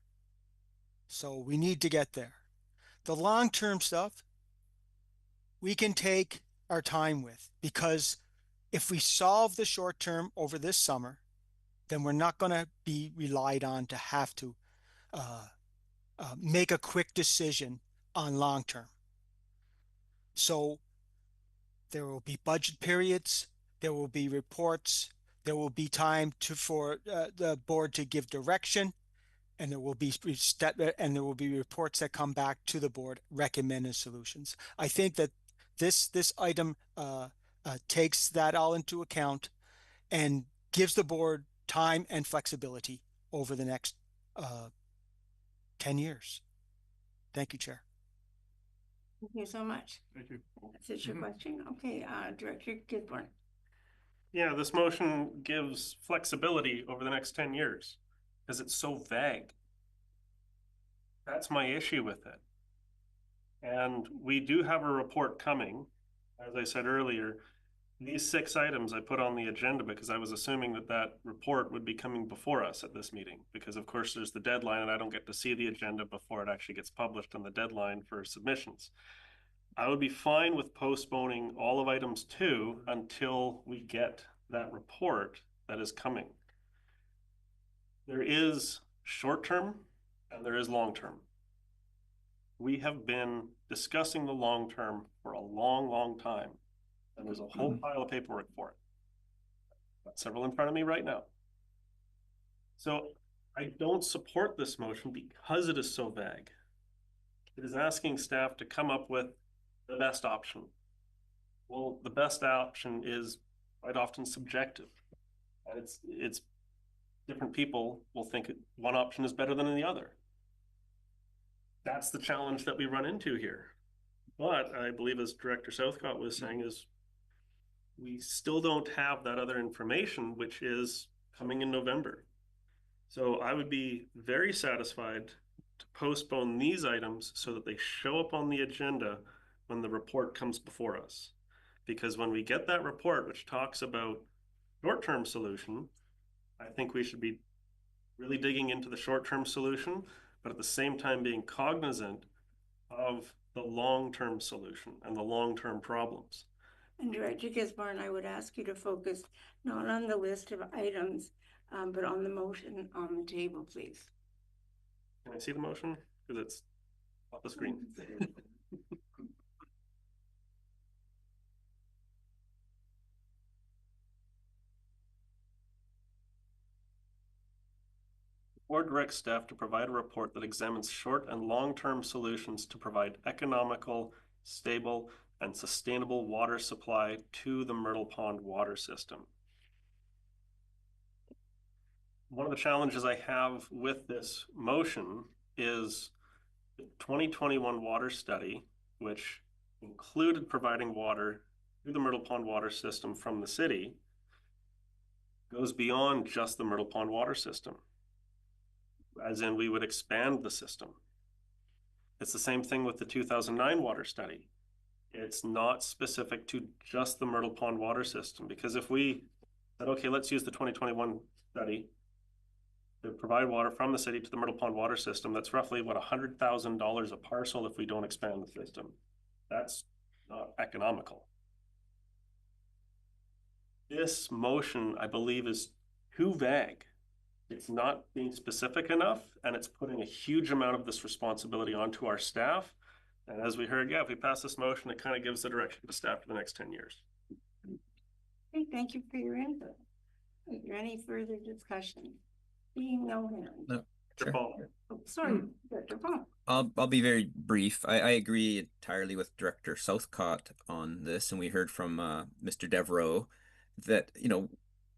So we need to get there. The long-term stuff, we can take our time with, because if we solve the short-term over this summer, then we're not going to be relied on to have to make a quick decision on long-term. So there will be budget periods, there will be reports, there will be time for the board to give direction, and there will be reports that come back to the board recommending solutions. I think that this item takes that all into account and gives the board time and flexibility over the next 10 years. Thank you, Chair. Thank you so much. Thank you. That's your question. Okay, Director Gisborne. Yeah, this motion gives flexibility over the next 10 years because it's so vague. That's my issue with it. And we do have a report coming. As I said earlier, these 6 items I put on the agenda because I was assuming that report would be coming before us at this meeting, because of course there's the deadline and I don't get to see the agenda before it actually gets published on the deadline for submissions. I would be fine with postponing all of items 2 until we get that report that is coming. There is short-term and there is long-term. We have been discussing the long-term for a long, long time, and there's a whole pile of paperwork for it. Got several in front of me right now. So I don't support this motion because it is so vague. It is asking staff to come up with the best option. Well, the best option is quite often subjective. And it's different people will think one option is better than the other. That's the challenge that we run into here. But I believe, as Director Southcott was saying, is we still don't have that other information, which is coming in November. So I would be very satisfied to postpone these items so that they show up on the agenda when the report comes before us. Because when we get that report, which talks about short-term solution, I think we should be really digging into the short-term solution, but at the same time being cognizant of the long-term solution and the long-term problems. And Director Gisborne, I would ask you to focus not on the list of items, but on the motion on the table, please. Can I see the motion? Because it's off the screen. Board directs staff to provide a report that examines short and long-term solutions to provide economical, stable, and sustainable water supply to the Myrtle Pond water system. One of the challenges I have with this motion is the 2021 water study, which included providing water to the Myrtle Pond water system from the city, goes beyond just the Myrtle Pond water system. As in, we would expand the system. It's the same thing with the 2009 water study. It's not specific to just the Myrtle Pond water system, because if we said, okay, let's use the 2021 study to provide water from the city to the Myrtle Pond water system, that's roughly, what, $100,000 a parcel if we don't expand the system. That's not economical. This motion, I believe, is too vague. It's not being specific enough, and it's putting a huge amount of this responsibility onto our staff. And as we heard, yeah, if we pass this motion, it kind of gives the direction to staff for the next 10 years. Okay, thank you for your input. Is there any further discussion? Seeing no hands. No, sure. Oh, sorry, Director Paul. I'll be very brief. I agree entirely with Director Southcott on this, and we heard from Mr. Devereaux that, you know,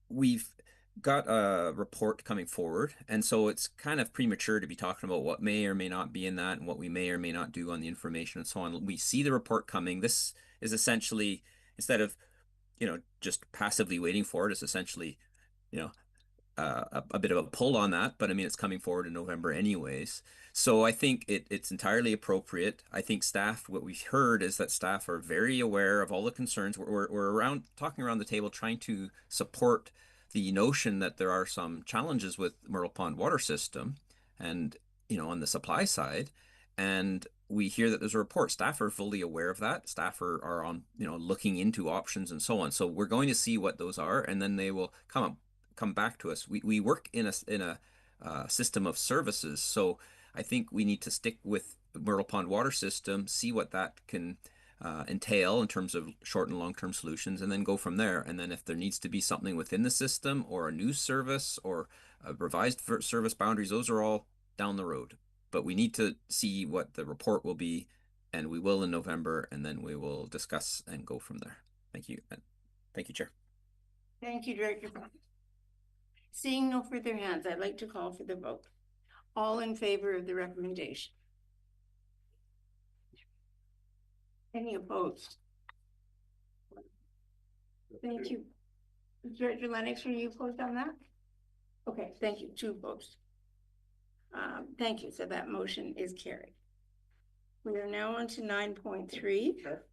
we've got a report coming forward, and so it's kind of premature to be talking about what may or may not be in that and what we may or may not do on the information and so on. We see the report coming. This is essentially, instead of, you know, just passively waiting for it, it's essentially, you know, a bit of a pull on that, but I mean, it's coming forward in November anyways. So I think it's entirely appropriate. I think staff, what we've heard is that staff are very aware of all the concerns. We're talking around the table trying to support the notion that there are some challenges with Myrtle Pond water system and, you know, on the supply side. And we hear that there's a report. Staff are fully aware of that. Staff are on, you know, looking into options and so on. So we're going to see what those are, and then they will come back to us. We work in a system of services, so I think we need to stick with the Myrtle Pond water system, see what that can entail in terms of short and long-term solutions, and then go from there. And then if there needs to be something within the system or a new service or a revised service boundaries, those are all down the road. But we need to see what the report will be, and we will in November, and then we will discuss and go from there. Thank you. Thank you, Chair. Thank you, Director. Seeing no further hands, I'd like to call for the vote. All in favor of the recommendation? Any opposed? Thank you. Director Lennox, were you opposed on that? Okay, thank you. 2 opposed. Thank you. So that motion is carried. We are now on to 9.3. Sure.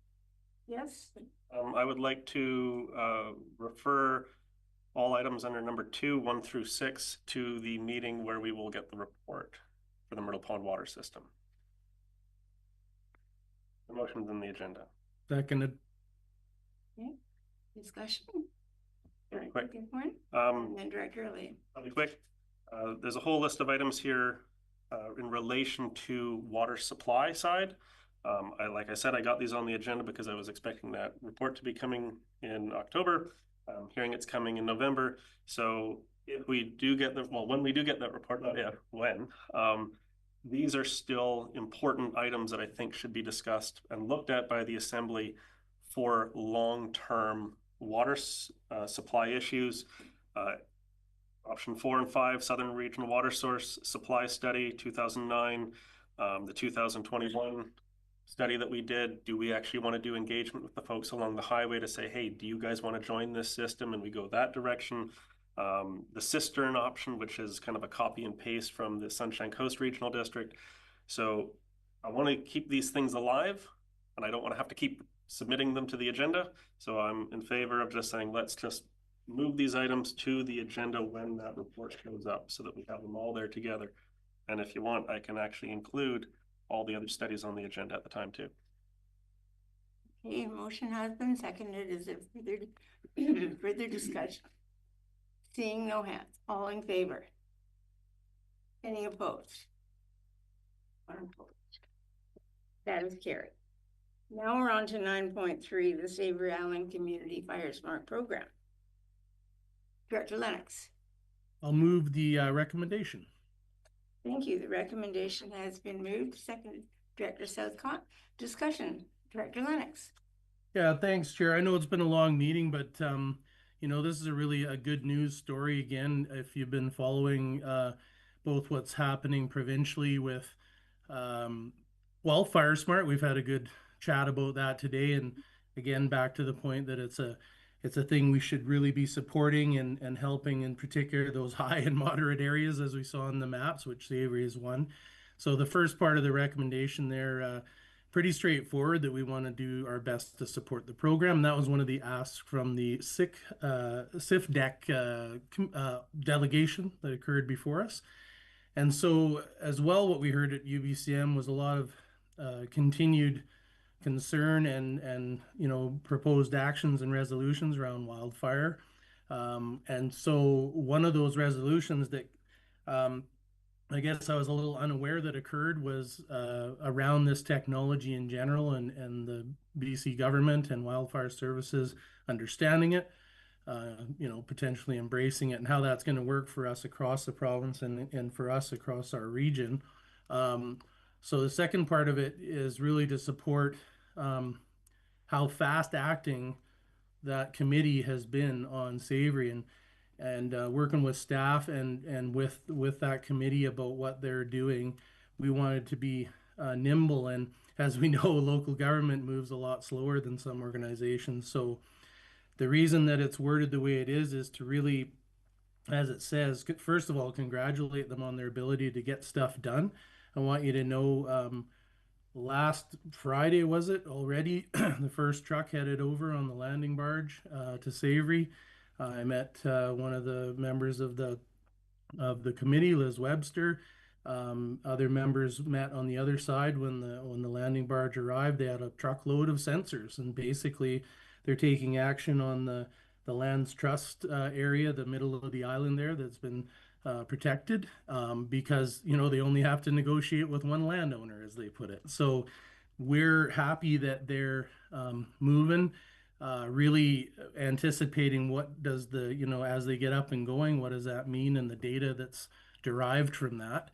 Yes. I would like to refer all items under number 2, 1 through 6 to the meeting where we will get the report for the Myrtle Pond water system. The motion's in the agenda. Seconded. Okay. Discussion. Quick. And then Director Lee. I'll be quick. There's a whole list of items here in relation to water supply side. Like I said, I got these on the agenda because I was expecting that report to be coming in October. hearing it's coming in November. So if we do get when we do get that report, not yet, when, these are still important items that I think should be discussed and looked at by the Assembly for long-term water supply issues. Option 4 and 5, Southern Regional Water Source Supply Study, 2009, the 2021 study that we did. Do we actually want to do engagement with the folks along the highway to say, hey, do you guys want to join this system? And we go that direction. The cistern option, which is kind of a copy and paste from the Sunshine Coast Regional District. So I want to keep these things alive, and I don't want to have to keep submitting them to the agenda. So I'm in favor of just saying, let's just move these items to the agenda when that report shows up so that we have them all there together. And if you want, I can actually include all the other studies on the agenda at the time too. Okay, motion has been seconded. Is there further discussion? Seeing no hands, all in favor? Any opposed? One opposed. That is carried. Now we're on to 9.3, the Savory Island Community Fire Smart Program. Director Lennox. I'll move the recommendation. Thank you. The recommendation has been moved. Seconded. Director Southcott. Discussion. Director Lennox. Yeah, thanks, Chair. I know it's been a long meeting, but you know, this is a good news story again. If you've been following both what's happening provincially with well, Fire Smart, we've had a good chat about that today, and again, back to the point that it's a thing we should really be supporting and helping, in particular those high and moderate areas, as we saw on the maps, which Savory is one. So the first part of the recommendation there, pretty straightforward, that we want to do our best to support the program. That was one of the asks from the CIFDEC delegation that occurred before us. And so as well, what we heard at UBCM was a lot of continued concern and you know, proposed actions and resolutions around wildfire. And so one of those resolutions that I guess I was a little unaware that occurred was around this technology in general and the BC government and wildfire services understanding it, you know, potentially embracing it, and how that's going to work for us across the province and for us across our region. So the second part of it is really to support how fast acting that committee has been on Savory, and working with staff and with that committee about what they're doing. We wanted to be nimble, and as we know, local government moves a lot slower than some organizations. So the reason that it's worded the way it is to really, as it says, first of all, congratulate them on their ability to get stuff done. I want you to know, last Friday, was it already, the first truck headed over on the landing barge to Savory. I met one of the members of the committee, Liz Webster. Other members met on the other side when the landing barge arrived. They had a truckload of sensors, and basically they're taking action on the Lands Trust area, the middle of the island there, that's been protected, because, you know, they only have to negotiate with one landowner, as they put it. So we're happy that they're moving, really anticipating what does the, you know, as they get up and going, what does that mean, and the data that's derived from that.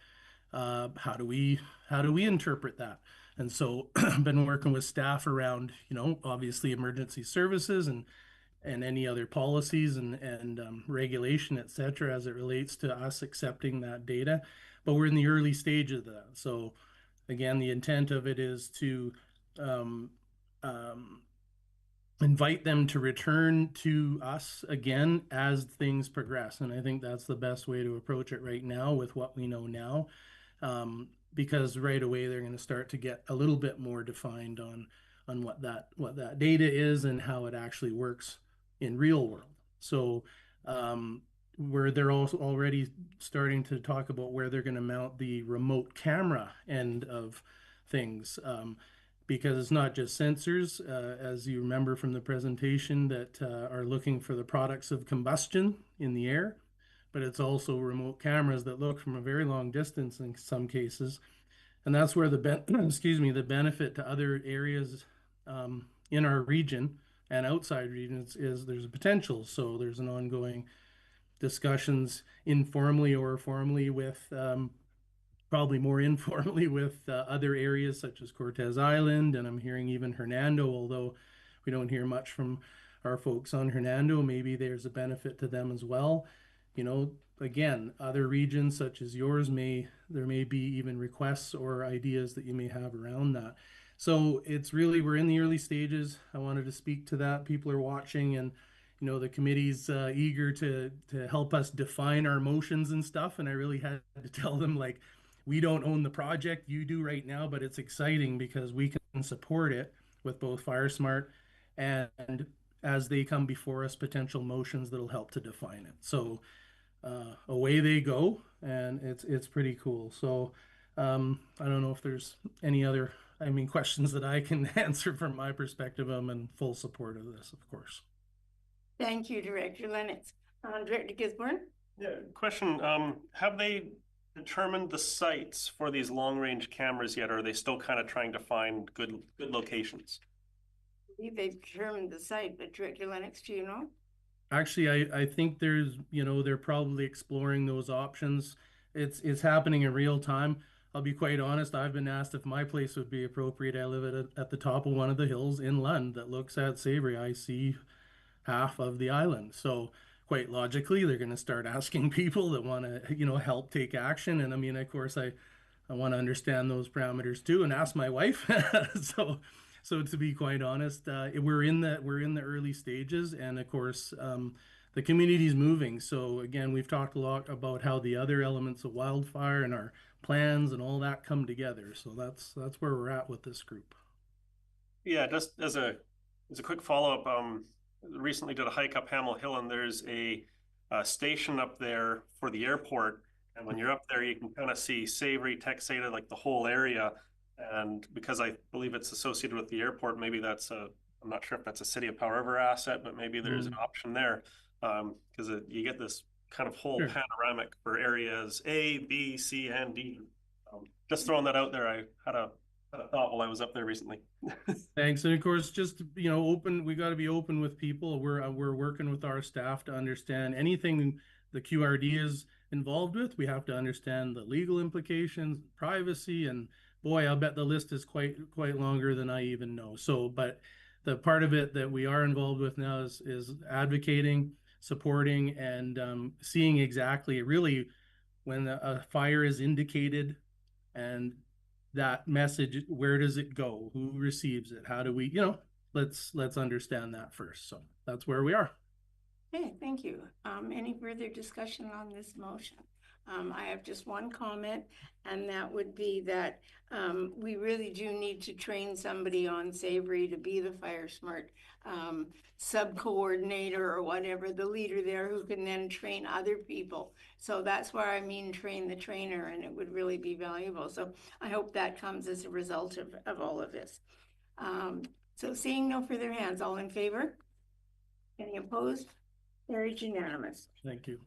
How do we interpret that? And so I've been working with staff around, you know, obviously emergency services and any other policies and regulation, et cetera, as it relates to us accepting that data. But we're in the early stages of that. So again, the intent of it is to invite them to return to us again as things progress. And I think that's the best way to approach it right now with what we know now, because right away they're going to start to get a little bit more defined on what that data is and how it actually works in real world. So where they're also already starting to talk about where they're going to mount the remote camera end of things, because it's not just sensors, as you remember from the presentation, that are looking for the products of combustion in the air, but it's also remote cameras that look from a very long distance in some cases. And that's where the benefit to other areas in our region and outside regions is there's a potential. So there's an ongoing discussions informally or formally with probably more informally with other areas such as Cortez Island, and I'm hearing even Hernando, although we don't hear much from our folks on Hernando. Maybe there's a benefit to them as well. You know, again, other regions such as yours there may be even requests or ideas that you may have around that. So it's really, we're in the early stages. I wanted to speak to that. People are watching, and you know the committee's eager to help us define our motions and stuff. And I really had to tell them, like, we don't own the project, you do right now, but it's exciting because we can support it with both FireSmart and as they come before us, potential motions that'll help to define it. So away they go, and it's pretty cool. So I don't know if there's any other, questions that I can answer from my perspective. I'm in full support of this, of course. Thank you, Director Lennox. Director Gisborne? Yeah, question, have they determined the sites for these long-range cameras yet, or are they still kind of trying to find good locations? I believe they've determined the site, but Director Lennox, do you know? Actually, I think there's, they're probably exploring those options. It's happening in real time. I'll be quite honest, I've been asked if my place would be appropriate. I live at the top of one of the hills in Lund that looks at Savory. I see half of the island. So quite logically, they're going to start asking people that want to, help take action. And I mean, of course, I want to understand those parameters too and ask my wife. So to be quite honest, we're in the early stages, and of course, the community's moving. So again, we've talked a lot about how the other elements of wildfire and our plans and all that come together. So that's where we're at with this group. Yeah, just as a quick follow-up, recently did a hike up Hamel Hill, and there's a station up there for the airport. And when you're up there, you can kind of see Savory, Texada, like the whole area. And because I believe it's associated with the airport, maybe I'm not sure if that's a City of Powell River asset, but maybe there's an option there. Because you get this kind of whole panoramic for areas A, B, C, and D. Just throwing that out there, I had a thought while I was up there recently. Thanks. And of course, just, open, we got to be open with people. We're working with our staff to understand anything the QRD is involved with. We have to understand the legal implications, privacy, and boy, I'll bet the list is quite longer than I even know. So, but the part of it that we are involved with now is advocating, supporting, and seeing exactly really when a fire is indicated, and that message, where does it go? Who receives it? How do we, let's understand that first. So that's where we are. Okay, thank you. Any further discussion on this motion? I have just one comment, and that would be that we really do need to train somebody on Savory to be the FireSmart sub-coordinator or whatever, the leader there, who can then train other people. So that's why I mean train the trainer, and it would really be valuable. So I hope that comes as a result of all of this. So seeing no further hands, all in favor? Any opposed? Carried unanimous. Thank you.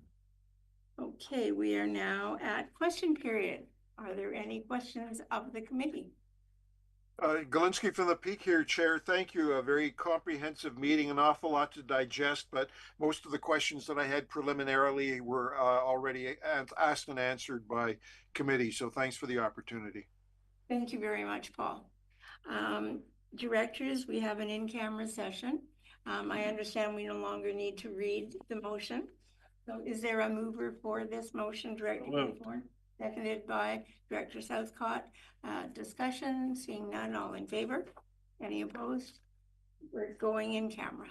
Okay, we are now at question period. Are there any questions of the committee? Galinsky from the Peak here, Chair. Thank you. A very comprehensive meeting, an awful lot to digest, but most of the questions that I had preliminarily were already asked and answered by committee. So thanks for the opportunity. Thank you very much, Paul. Directors, we have an in-camera session. I understand we no longer need to read the motion. So is there a mover for this motion, Director Gisborne? Seconded by Director Southcott. Discussion, seeing none, all in favor? Any opposed? We're going in camera.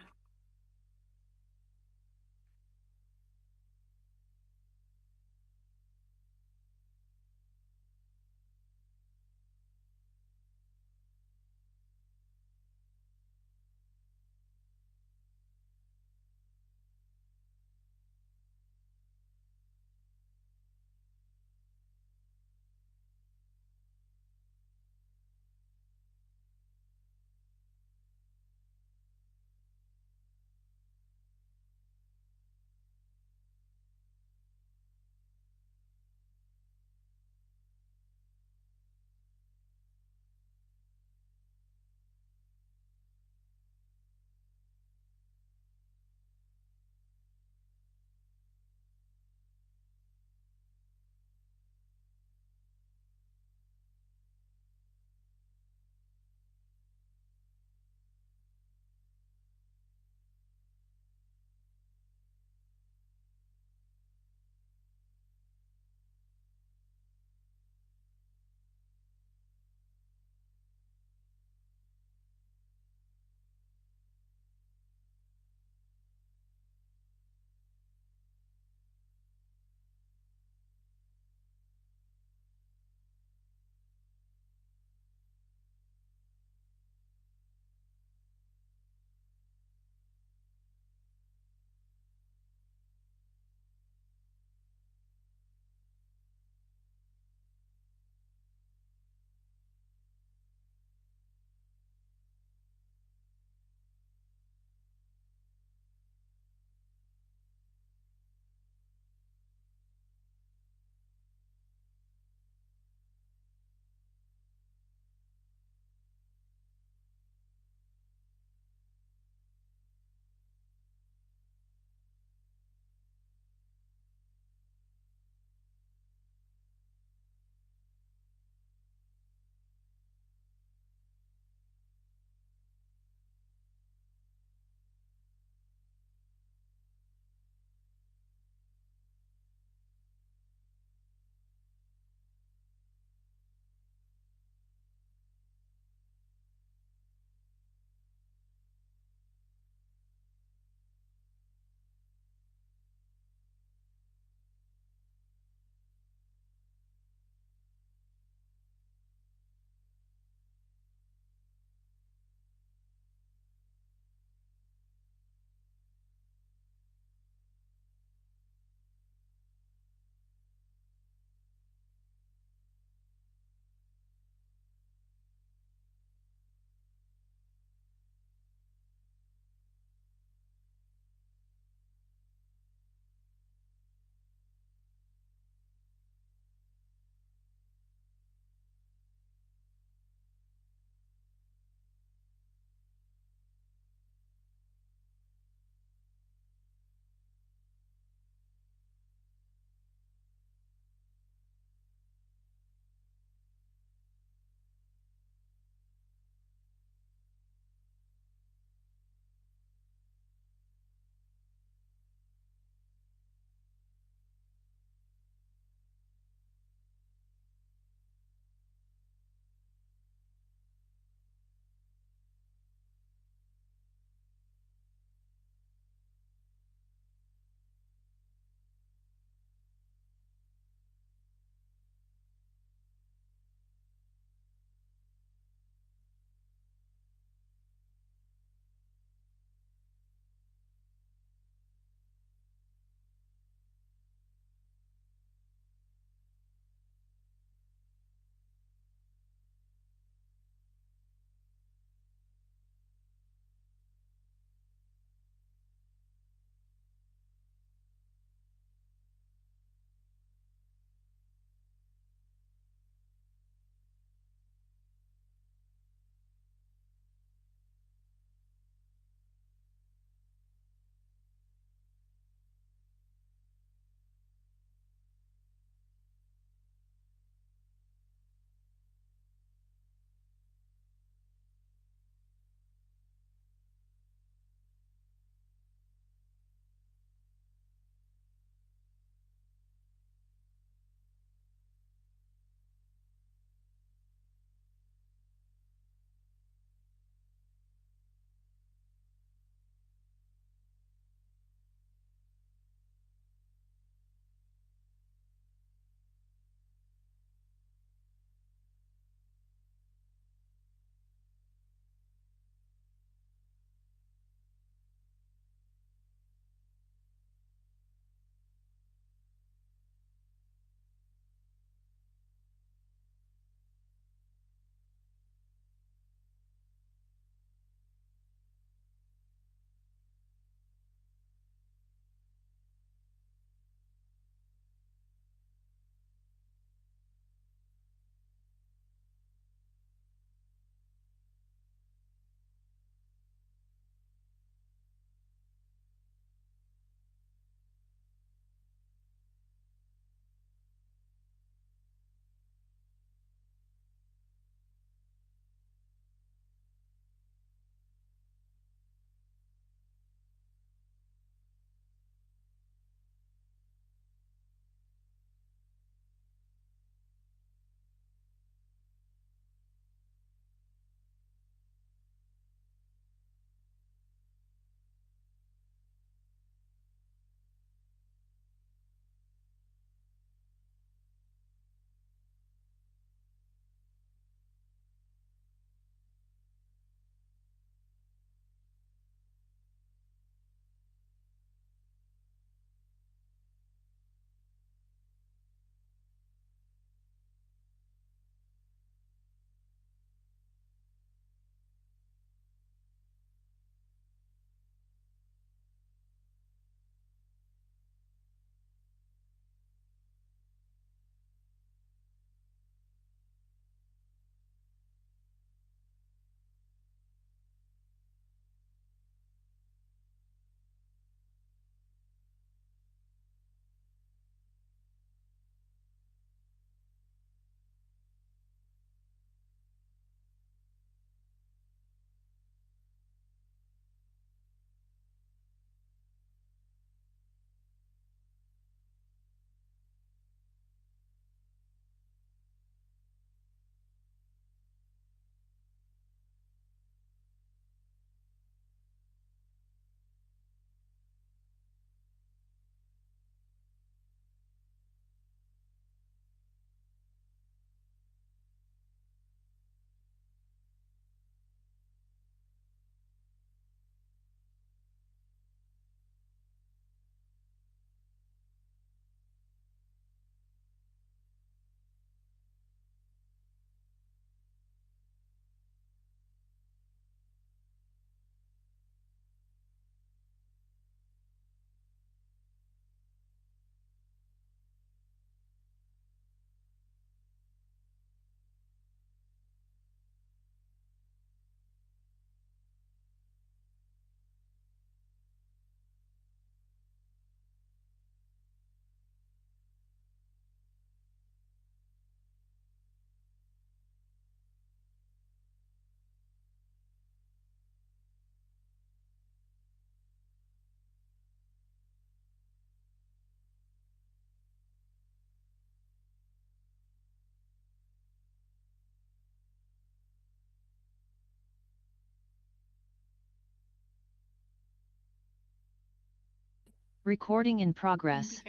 Recording in progress.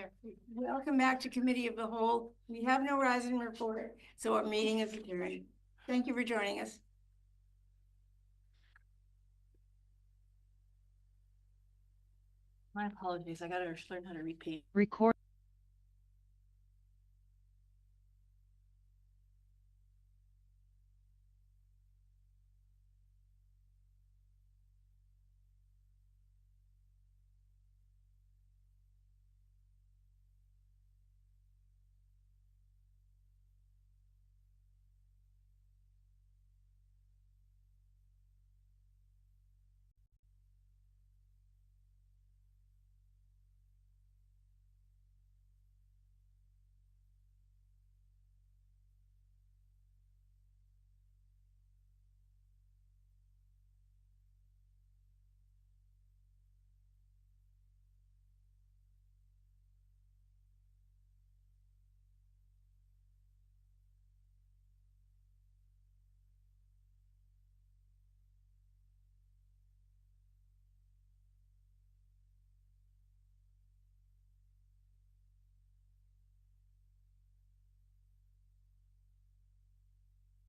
Welcome back to Committee of the Whole. We have no rising report, so our meeting is adjourned. Thank you for joining us. My apologies, I gotta learn how to repeat. Record.